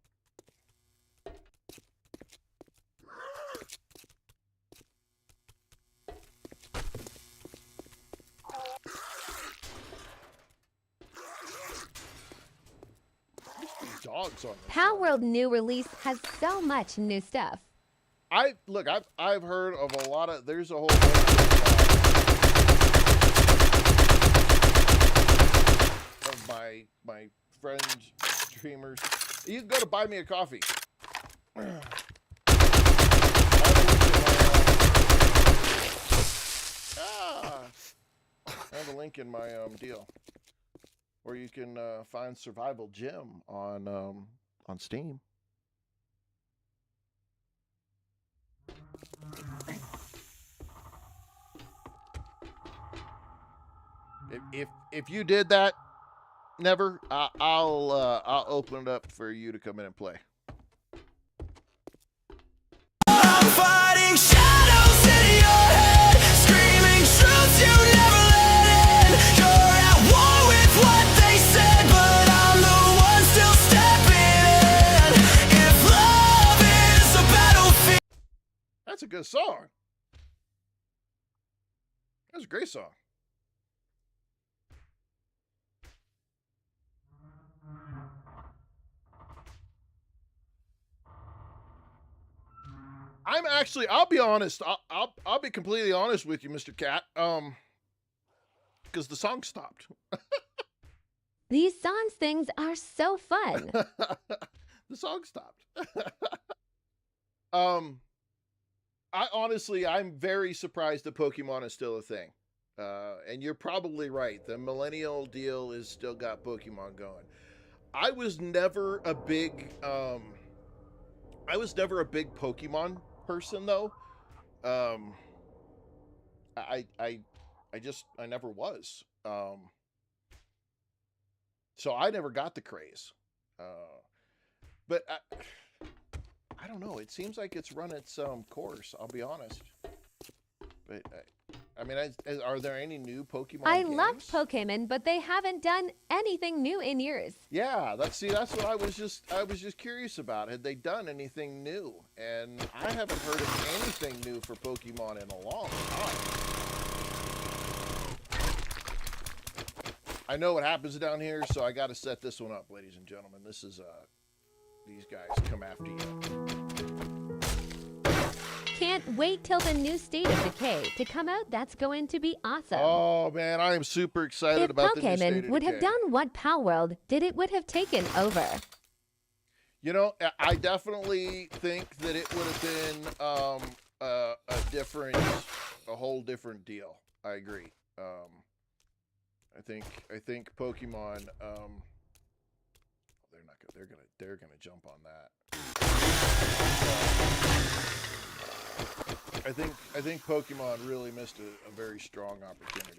Dogs on this Power side. World new release has so much new stuff. I've heard of a lot of. There's a whole bunch of my friends, streamers. You can go to Buy Me a Coffee. I have a link in my deal, or you can find Survival Gym on Steam. If you did that, never, I'll open it up for you to come in and play. I'm fighting shadows in your head, screaming truths you never let in. You're at war with what they said, but I'm the one still stepping in. If love is a battlefield. That's a good song. That's a great song. I'm actually, I'll be honest. I'll be completely honest with you, Mr. Cat. Because the song stopped. These songs things are so fun. The song stopped. I'm very surprised that Pokemon is still a thing. And you're probably right. The millennial deal is still got Pokemon going. I was never a big Pokemon person though. I never was. So I never got the craze. But I don't know. It seems like it's run its course. I'll be honest. But I mean, are there any new Pokemon I games? loved Pokemon, but they haven't done anything new in years. Yeah, that's what I was just curious about. Had they done anything new? And I haven't heard of anything new for Pokemon in a long time. I know what happens down here, so I got to set this one up, ladies and gentlemen. This is these guys come after you. Can't wait till the new State of Decay to come out. That's going to be awesome. Oh man, I am super excited If about the new State Pokemon of would have Decay. done what Power World did, it would have taken over. You know, I definitely think that it would have been a whole different deal. I agree. I think Pokemon they're gonna jump on that. I think Pokemon really missed a very strong opportunity.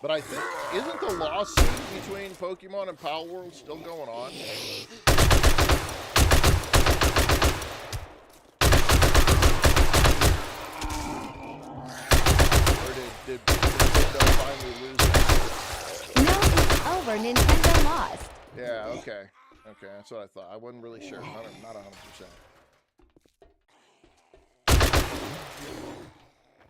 But I think, isn't the lawsuit between Pokemon and Pal World still going on? Or did Nintendo finally lose it? No, it's over. Nintendo lost. Yeah, okay. Okay, that's what I thought. I wasn't really sure. Not 100%.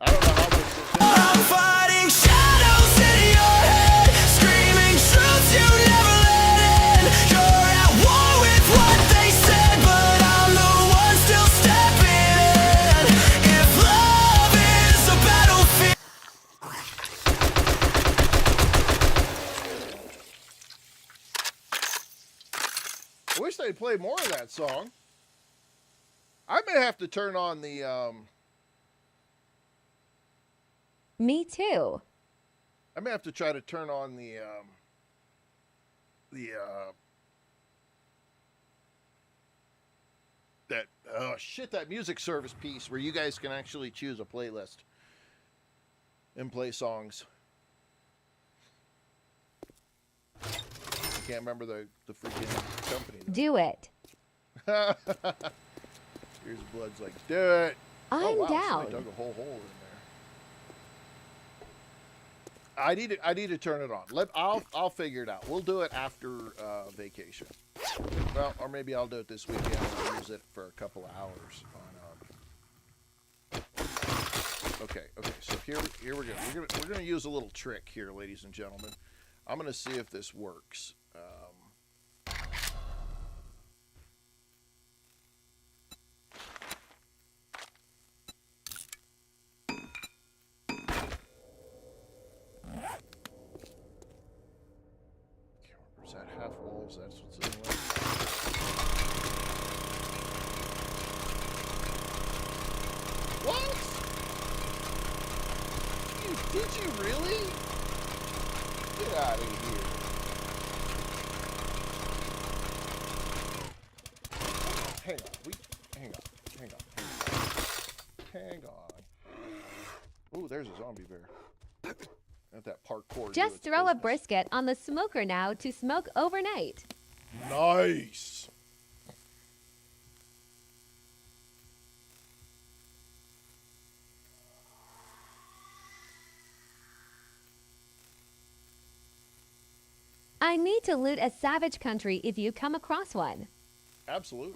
I don't know how much I'm fighting shadows in your head, screaming truths you never let in. You're at war with what they said, but I'm the one still stepping in. If love is a battlefield. I wish they'd play more of that song. I may have to turn on the Me too. I may have to try to turn on the that that music service piece where you guys can actually choose a playlist and play songs. I can't remember the freaking company though. Do it. Here's Blood's like, do it. I'm wow, down. somebody dug a whole hole in there. I need to turn it on. I'll figure it out. We'll do it after vacation. Well, or maybe I'll do it this weekend and I'll use it for a couple of hours on Okay, so here we're gonna use a little trick here, ladies and gentlemen. I'm gonna see if this works. Is that half walls? That's what's in the way. What? Did you really? Get out of here. Hang on. Ooh, there's a zombie bear. At that parkour. Just throw a brisket on the smoker now to smoke overnight. Nice. I need to loot a savage country if you come across one. Absolutely.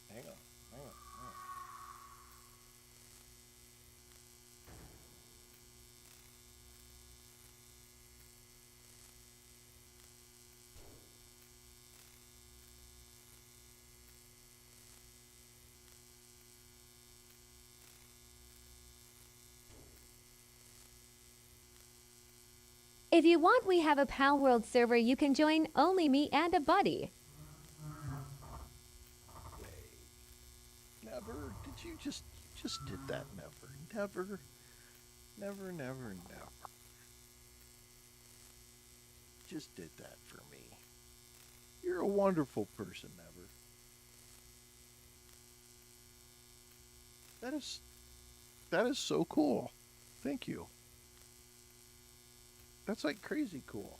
Hang on. If you want, we have a Pal World server you can join, only me and a buddy. Never. Did you just did that? Never. Just did that for me. You're a wonderful person, Never. That is so cool. Thank you. That's like crazy cool.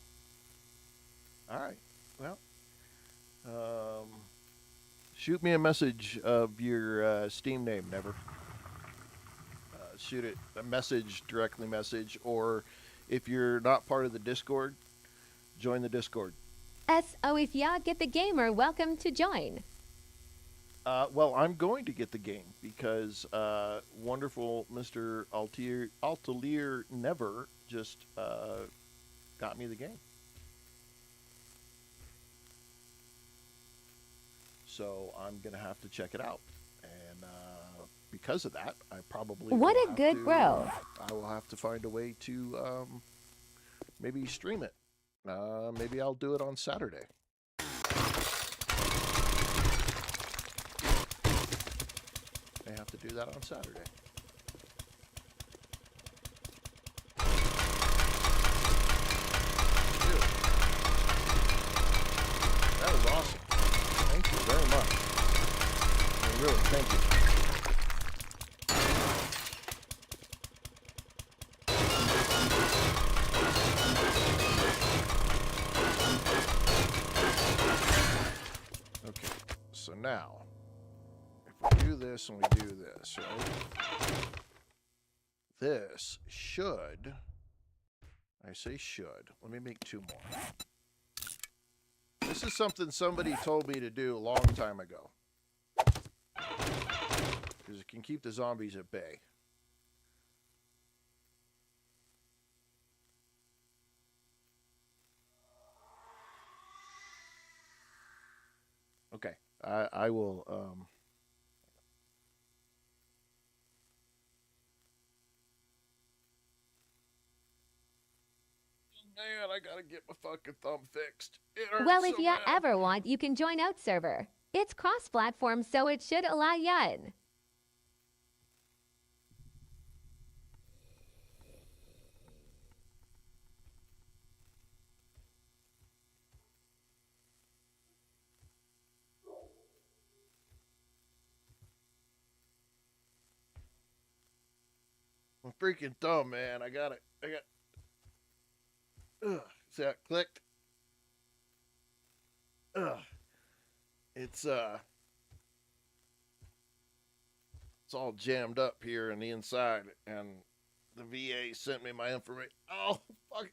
All right. Well, shoot me a message of your Steam name, Never. Shoot it a message, directly message, or if you're not part of the Discord, join the Discord. So if ya get the gamer, welcome to join. Well, I'm going to get the game because wonderful Mr. Altelier Never just got me the game. So I'm going to have to check it out. And because of that, I probably What a good bro. I will have to find a way to maybe stream it. Maybe I'll do it on Saturday. I have to do that on Saturday. Dude, that was awesome. Thank you very much. I mean, really, thank you. Okay, so now, if we do this and we do this, right? This should, I say should, let me make 2 more. This is something somebody told me to do a long time ago. Because it can keep the zombies at bay. Okay, I will, man, I gotta get my fucking thumb fixed. It hurts Well, so if you bad. ever want, you can join out server. It's cross-platform, so it should allow you in. My freaking thumb, man. I got it. Ugh. See how it clicked? Ugh. It's all jammed up here in the inside, and the VA sent me my information. Oh, fuck.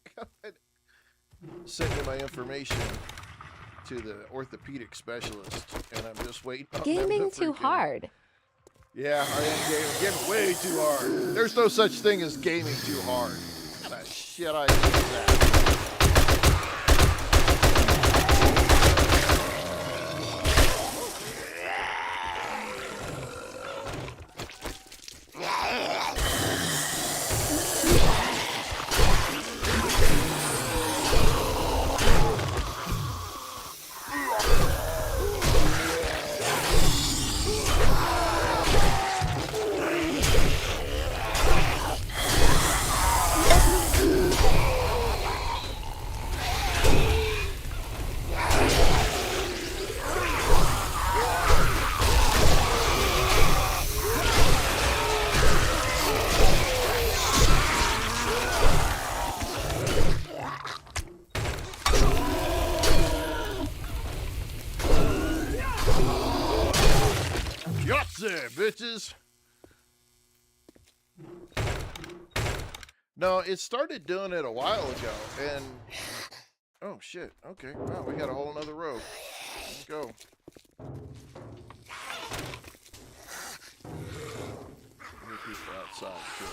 Sent me my information to the orthopedic specialist, and I'm just waiting on them to Gaming too freaking- hard. Yeah, I am gaming way too hard. There's no such thing as gaming too hard. What kind of shit idea is that? Yahtzee, bitches. No, it started doing it a while ago, and oh shit. Okay, wow, we got a whole nother row. Let's go. There are people outside too.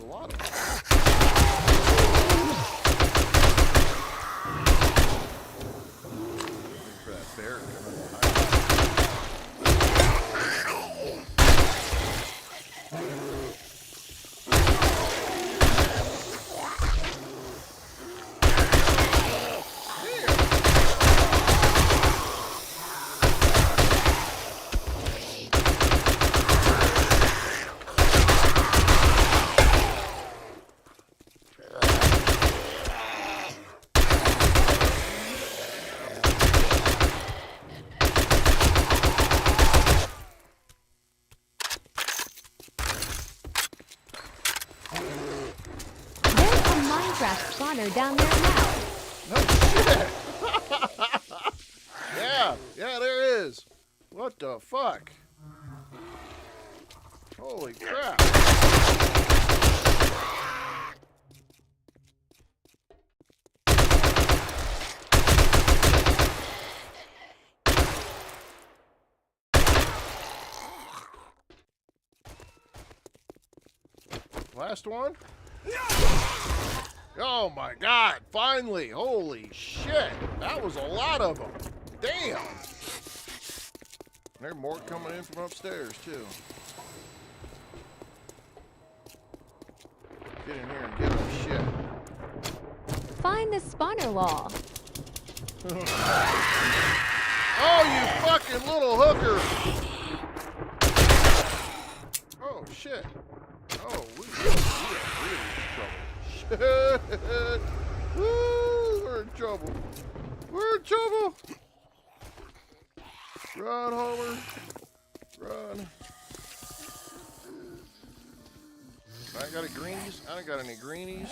lot of them. Waiting for that bear to come in behind. There's a Minecraft spawner down there now. No shit! yeah, there is. What the fuck? Holy crap. Last one? Oh my god, finally! Holy shit! That was a lot of them! Damn! There are more coming in from upstairs, too. Get in here and get them shit. Find the spawner wall. Oh, you fucking little hooker! Oh, shit. Oh, we are really in trouble. Shit! Woo! We're in trouble. We're in trouble! Run, Homer. Run. I ain't got any greenies. I ain't got any greenies.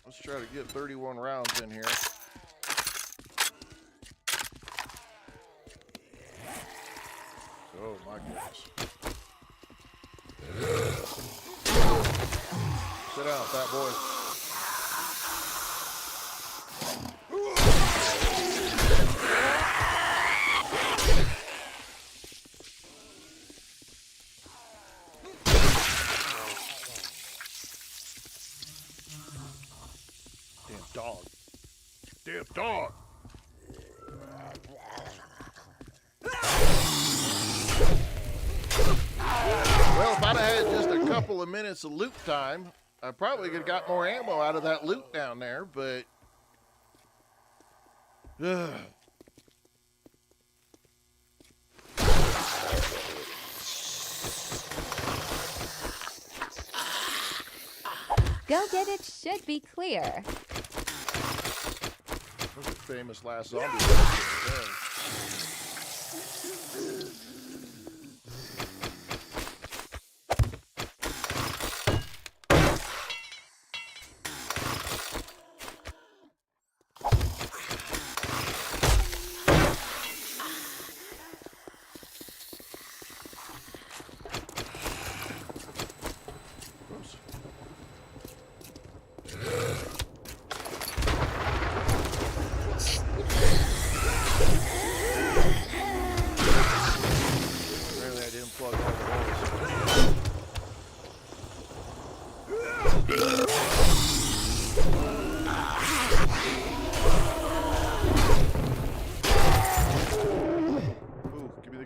Let's try to get 31 rounds in here. Oh my goodness. Sit down, fat boy. Damn dog. Damn dog. Well, if I'd have had just a couple of minutes of loot time, I probably could have got more ammo out of that loot down there, but... Go get it should be clear. Those are famous last zombie.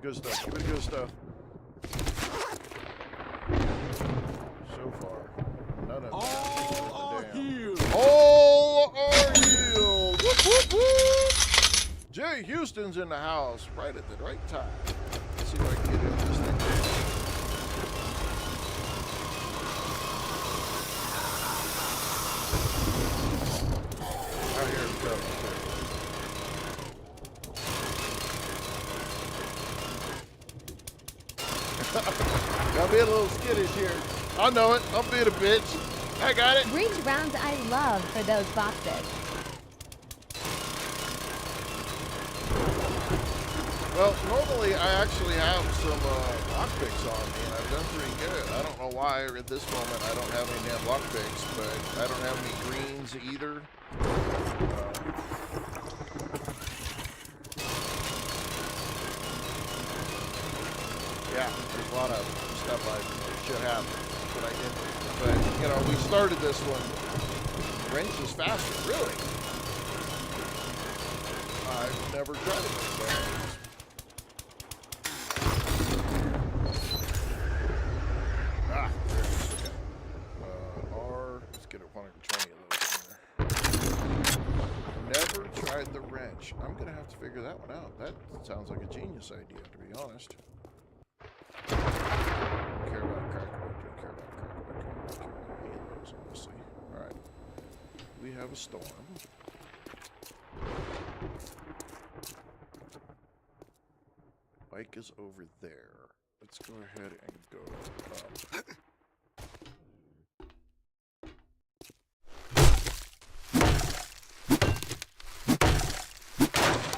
Good stuff. Give me the good stuff. So far, none of them. All are healed. All are healed. Whoop, whoop, whoop. Jay Houston's in the house right at the right time. Let's see if I can get in this thing. Out here it comes. I'm being a little skittish here. I know it. I'm being a bitch. I got it. Breach rounds I love for those boxes. Well, normally I actually have some lockpicks on me, and I've done pretty good. I don't know why at this moment I don't have any damn lockpicks, but I don't have any greens either. Yeah, there's a lot of stuff shit happens. That's what I did. But, you know, we started this one. Wrench is faster, really. I've never tried it before. Ah, there it is. Okay. Let's get 120 of those in there. Never tried the wrench. I'm going to have to figure that one out. That sounds like a genius idea, to be honest. Don't care about crack. Don't care about crack. Don't care about any of those, honestly. Alright. We have a storm. Bike is over there. Let's go ahead and go up.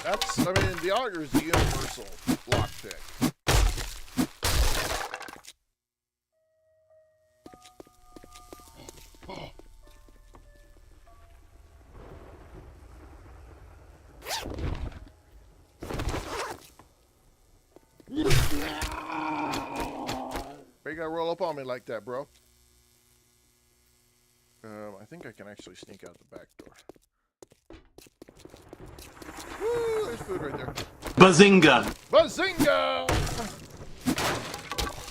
That's, I mean, the auger is the universal lockpick. Why you gotta roll up on me like that, bro? I think I can actually sneak out the back door. Woo, there's food right there. Bazinga! Bazinga!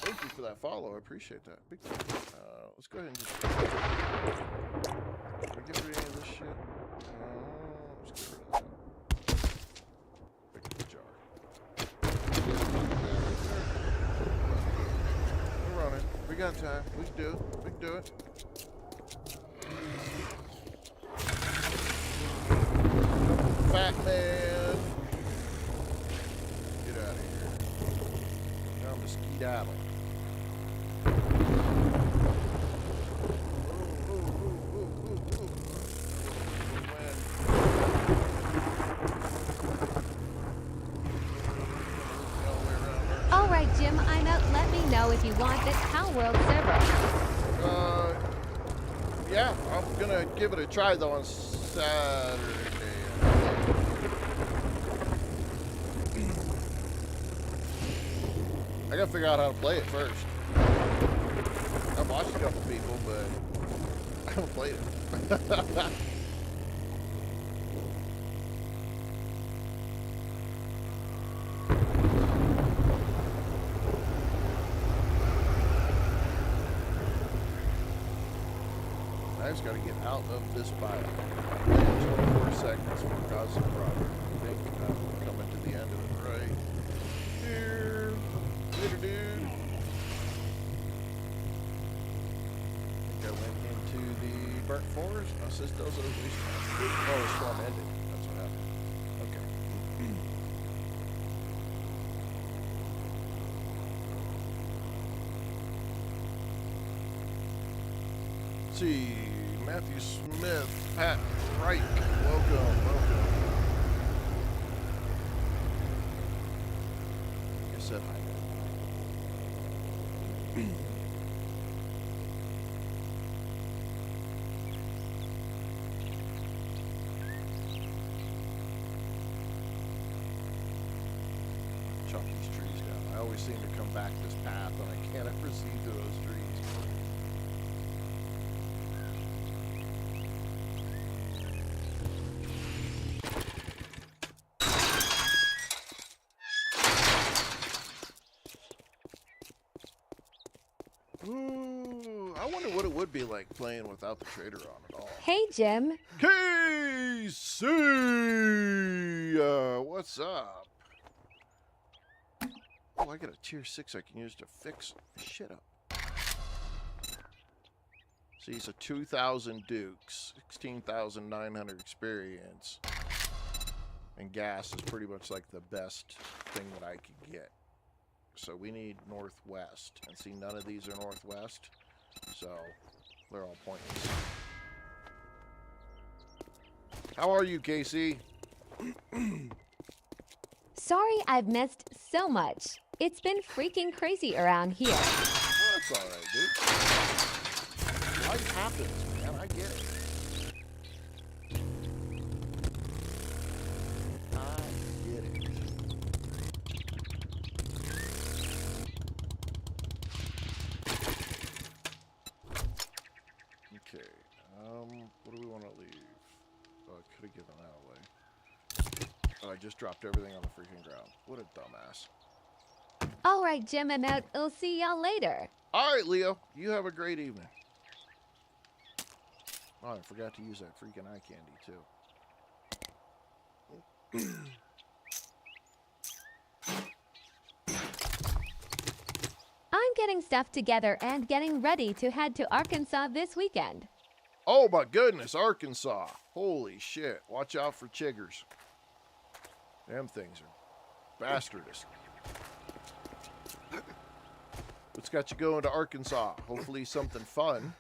Thank you for that follow. I appreciate that. Big time. Let's go ahead and just... Can we get rid of any of this shit? Let's get rid of that. Pick the jar. We're running. We got time. We can do it. We can do it. Fat man. Get out of here. Time to skedaddle. Alright, Jim, I'm out. Let me know if you want the Cow World server. Yeah, I'm gonna give it a try though on Saturday. I gotta figure out how to play it first. I've watched a couple people, but I haven't played it. I just gotta get out of this biome. 24 seconds for cause of problem. I think we're coming to the end of it right here. Later, dude. I think I went into the burnt forest. No, it says those are at least. Oh, the storm ended. That's what happened. Okay. Let's see. Matthew Smith, Pat Reich, welcome. I said hi. Chop these trees down. I always seem to come back this path and I can't ever see through those trees. Ooh, I wonder what it would be like playing without the trader on at all. Hey, Jim. KC! What's up? Oh, I got a tier 6 I can use to fix shit up. See, it's a 2,000 Dukes, 16,900 experience. And gas is pretty much like the best thing that I could get. So we need northwest. And see, none of these are northwest. So they're all pointless. How are you, Casey? Sorry I've missed so much. It's been freaking crazy around here. Well, that's alright, dude. Life happens, man. I get it. Could have given that away. Oh, I just dropped everything on the freaking ground. What a dumbass. All right, Jim, I'm out. I'll see y'all later. All right, Leo. You have a great evening. Oh, I forgot to use that freaking eye candy, too. I'm getting stuff together and getting ready to head to Arkansas this weekend. Oh, my goodness. Arkansas. Holy shit. Watch out for chiggers. Them things are bastardous. What's got you going to Arkansas? Hopefully something fun.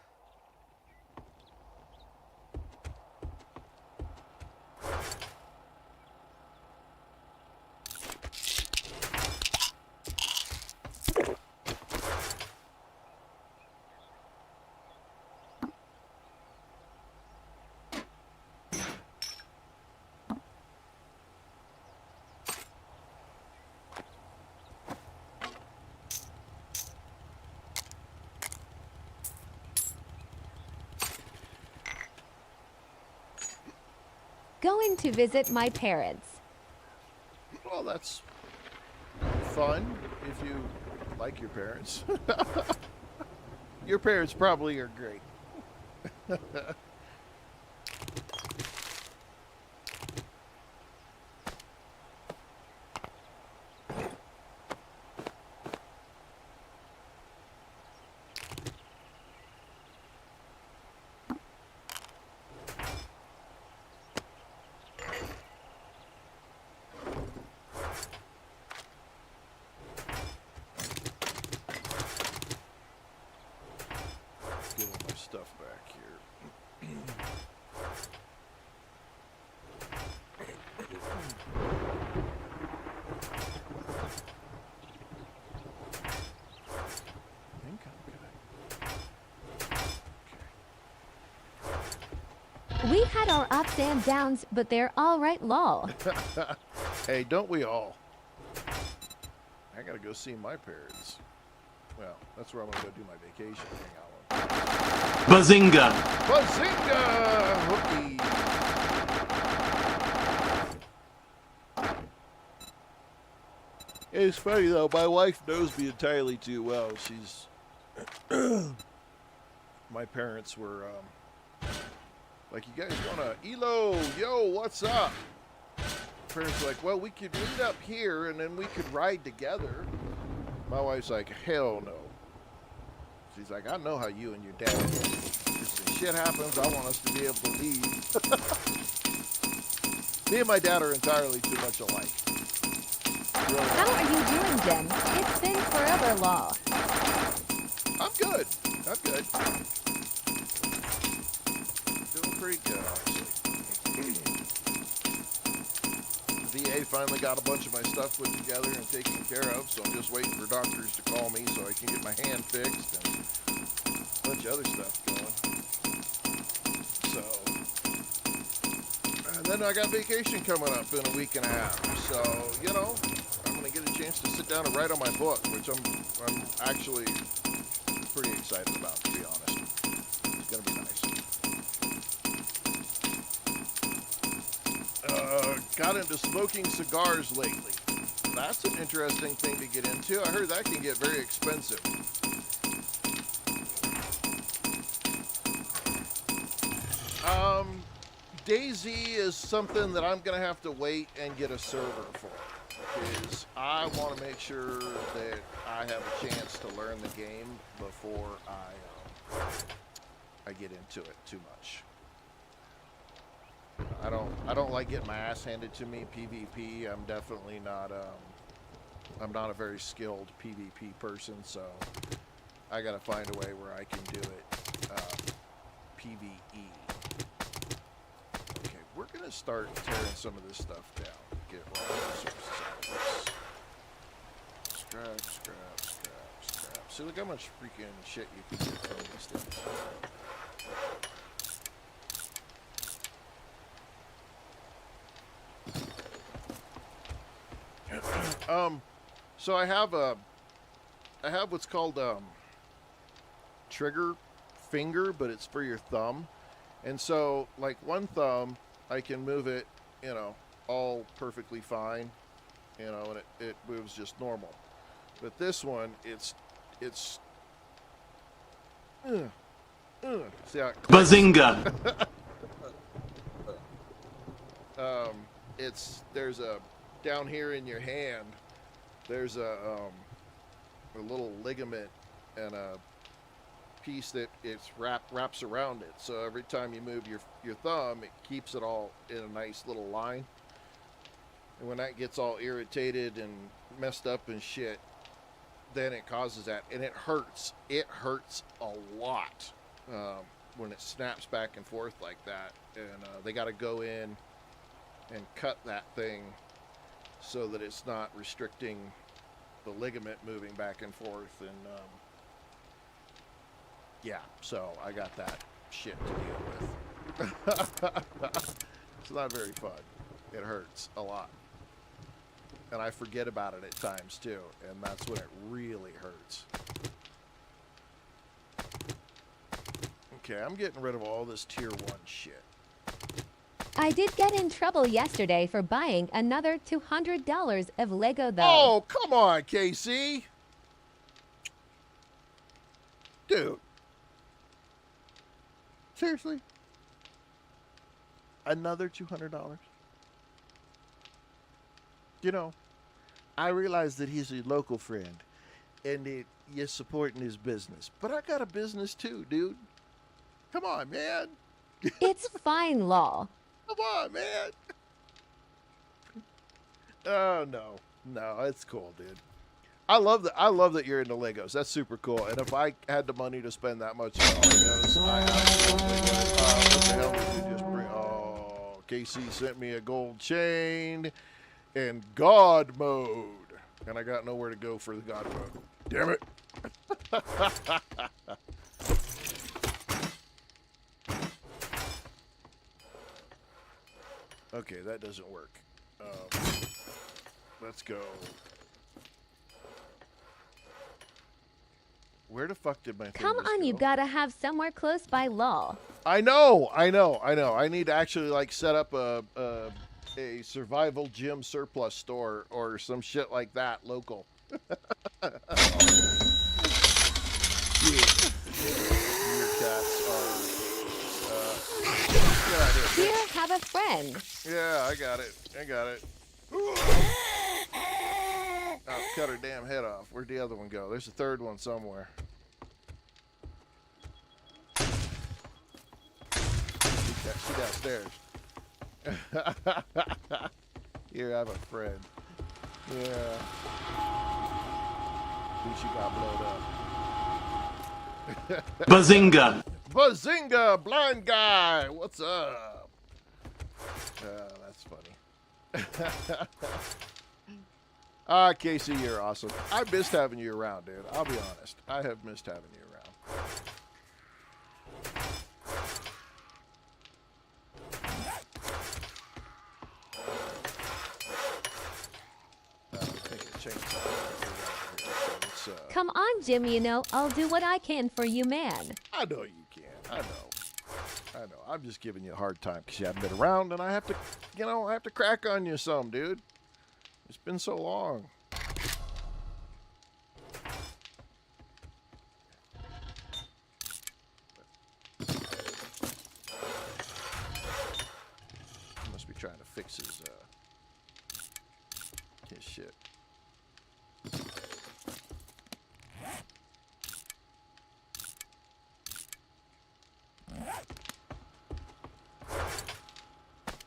Going to visit my parents. Well, that's fun if you like your parents. Your parents probably are great. Get all my stuff back here. I think I'm good. We had our ups and downs, but they're all right, lol. Hey, don't we all? I gotta go see my parents. Well, that's where I'm gonna go do my vacation. Hang out with them. Bazinga! Bazinga! Hookie! It's funny though, my wife knows me entirely too well. She's my parents were like, you guys wanna Elo, yo, what's up? Parents were like, well, we could meet up here and then we could ride together. My wife's like, hell no. She's like, I know how you and your dad are. If shit happens, I want us to be able to leave. Me and my dad are entirely too much alike. Really. How are you doing, Jen? It's been forever, lol. I'm good. I'm good. Doing pretty good, honestly. VA finally got a bunch of my stuff put together and taken care of, so I'm just waiting for doctors to call me so I can get my hand fixed and a bunch of other stuff going. So, and then I got vacation coming up in a week and a half. So, you know, I'm gonna get a chance to sit down and write on my book, which I'm actually pretty excited about, to be honest. It's gonna be nice. Got into smoking cigars lately. That's an interesting thing to get into. I heard that can get very expensive. DayZ is something that I'm going to have to wait and get a server for. Because I want to make sure that I have a chance to learn the game before I get into it too much. I don't like getting my ass handed to me PvP. I'm definitely not I'm not a very skilled PvP person, so I gotta find a way where I can do it PvE. Okay, we're gonna start tearing some of this stuff down. Get all the resources out of this. Scrap, scrap, scrap, scrap. See, look how much freaking shit you can get from these things. So I have what's called trigger finger, but it's for your thumb. And so like one thumb I can move it, you know, all perfectly fine, you know, and it moves just normal. But this one, it's see how it clicks? Bazinga! There's a down here in your hand. There's a little ligament and a piece that wraps around it. So every time you move your thumb, it keeps it all in a nice little line. And when that gets all irritated and messed up and shit, then it causes that, and it hurts. It hurts a lot when it snaps back and forth like that. And they got to go in and cut that thing so that it's not restricting the ligament moving back and forth. And yeah, so I got that shit to deal with. It's not very fun. It hurts a lot. And I forget about it at times too, and that's when it really hurts. Okay, I'm getting rid of all this tier 1 shit. I did get in trouble yesterday for buying another $200 of Lego though. Oh, come on, Casey. Dude. Seriously? Another $200? You know, I realize that he's a local friend and that you're supporting his business. But I got a business too, dude. Come on, man. It's fine, Law. Come on, man. Oh, no. No, it's cool, dude. I love that you're into Legos. That's super cool. And if I had the money to spend that much on Legos, I absolutely would. What the hell did you just bring? Oh, Casey sent me a gold chain and God mode. And I got nowhere to go for the God mode. Damn it. Okay, that doesn't work. Let's go. Where the fuck did my thing Come just on, go? you gotta have somewhere close by, Law. I know. I need to actually like set up a survival gym surplus store or some shit like that local. Here, have a friend. Yeah, I got it. Oh, cut her damn head off. Where'd the other one go? There's a third one somewhere. She downstairs. Here, I have a friend. Yeah. Who she got blowed up. Bazinga! Bazinga, blind guy. What's up? That's funny. Casey, you're awesome. I missed having you around, dude. I'll be honest. I have missed having you around. Come on, Jim, you know, I'll do what I can for you, man. I know you can. I know. I'm just giving you a hard time because you haven't been around, and I have to, I have to crack on you some, dude. It's been so long. He must be trying to fix his shit.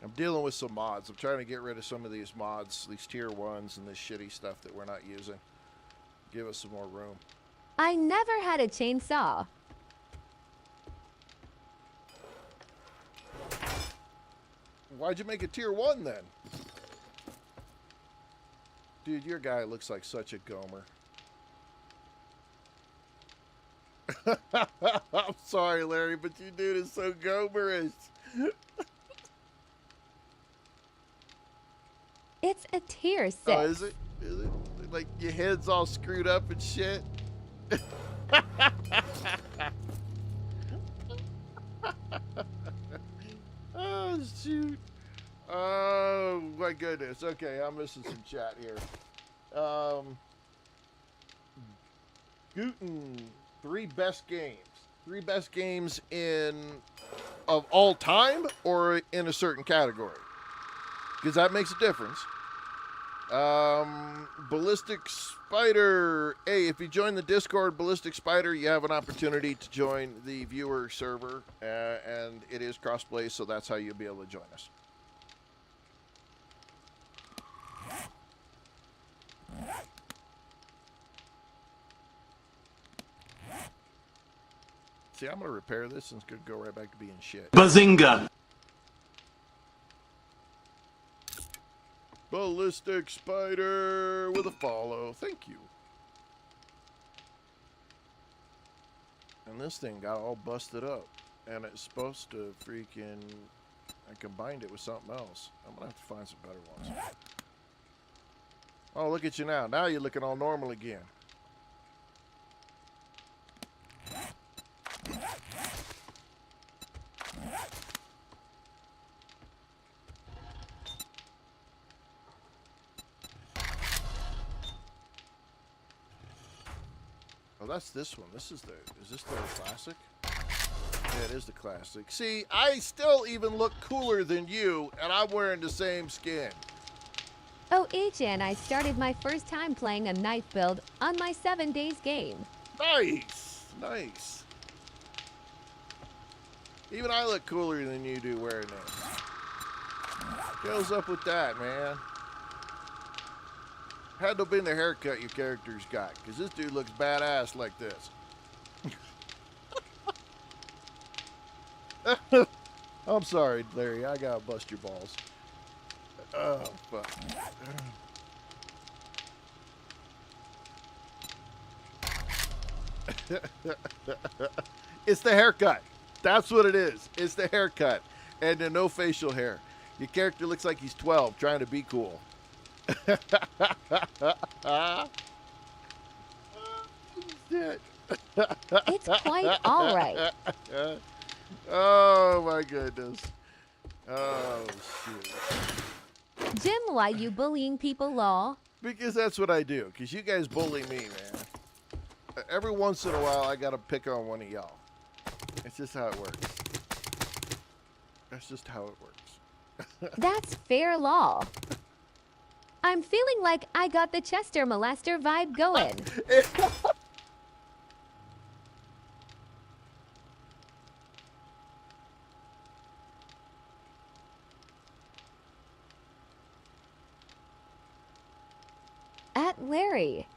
I'm dealing with some mods. I'm trying to get rid of some of these mods, these tier 1s and this shitty stuff that we're not using. Give us some more room. I never had a chainsaw. Why'd you make a tier 1 then? Dude, your guy looks like such a gomer. I'm sorry, Larry, but you dude is so gomerish. It's a tier 6. Oh, is it? Is it? Like your head's all screwed up and shit? Oh, shoot. goodness. Okay, I'm missing some chat here. Guten, three best games. Three best games of all time or in a certain category? Because that makes a difference. Ballistic Spider. Hey, if you join the Discord, Ballistic Spider, you have an opportunity to join the viewer server, and it is crossplay, so that's how you'll be able to join us. See, I'm going to repair this and it's going to go right back to being shit. Bazinga! Ballistic Spider with a follow. Thank you. And this thing got all busted up. And it's supposed to freaking... I combined it with something else. I'm going to have to find some better ones. Oh, look at you now. Now you're looking all normal again. Oh, that's this one. Is this the classic? Yeah, it is the classic. See, I still even look cooler than you, and I'm wearing the same skin. Oh, and I started my first time playing a knife build on my 7 days game. Nice. Nice. Even I look cooler than you do wearing this. Goes up with that, man. Had to have been the haircut your character's got, because this dude looks badass like this. I'm sorry, Larry. I gotta bust your balls. Oh, fuck. It's the haircut. That's what it is. It's the haircut. And the no facial hair. Your character looks like he's 12 trying to be cool. It's quite alright. Oh my goodness. Oh shit. Jim, why you bullying people, law? Because that's what I do. Because you guys bully me, man. Every once in a while, I gotta pick on one of y'all. It's just how it works. That's just how it works. That's fair law. I'm feeling like I got the Chester molester vibe going. At Larry.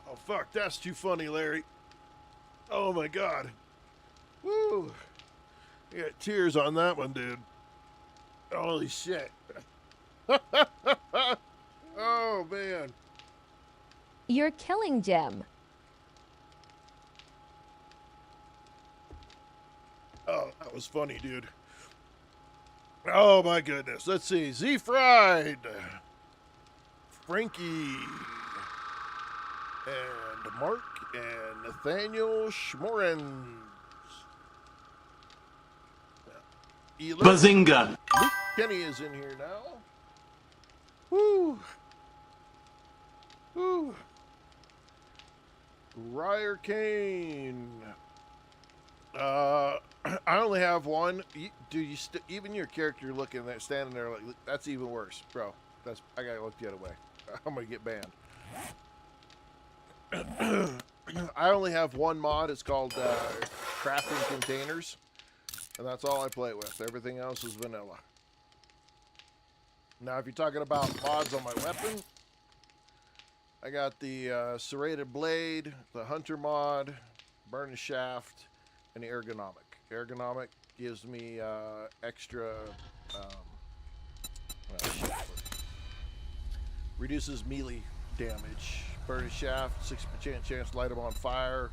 Oh, fuck. That's too funny, Larry. Oh, my God. Woo. I got tears on that one, dude. Holy shit. Oh, man. You're killing Jim. Oh, that was funny, dude. Oh, my goodness. Let's see. Z-Fried. Frankie. And Mark. And Nathaniel Schmorens. Bazinga! Luke Kenny is in here now. Woo. Woo. Ryer Kane. I only have one. Do you even your character looking there, standing there like that's even worse, bro. I gotta look the other way. I'm gonna get banned. I only have one mod. It's called crafting containers, and that's all I play with. Everything else is vanilla. Now, if you're talking about mods on my weapon, I got the serrated blade, the hunter mod, burning shaft, and the ergonomic. Ergonomic gives me extra reduces melee damage. Burning shaft, 6% chance to light them on fire,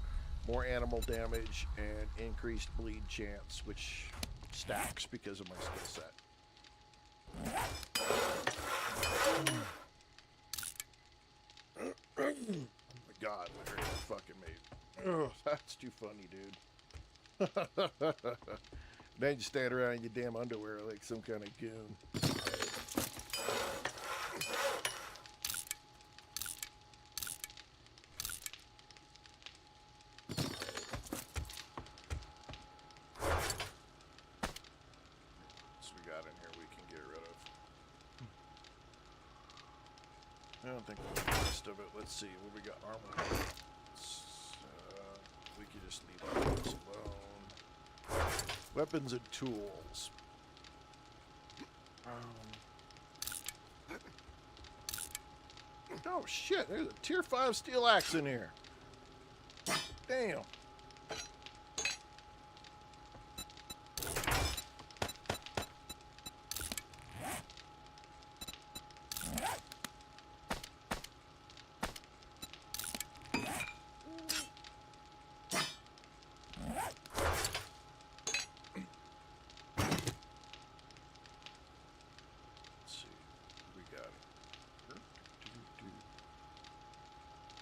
more animal damage, and increased bleed chance, which stacks because of my skill set. Oh my God, Larry, that fucking made. Oh, that's too funny, dude. Then you stand around in your damn underwear like some kind of goon. We got in here we can get rid of. I don't think we'll do the rest of it. Let's see what we got. Armor. We could just leave all this alone. Weapons and tools. Oh shit! There's a tier 5 steel axe in here. Damn.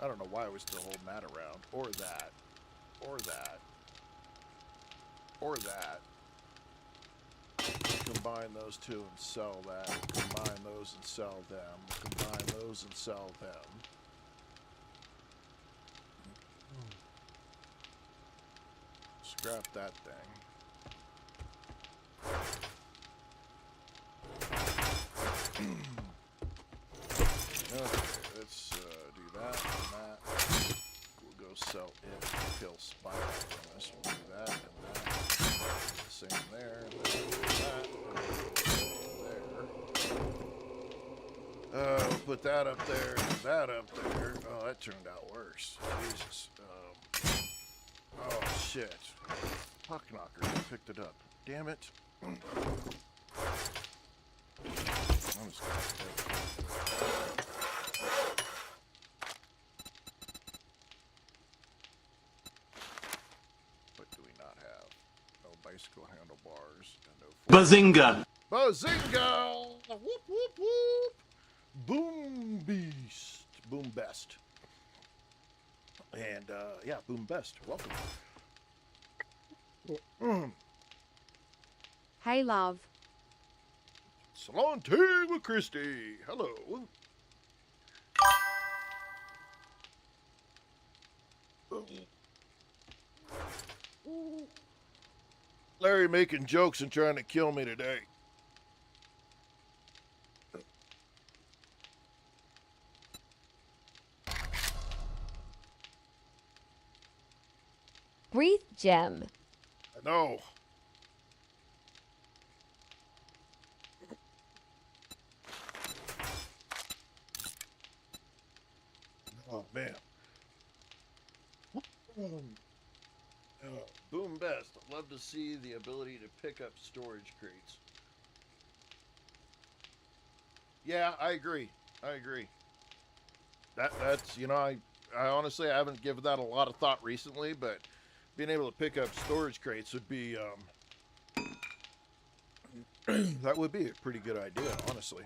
I don't know why we're still holding that around. Or that. Or that. Or that. Combine those two and sell that. Combine those and sell them. Combine those and sell them. Scrap that thing. Okay, let's do that and that. We'll go sell it. Kill spider from this. We'll do that and that. Same there. And then there. We'll put that up there. That up there. Oh, that turned out worse. Jesus. Oh shit. Puck knocker. Picked it up. Damn it. I'm just gonna take it. What do we not have? No bicycle handlebars and no Bazinga! Bazinga! Whoop whoop whoop! Boom beast. Boom best. And yeah, boom best. Welcome. Hey, love. Salante with Christy. Hello. Larry making jokes and trying to kill me today. Breathe gem. I know. Oh, man. Boom best. I'd love to see the ability to pick up storage crates. Yeah, I agree. That's, you know, I honestly I haven't given that a lot of thought recently, but being able to pick up storage crates would be that would be a pretty good idea, honestly.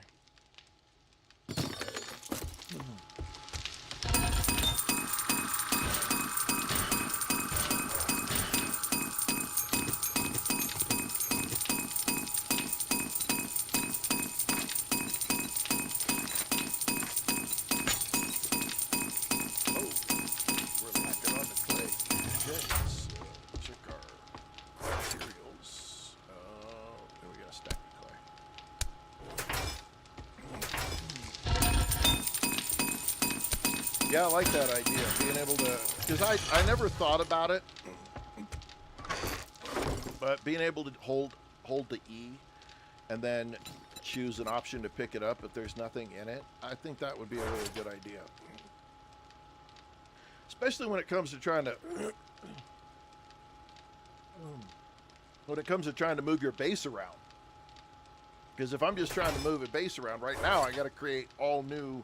Yeah, I like that idea, being able to, because I never thought about it, but being able to hold the E and then choose an option to pick it up if there's nothing in it, I think that would be a really good idea. Especially when it comes to trying to move your base around. Because if I'm just trying to move a base around right now, I got to create all new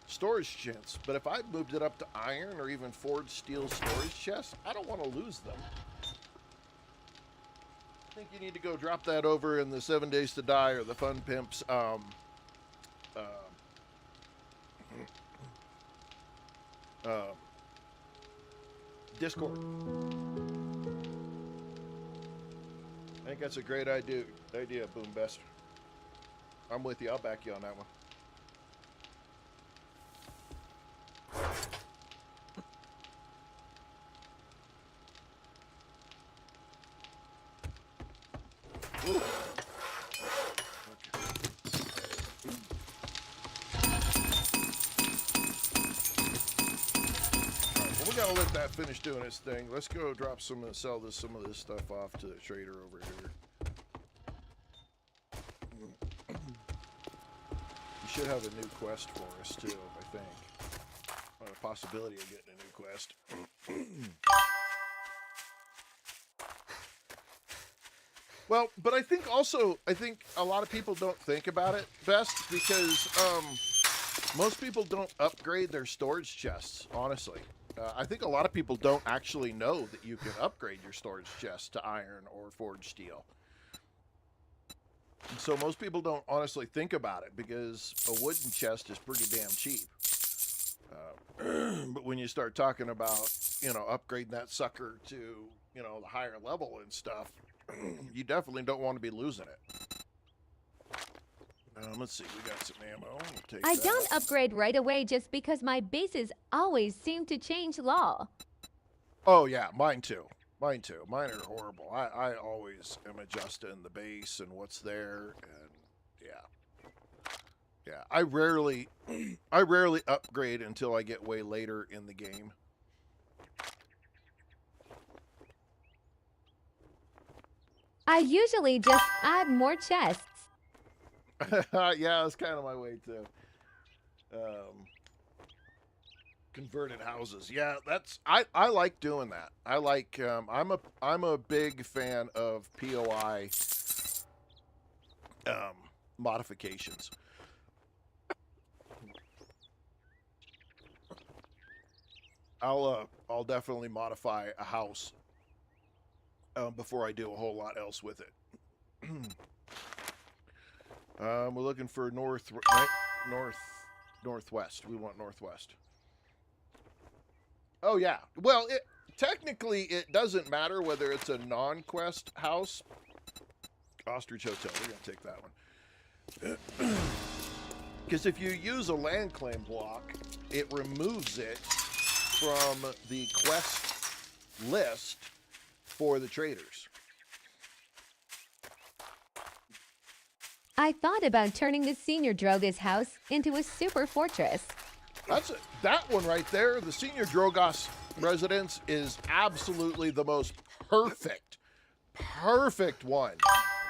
storage chests. But if I moved it up to iron or even forged steel storage chests, I don't want to lose them. I think you need to go drop that over in the 7 Days to Die or the Fun Pimps Discord. think that's a great idea, Boom Best. I'm with you. I'll back you on that one. Ooh. We gotta let that finish doing its thing. Let's go drop some of some of this stuff off to the trader over here. You should have a new quest for us too, I think. Or a possibility of getting a new quest. Well, but I think a lot of people don't think about it best because most people don't upgrade their storage chests, honestly. I think a lot of people don't actually know that you can upgrade your storage chest to iron or forged steel. And so most people don't honestly think about it because a wooden chest is pretty damn cheap. But when you start talking about, upgrading that sucker to, the higher level and stuff, you definitely don't want to be losing it. Let's see, we got some ammo. We'll take I that. don't upgrade right away just because my bases always seem to change law. Oh yeah, mine too. Mine too. Mine are horrible. I always am adjusting the base and what's there, and yeah. Yeah, I rarely upgrade until I get way later in the game. I usually just add more chests. Yeah, that's kind of my way too. Converted houses. Yeah, I like doing that. I like I'm a big fan of POI modifications. I'll definitely modify a house before I do a whole lot else with it. We're looking for northwest. We want northwest. Oh yeah. Well, technically it doesn't matter whether it's a non-quest house. Ostrich Hotel. We're gonna take that one. Because if you use a land claim block, it removes it from the quest list for the traders. I thought about turning the senior Drogas house into a super fortress. That one right there, the senior Drogas residence, is absolutely the most perfect one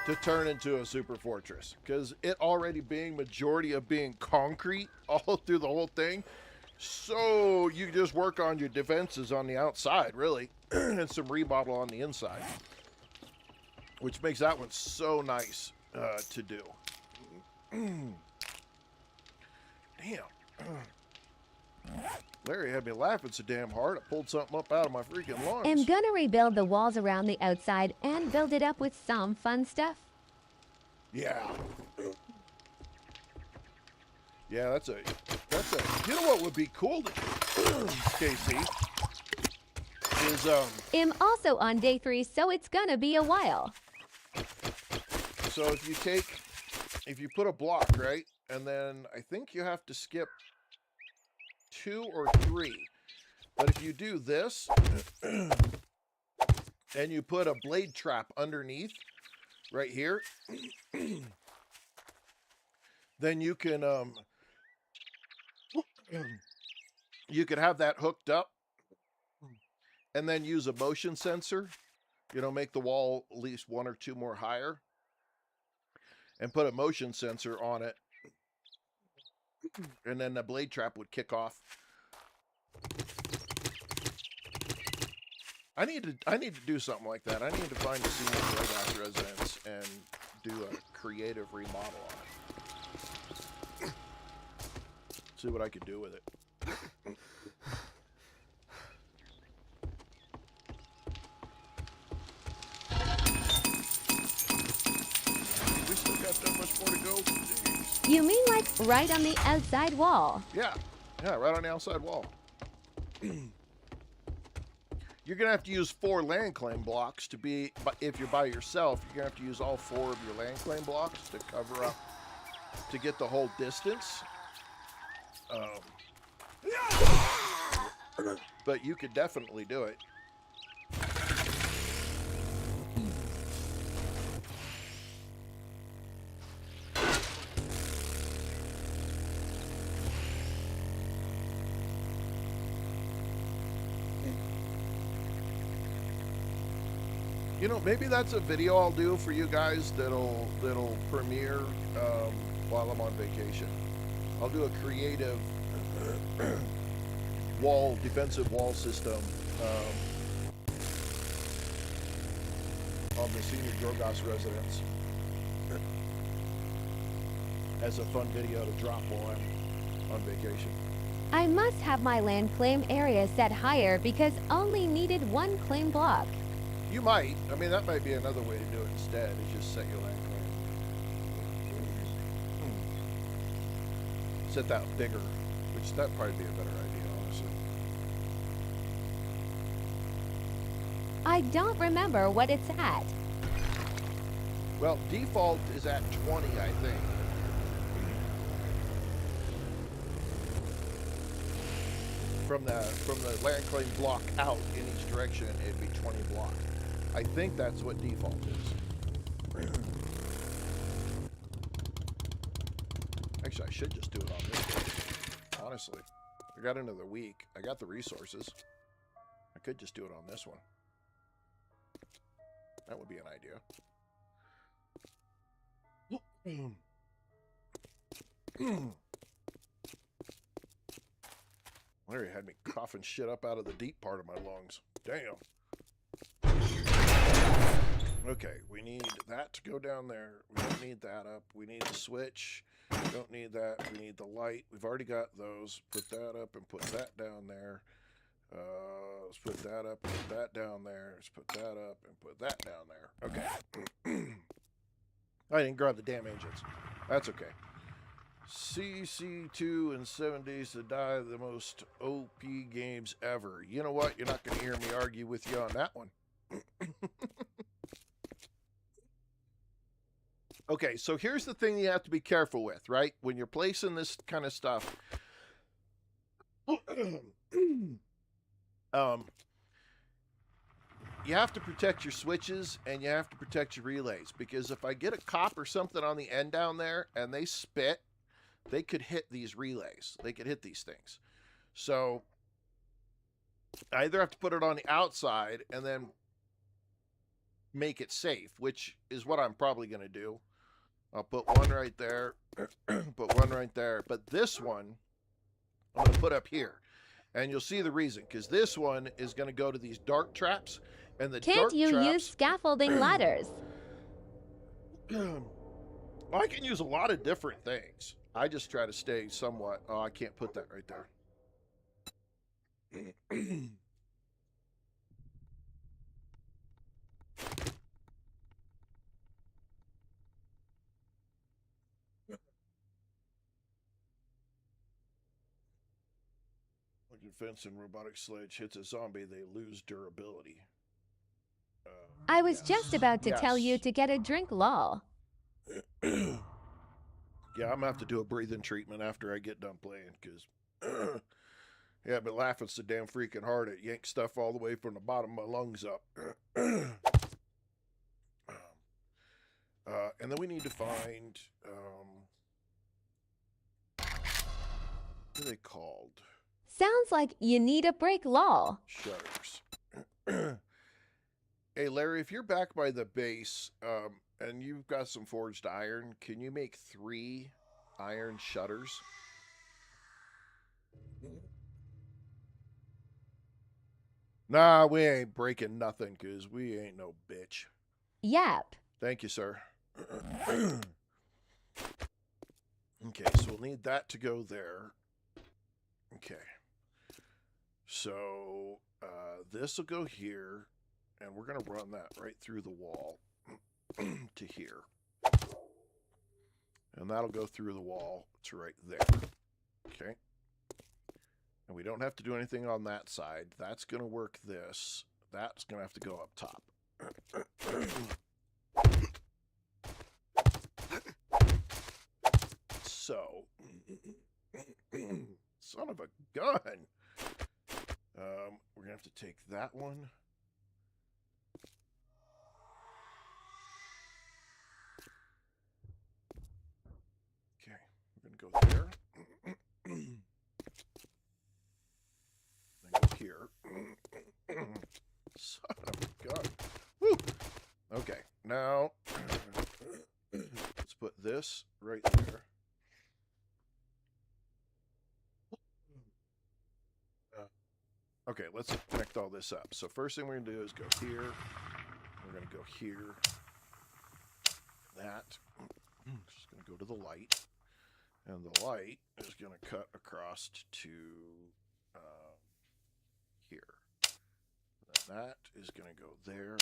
to turn into a super fortress, because it already being majority of being concrete all through the whole thing. So you just work on your defenses on the outside, really, and some remodel on the inside, which makes that one so nice to do. Damn. Larry had me laughing so damn hard, I pulled something up out of my freaking lungs. I'm gonna rebuild the walls around the outside and build it up with some fun stuff. Yeah. Yeah, that's a, you know what would be cool to do, Casey, is, I'm also on day 3, so it's gonna be a while. So if you put a block, right, and then I think you have to skip 2 or 3, but if you do this, and you put a blade trap underneath, right here, then you can have that hooked up, and then use a motion sensor, make the wall at least 1 or 2 more higher, and put a motion sensor on it, and then the blade trap would kick off. I need to do something like that. I need to find a senior Drogas residence and do a creative remodel on it. See what I could do with it. We still got that much more to go. Jeez. You mean like right on the outside wall? Yeah, right on the outside wall. You're going to have to use 4 land claim blocks to be, if you're by yourself, you're going to have to use all 4 of your land claim blocks to cover up, to get the whole distance. But you could definitely do it. You know, maybe that's a video I'll do for you guys that'll premiere while I'm on vacation. I'll do a creative defensive wall system on the senior Drogos residence as a fun video to drop while I'm on vacation. I must have my land claim area set higher because only needed 1 claim block. You might. I mean, that might be another way to do it instead, is just set your land claim. Set that bigger, which that'd probably be a better idea, honestly. I don't remember what it's at. Well, default is at 20, I think. From the land claim block out in each direction, it'd be 20 blocks. I think that's what default is. Actually, I should just do it on this one. Honestly. I got another week. I got the resources. I could just do it on this one. That would be an idea. Larry had me coughing shit up out of the deep part of my lungs. Damn. Okay, we need that to go down there. We don't need that up. We need the switch. We don't need that. We need the light. We've already got those. Put that up and put that down there. Let's put that up and put that down there. Let's put that up and put that down there. Okay. I didn't grab the damn engines. That's okay. CC2 and 7 Days to Die, the most OP games ever. You know what? You're not going to hear me argue with you on that one. Okay, so here's the thing you have to be careful with, right? When you're placing this kind of stuff. You have to protect your switches and you have to protect your relays, because if I get a cop or something on the end down there and they spit, they could hit these relays. They could hit these things. So I either have to put it on the outside and then make it safe, which is what I'm probably going to do. I'll put one right there, put one right there. But this one, I'm going to put up here. And you'll see the reason, because this one is going to go to these dark traps. And the Can't dark you traps, use scaffolding ladders? Well, I can use a lot of different things. I just try to stay somewhat. Oh, I can't put that right there. When fence and robotic sledge hits a zombie, they lose durability. I was just about to tell you Yes. to get a drink, lol. Yeah, I'm gonna have to do a breathing treatment after I get done playing, because yeah, I've been laughing so damn freaking hard it yanked stuff all the way from the bottom of my lungs up. And then we need to find what are they called? Sounds like you need a break, lol. Shutters. Hey Larry, if you're back by the base and you've got some forged iron, can you make 3 iron shutters? Nah, we ain't breaking nothing, because we ain't no bitch. Yep. Thank you, sir. Okay, so we'll need that to go there. Okay. So this will go here, and we're going to run that right through the wall to here. And that'll go through the wall to right there. Okay. And we don't have to do anything on that side. That's going to work this. that's going to have to go up top. So, son of a gun. We're going to have to take that one. Okay, we're going to go there. Then go here. Son of a gun. Woo! Okay, now let's put this right there. Okay, let's connect all this up. So first thing we're going to do is go here. We're going to go here. That. Just going to go to the light. And the light is going to cut across to here. And that is going to go there.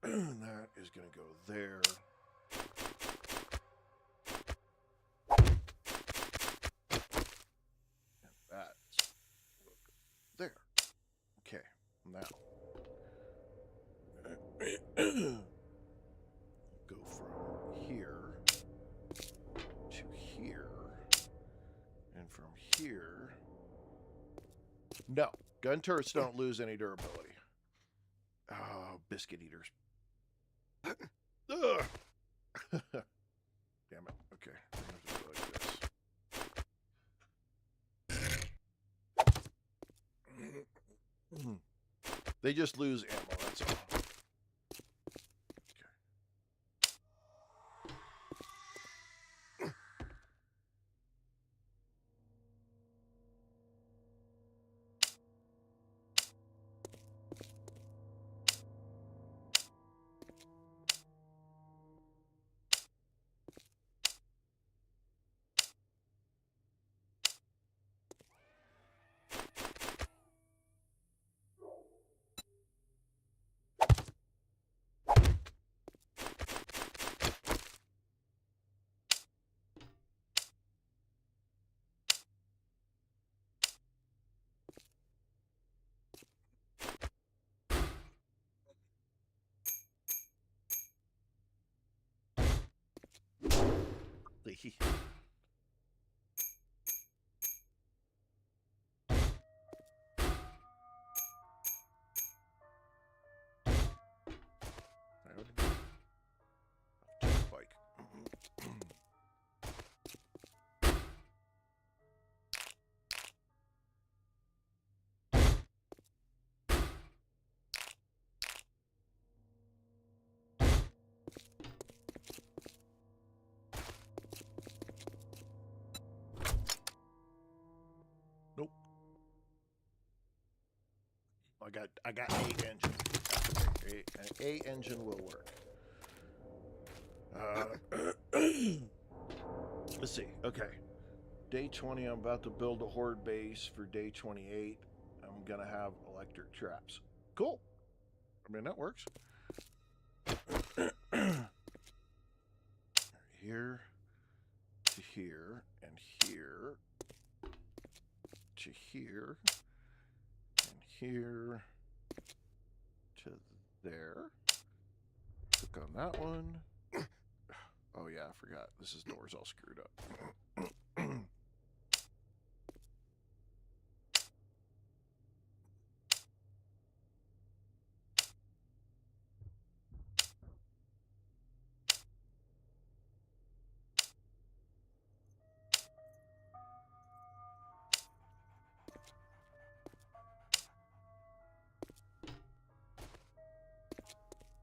And that is going to go there. And that's there. Okay, now go from here to here, and from here. No, gun turrets don't lose any durability. Oh, biscuit eaters. Ugh. Damn it. Okay, I'm gonna have to go like this. They just lose ammo, that's all. Bike. Nope. I got A engine. An A engine will work. Let's see. Okay. Day 20, I'm about to build a horde base. For day 28, I'm going to have electric traps. Cool. I mean, that works. Here to here and here to here and here to there. Click on that one. Oh yeah, I forgot. This door's all screwed up.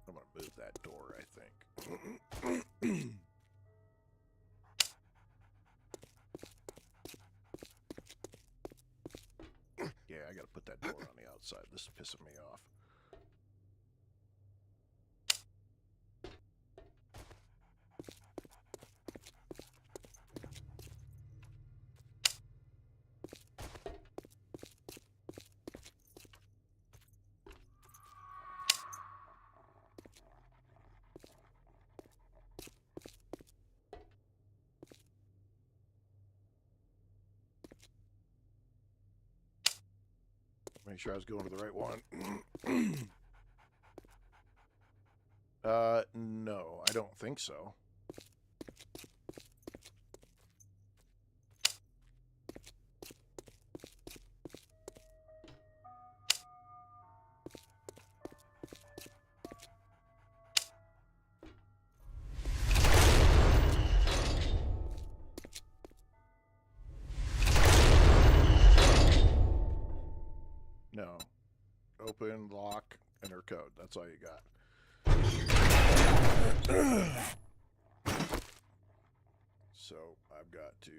I'm gonna move that door, I think. Yeah, I gotta put that door on the outside. This is pissing me off. Make sure I was going to the right one. No, I don't think so. No. Open, lock, enter code. That's all you got. So I've got to.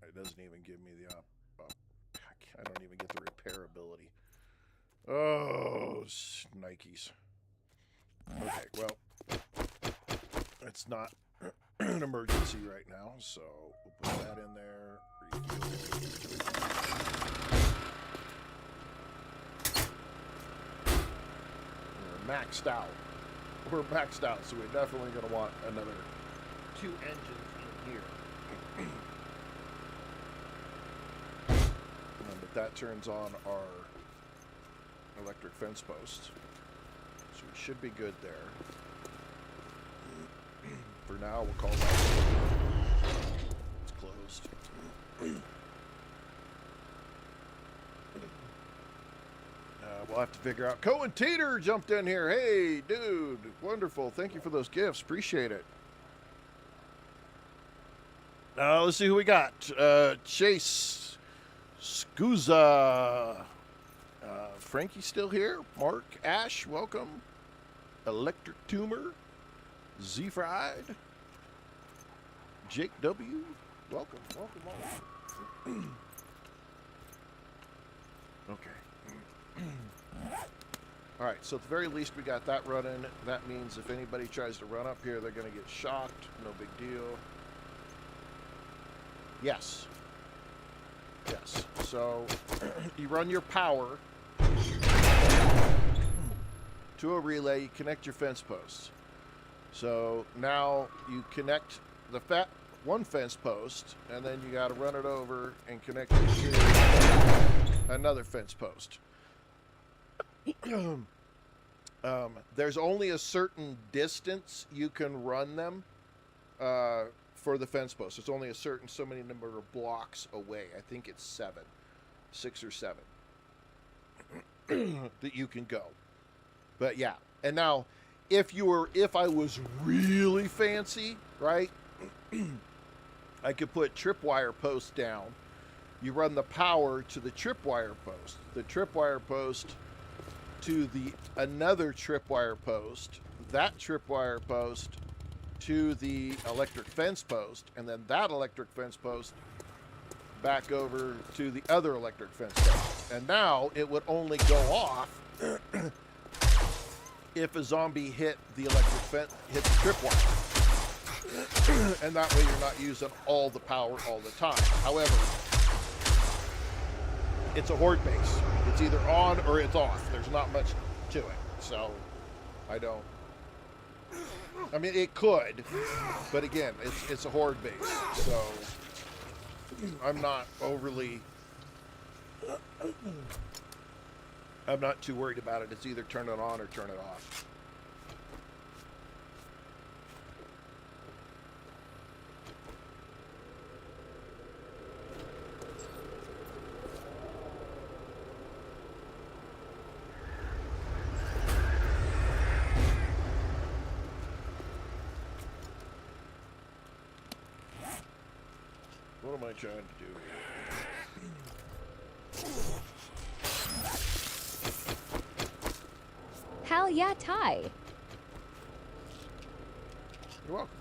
It doesn't even give me the I don't even get the repair ability. Oh, Nikes. Okay, well, it's not an emergency right now, so we'll put that in there. We're maxed out. We're maxed out, so we're definitely going to want another 2 engines in here. But that turns on our electric fence post. So we should be good there. For now, we'll call that. It's closed. We'll have to figure out. Cohen Teeter jumped in here. Hey, dude. Wonderful. Thank you for those gifts. Appreciate it. Let's see who we got. Chase Scusa. Frankie's still here. Mark, Ash, welcome. Electric Tumor. Z-Fried. Jake W. Welcome, welcome, welcome. Okay. All right, so at the very least we got that running. That means if anybody tries to run up here, they're going to get shocked. No big deal. Yes. Yes. So you run your power to a relay. You connect your fence posts. So now you connect the one fence post, and then you got to run it over and connect it to another fence post. There's only a certain distance you can run them for the fence post. It's only a certain so many number of blocks away. I think it's 6 or 7 that you can go. But yeah, and now if I was really fancy, right? I could put tripwire posts down. You run the power to the tripwire post. The tripwire post to another tripwire post. That tripwire post to the electric fence post, and then that electric fence post back over to the other electric fence post. And now it would only go off if a zombie hit the electric fence, hit the tripwire. And that way you're not using all the power all the time. However, it's a horde base. It's either on or it's off. There's not much to it. So I mean, it could, but again, it's a horde base. So I'm not too worried about it. It's either turn it on or turn it off. What am I trying to do here? Hell yeah, Ty. You're welcome.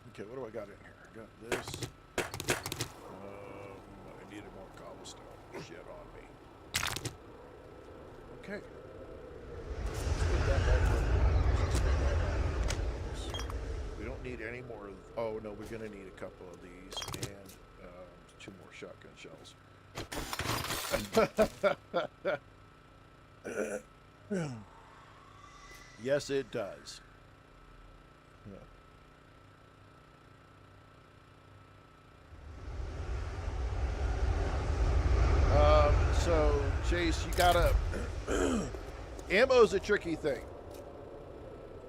Okay, what do I got in here? I got this. I needed more cobblestone. Shit on me. Okay. Put that back on. We don't need any more. Oh no, we're gonna need a couple of these and 2 more shotgun shells. Yes, it does. case, you gotta... Ammo's a tricky thing.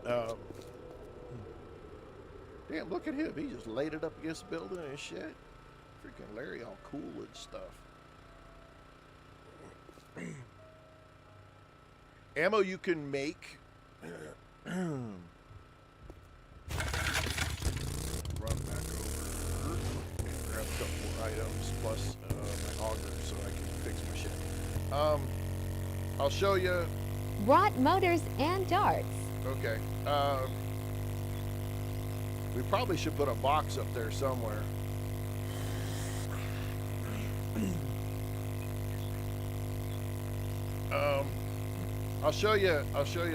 Damn, look at him. He just laid it up against the building and shit. Freaking Larry all cool and stuff. Ammo you can make... Run back over and grab a couple more items plus my auger so I can fix my shit. I'll show you. Wrought motors and darts. Okay. We probably should put a box up there somewhere. I'll show you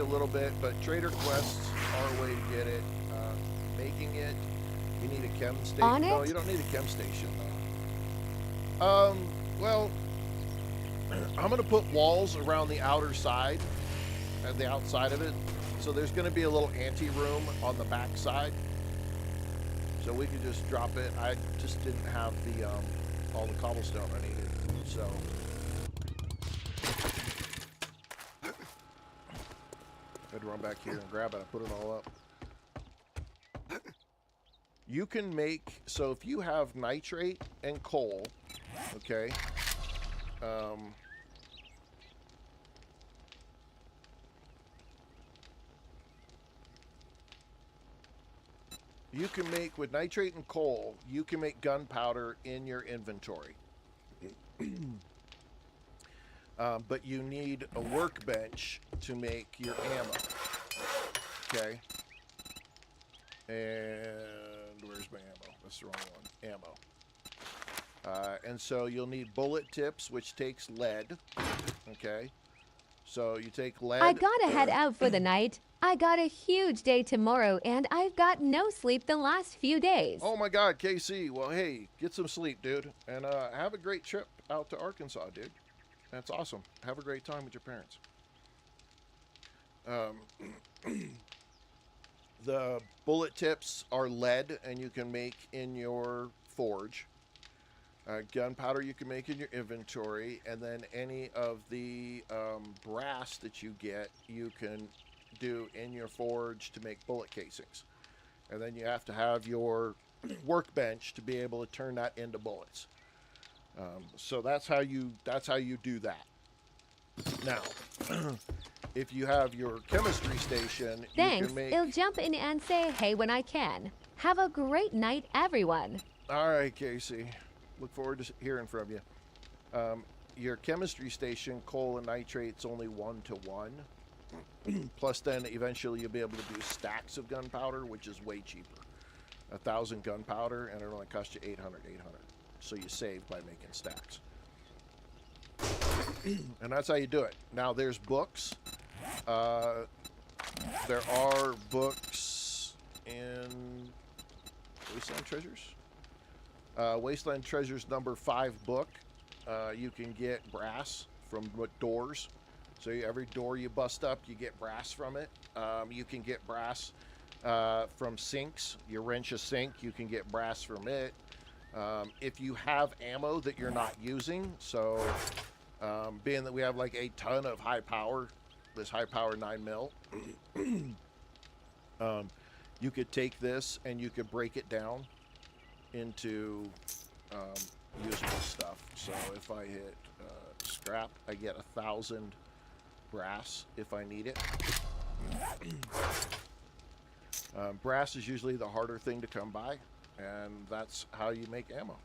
a little bit, but Trader Quests are a way to get it. Making it, you need a chem station. On it? No, you don't need a chem station though. Well, I'm gonna put walls around the outer side and the outside of it. So there's gonna be a little ante-room on the back side. So we could just drop it. I just didn't have the all the cobblestone I needed. So I had to run back here and grab it. I put it all up. You can make, so if you have nitrate and coal, okay, you can make, with nitrate and coal, you can make gunpowder in your inventory. But you need a workbench to make your ammo. Okay. And where's my ammo? That's the wrong one. Ammo. And so you'll need bullet tips, which takes lead. Okay. So you take lead. I gotta head out for the night. I got a huge day tomorrow, and I've got no sleep the last few days. Oh my God, KC. Well, hey, get some sleep, dude. And have a great trip out to Arkansas, dude. That's awesome. Have a great time with your parents. The bullet tips are lead, and you can make in your forge. Gunpowder you can make in your inventory, and then any of the brass that you get, you can do in your forge to make bullet casings. And then you have to have your workbench to be able to turn that into bullets. So that's how you do that. Now, if you have your chemistry station, Thanks. you can make... I'll jump in and say hey when I can. Have a great night, everyone. All right, Casey. Look forward to hearing from you. Your chemistry station, coal and nitrate's only 1 to 1. Plus, then eventually you'll be able to do stacks of gunpowder, which is way cheaper. 1,000 gunpowder, and it only costs you 800. So you save by making stacks. And that's how you do it. Now, there's books. There are books in Wasteland Treasures. Wasteland Treasures number 5 book. You can get brass from doors. So every door you bust up, you get brass from it. You can get brass from sinks. You wrench a sink, you can get brass from it. If you have ammo that you're not using, so being that we have like a ton of high power, this high power 9mm, you could take this and you could break it down into usable stuff. So if I hit scrap, I get 1,000 brass if I need it. Brass is usually the harder thing to come by, and that's how you make ammo.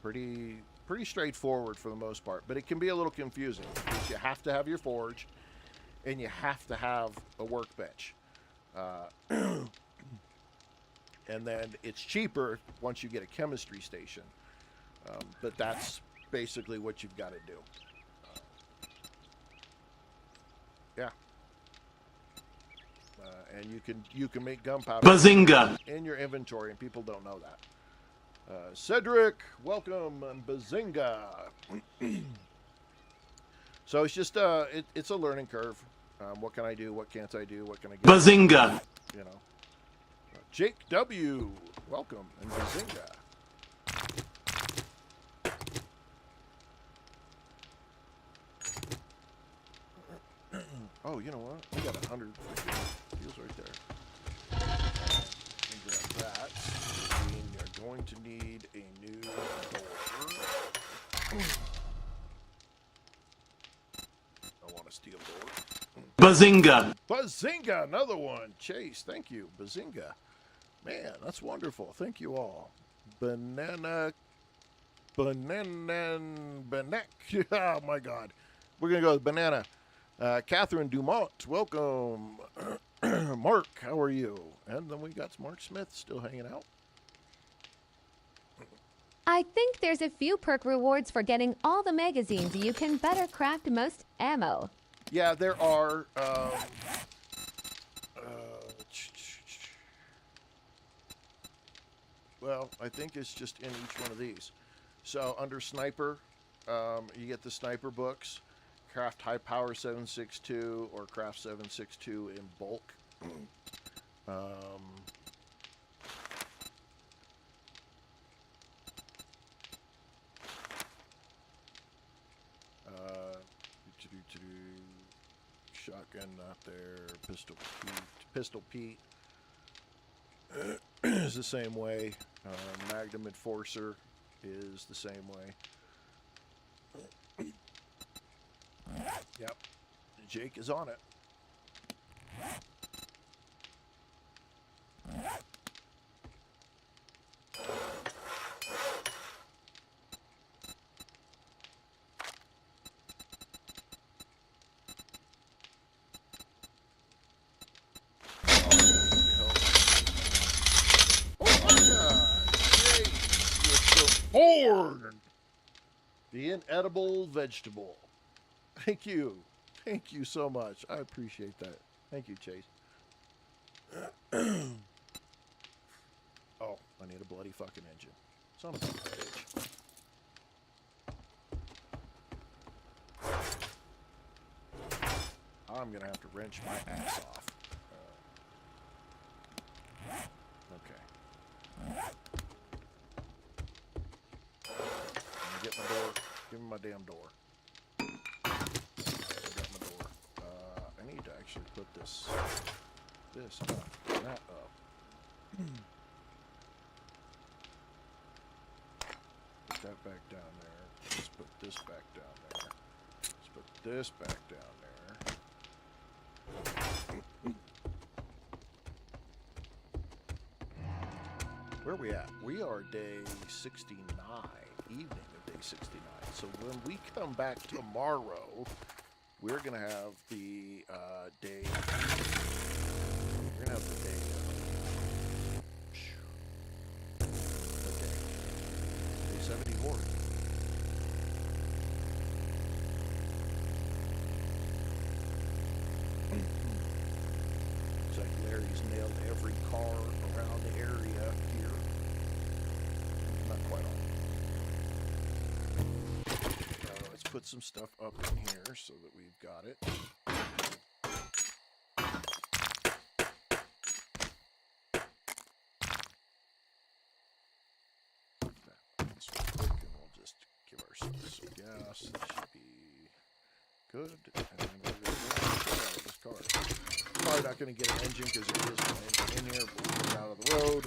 Pretty straightforward for the most part, but it can be a little confusing because you have to have your forge and you have to have a workbench. And then it's cheaper once you get a chemistry station, but that's basically what you've got to do. Yeah. And you can make gunpowder Bazinga! in your inventory, and people don't know that. Cedric, welcome, and Bazinga. So it's just it's a learning curve. What can I do? What can't I do? What can I get? Bazinga! You know. Jake W, welcome, and Bazinga. Oh, you know what? We got 100 freaking deals right there. And grab that. And you're going to need a new door. I want a steel door. Bazinga! Bazinga! Another one. Chase, thank you. Bazinga. Man, that's wonderful. Thank you all. Banana. Oh my God. We're going to go with banana. Catherine Dumont, welcome. Mark, how are you? And then we got Mark Smith still hanging out. I think there's a few perk rewards for getting all the magazines. You can better craft most ammo. Yeah, there are. Well, I think it's just in each one of these. So under sniper, you get the sniper books, craft high power 7.62 or craft 7.62 in bulk. Shotgun not there. Pistol Pete is the same way. Magnum Enforcer is the same way. Yep. Jake is on it. Corn! The inedible vegetable. Thank you. Thank you so much. I appreciate that. Thank you, Chase. Oh, I need a bloody fucking engine. Son of a bitch. I'm gonna have to wrench my ass off. Okay. Get my door. Give me my damn door. I got my door. I need to actually put this up, that up. Put that back down there. Let's put this back down there. Let's put this back down there. Where are we at? We are day 69, evening of day 69. So when we come back tomorrow, we're going to have the day. We're going to have the day. Okay. Day 74. Looks like Larry's nailed every car around the area here. Not quite all. Let's put some stuff up in here so that we've got it. This real quick, and we'll just give ourselves some gas. That should be good. And then we're going to get out of this car. Probably not going to get an engine because there is no engine in here, but we'll get it out of the road.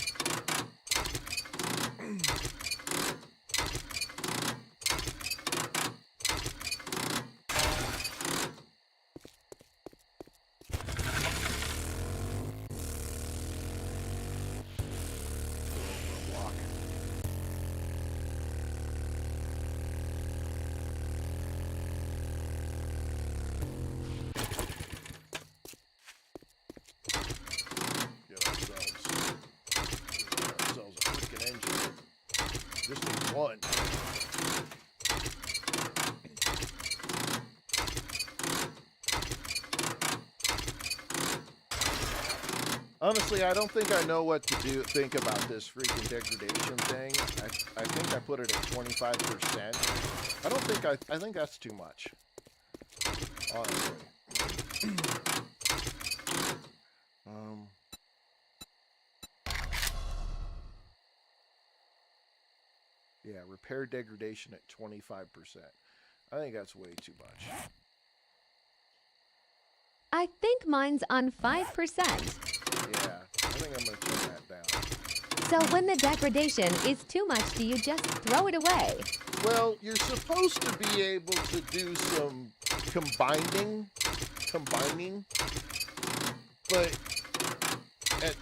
One. Honestly, I don't think I know what to think about this freaking degradation thing. I think I put it at 25%. I think that's too much. Honestly. Yeah, repair degradation at 25%. I think that's way too much. I think mine's on 5%. Yeah, I think I'm going to turn that down. So when the degradation is too much, do you just throw it away? Well, you're supposed to be able to do some combining, but at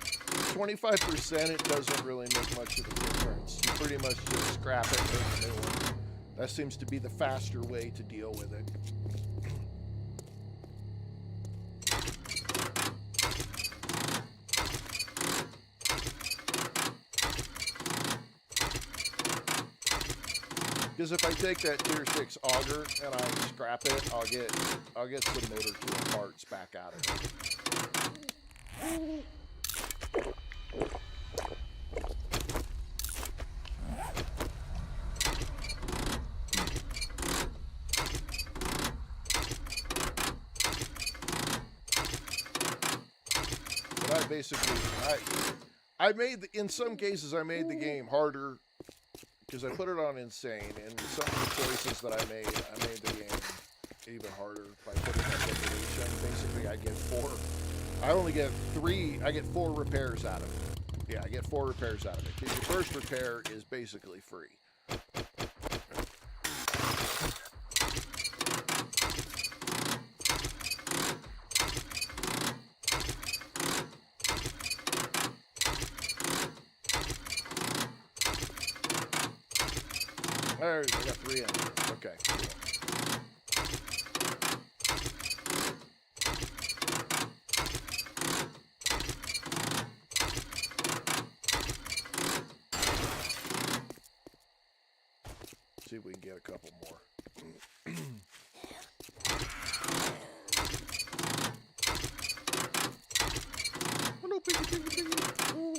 25%, it doesn't really make much of a difference. You pretty much just scrap it and make a new one. That seems to be the faster way to deal with it. Because if I take that tier 6 auger and I scrap it, I'll get some motor tool parts back out of it. But I made in some cases I made the game harder. Because I put it on insane, and some of the choices that I made the game even harder by putting that degradation. Basically, I get 4. I only get 3. I get 4 repairs out of it. Yeah, I get 4 repairs out of it. Because your first repair is basically free. There, I got 3 in. Okay, cool. See if we can get a couple more. Oh no, piggy, piggy, piggy. Oh.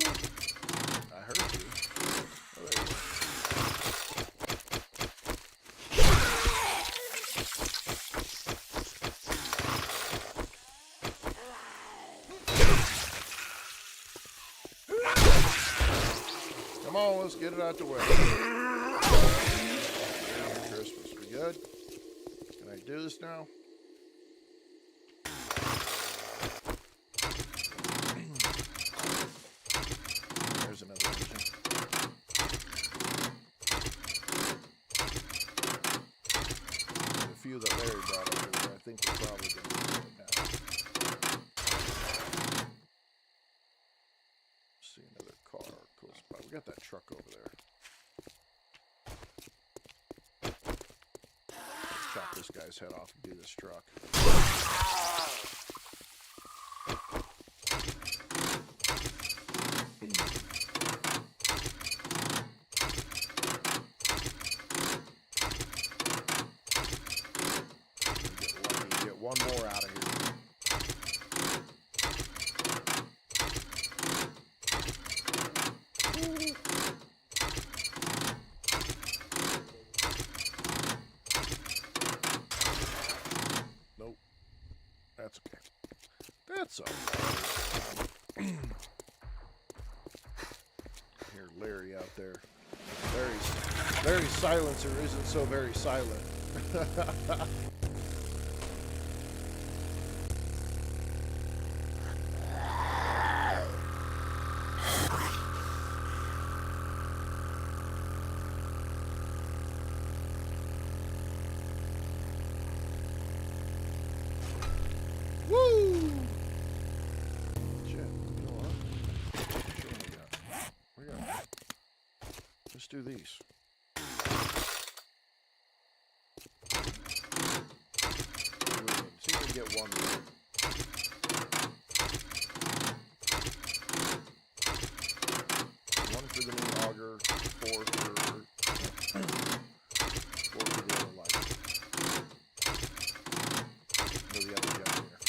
I heard you. Oh, there you go. Come on, let's get it out the way. Merry Christmas. We good? Can I do this now? There's another engine. There's a few that Larry brought over there. I think we're probably going to do it now. See another car, cool spot. We got that truck over there. Chop this guy's head off and do this truck. Get lucky, get one more out of here. Nope. That's okay. That's all right. Hear Larry out there. Larry's silencer isn't so very silent. Woo! Shit, you know what? We got. Let's do these. See if we can get one more. One for the new auger, 4 for the other light. For the other generator.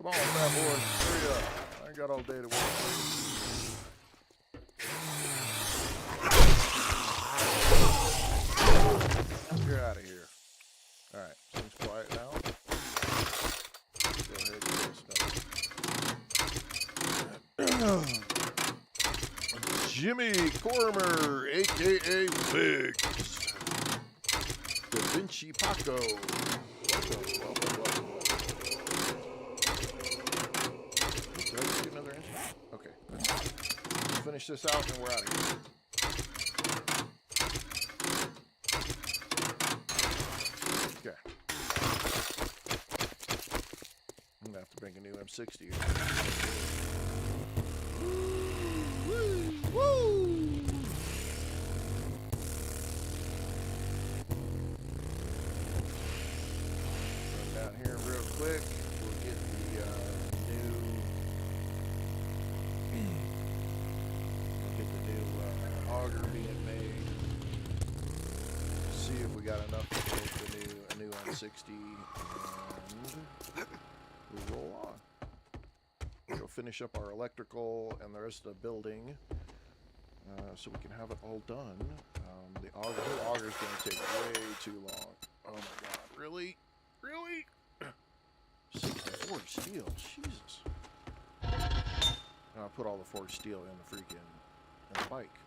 Come on, fat boy. Hurry up. I ain't got all day to work. You're out of here. Alright, seems quiet now. Go ahead and get this done. Jimmy Cormer, aka Biggs. Da Vinci Paco. Welcome. Did I just get another engine? Okay. Let's finish this out and we're out of here. Okay. I'm gonna have to bring a new M60 here. Woo! Run down here real quick. We'll get the new auger being made. See if we got enough to make a new M60, and we'll roll on. We'll finish up our electrical and the rest of the building, so we can have it all done. The whole auger is going to take way too long. Oh my god, really? Really? 64 steel, Jesus. I'll put all the forged steel in the freaking bike.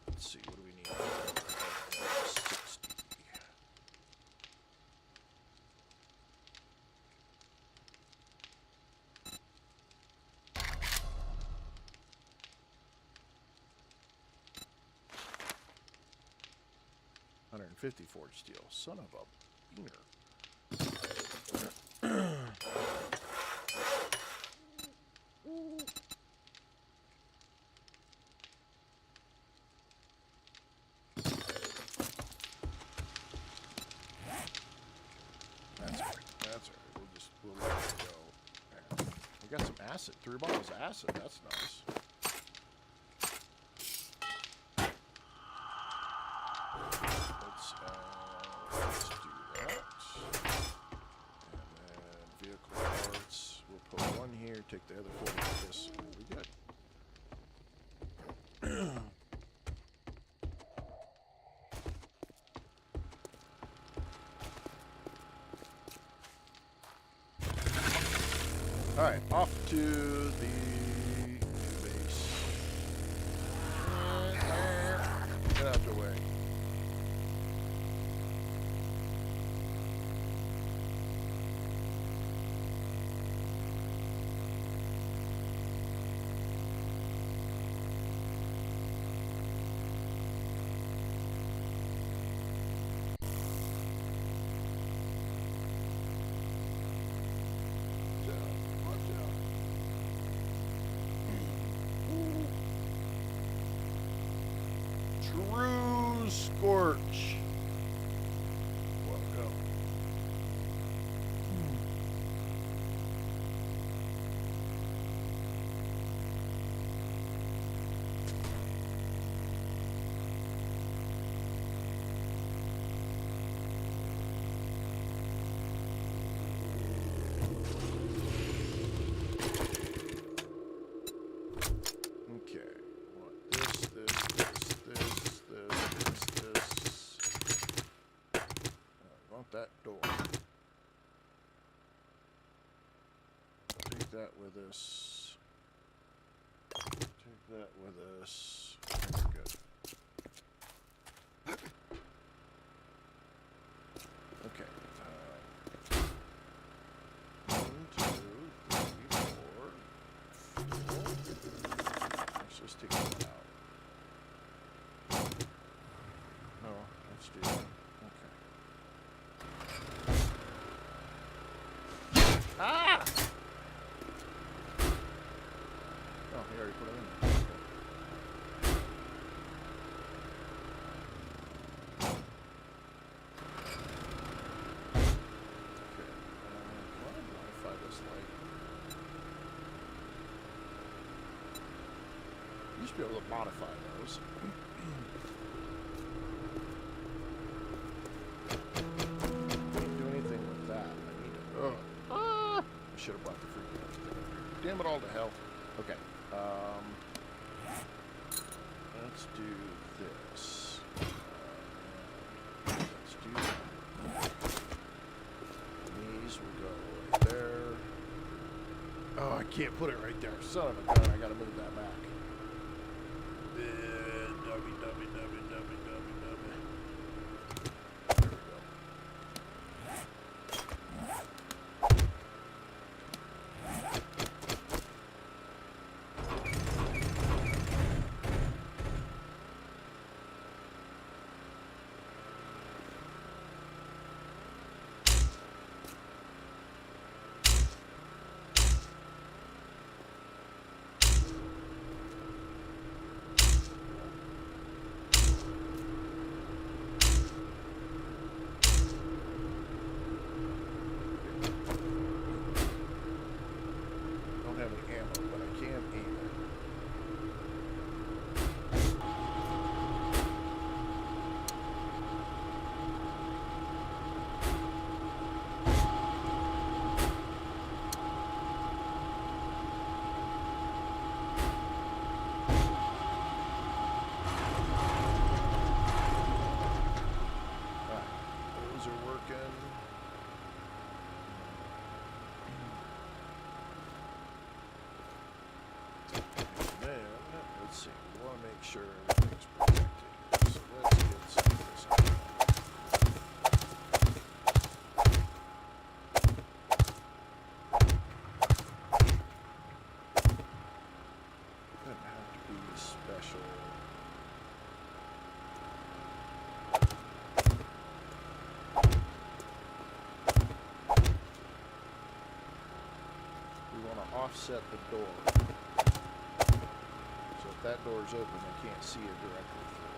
Let's see, what do we need? 60. $150 forged steel. Son of a beaner. That's all right. We'll let it go. We got some acid. 3 bottles of acid. That's nice. Let's do that. And then vehicle parts. We'll put 1 here. Take the other 4 like this. And we'll be good. Alright, off to the new base. Get out the way. True Scorch. Welcome. Okay. Want this. Want that door. Take that with us. Take that with us. We're good. Okay. 1, 2, 3, 4. Let's just take one out. No, let's do that. Ah! Oh, he already put it in there. Okay. Why modify this light? used to be able to modify those. Can't do anything with that. I need to. I should have brought the freaking thing. Damn it all to hell. Okay. Let's do this. Let's do that. These will go right there. Oh, I can't put it right there. Son of a gun, I gotta move that back. There we go. Don't have any ammo, but I can aim it. Alright, those are working. And then, let's see, we want to make sure everything's protected. So let's get some of this going. Doesn't have to be special. We want to offset the door. So if that door's open, they can't see it directly through.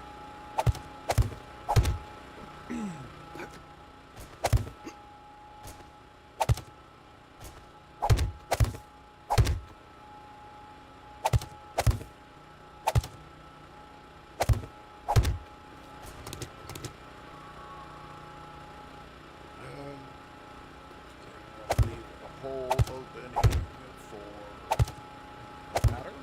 Leave the hole open for a pattern.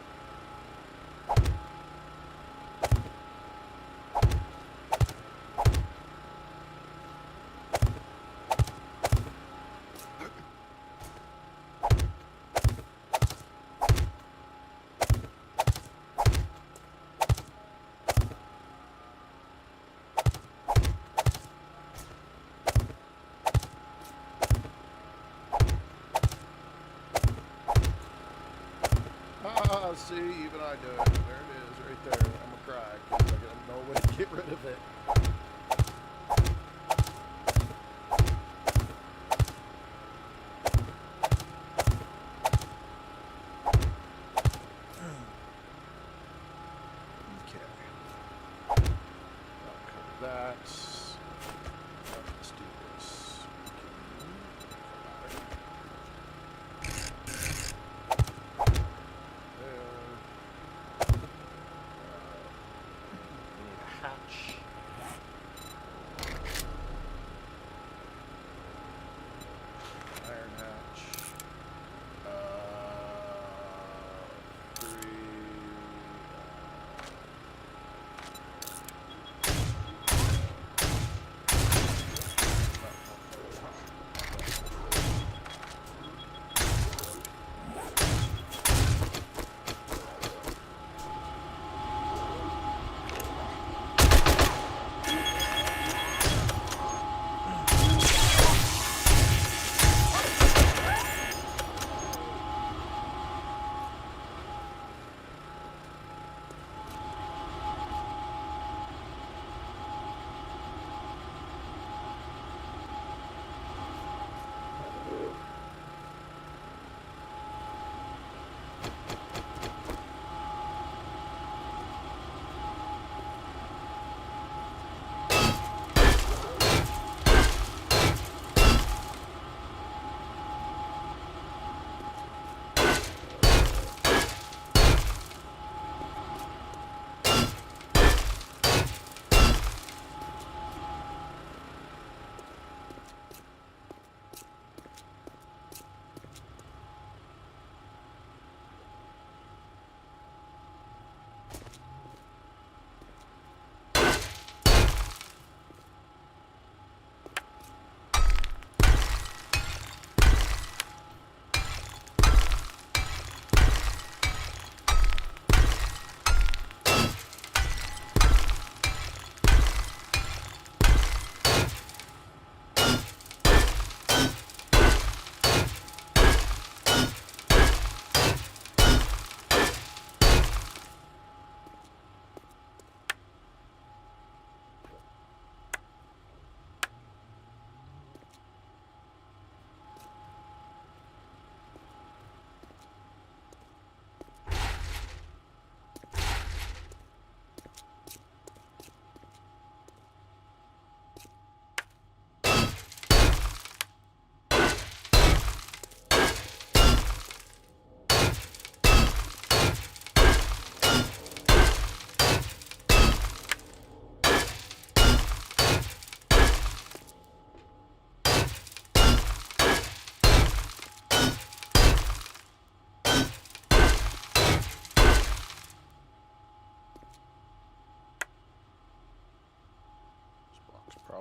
Ah, see, even I do it. There it is, right there. I'm gonna cry because I got no way to get rid of it. Okay. I'll cover that. Let's do this. We need a hatch. Iron hatch. 3.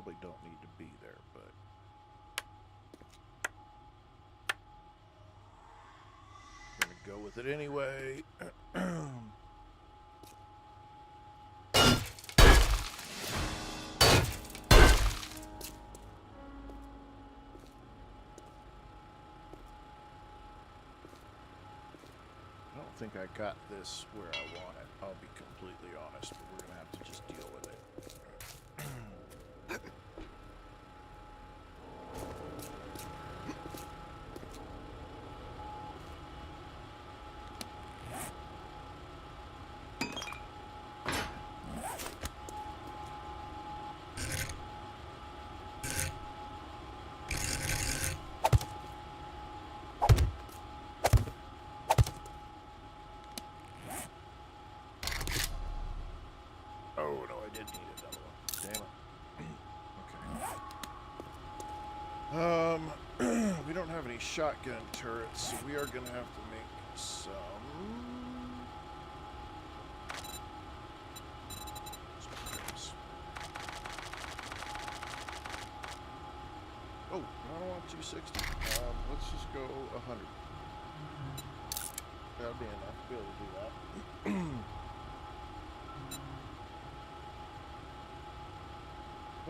probably don't need to be there, but I'm gonna go with it anyway. I don't think I got this where I want it. I'll be completely honest, but we're gonna have to just deal with it. Oh no, I did need another one. Damn it. Okay. We don't have any shotgun turrets, so we are gonna have to make some. Oh, I don't want 260. Let's just go 100. That'll be enough to be able to do that.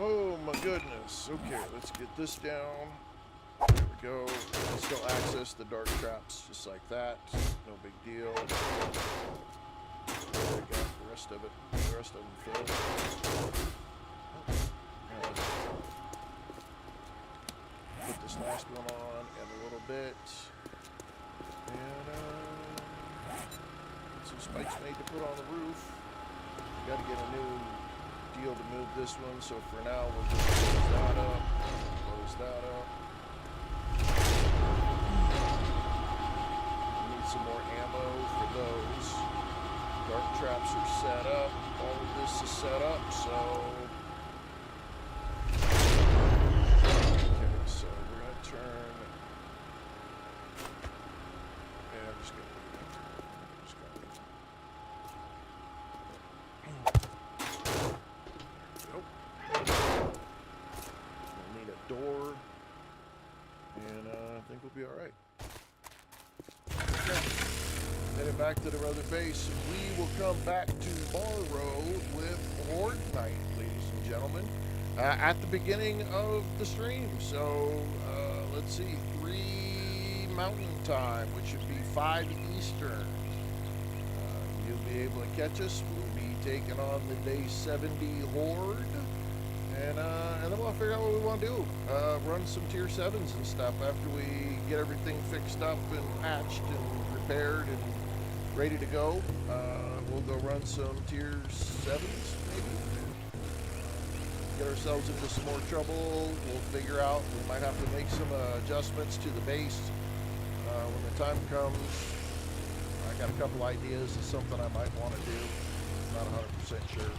Oh my goodness. Okay, let's get this down. There we go. Still access the dark traps just like that. No big deal. There we go. The rest of it. The rest of them filled. Put this last one on and a little bit. And some spikes made to put on the roof. Got to get a new deal to move this one, so for now we'll just close that up. Close that up. We need some more ammo for those. Dark traps are set up. All of this is set up, so. Okay, so we're gonna turn. Yeah, I'm just gonna leave it. I'm just gonna leave it. Nope. We'll need a door, and I think we'll be all right. Okay. Headed back to the other base. We will come back tomorrow with Horde Night, ladies and gentlemen, at the beginning of the stream. So let's see, 3 Mountain Time, which would be 5 Eastern. You'll be able to catch us. We'll be taking on the day 70 Horde, and then we'll figure out what we want to do. Run some tier 7s and stuff after we get everything fixed up and patched and repaired and ready to go. We'll go run some tier 7s maybe. Get ourselves into some more trouble. We'll figure out, we might have to make some adjustments to the base when the time comes. I got a couple ideas of something I might want to do. Not 100% sure.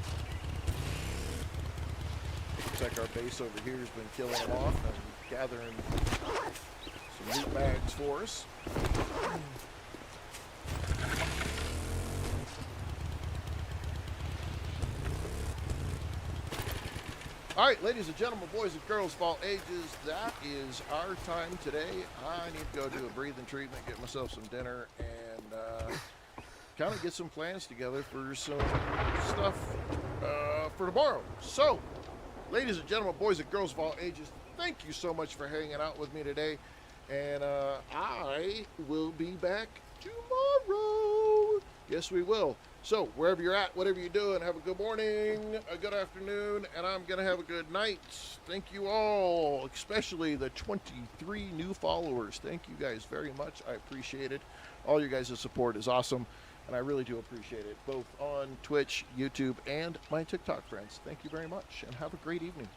Looks like our base over here has been killing them off and gathering some loot bags for us. All right, ladies and gentlemen, boys and girls of all ages, that is our time today. I need to go do a breathing treatment, get myself some dinner, and kind of get some plans together for some stuff for tomorrow. So, ladies and gentlemen, boys and girls of all ages, thank you so much for hanging out with me today. And I will be back tomorrow. Yes, we will. So, wherever you're at, whatever you're doing, have a good morning, a good afternoon, and I'm going to have a good night. Thank you all, especially the 23 new followers. Thank you guys very much. I appreciate it. All your guys' support is awesome, and I really do appreciate it, both on Twitch, YouTube, and my TikTok friends. Thank you very much, and have a great evening.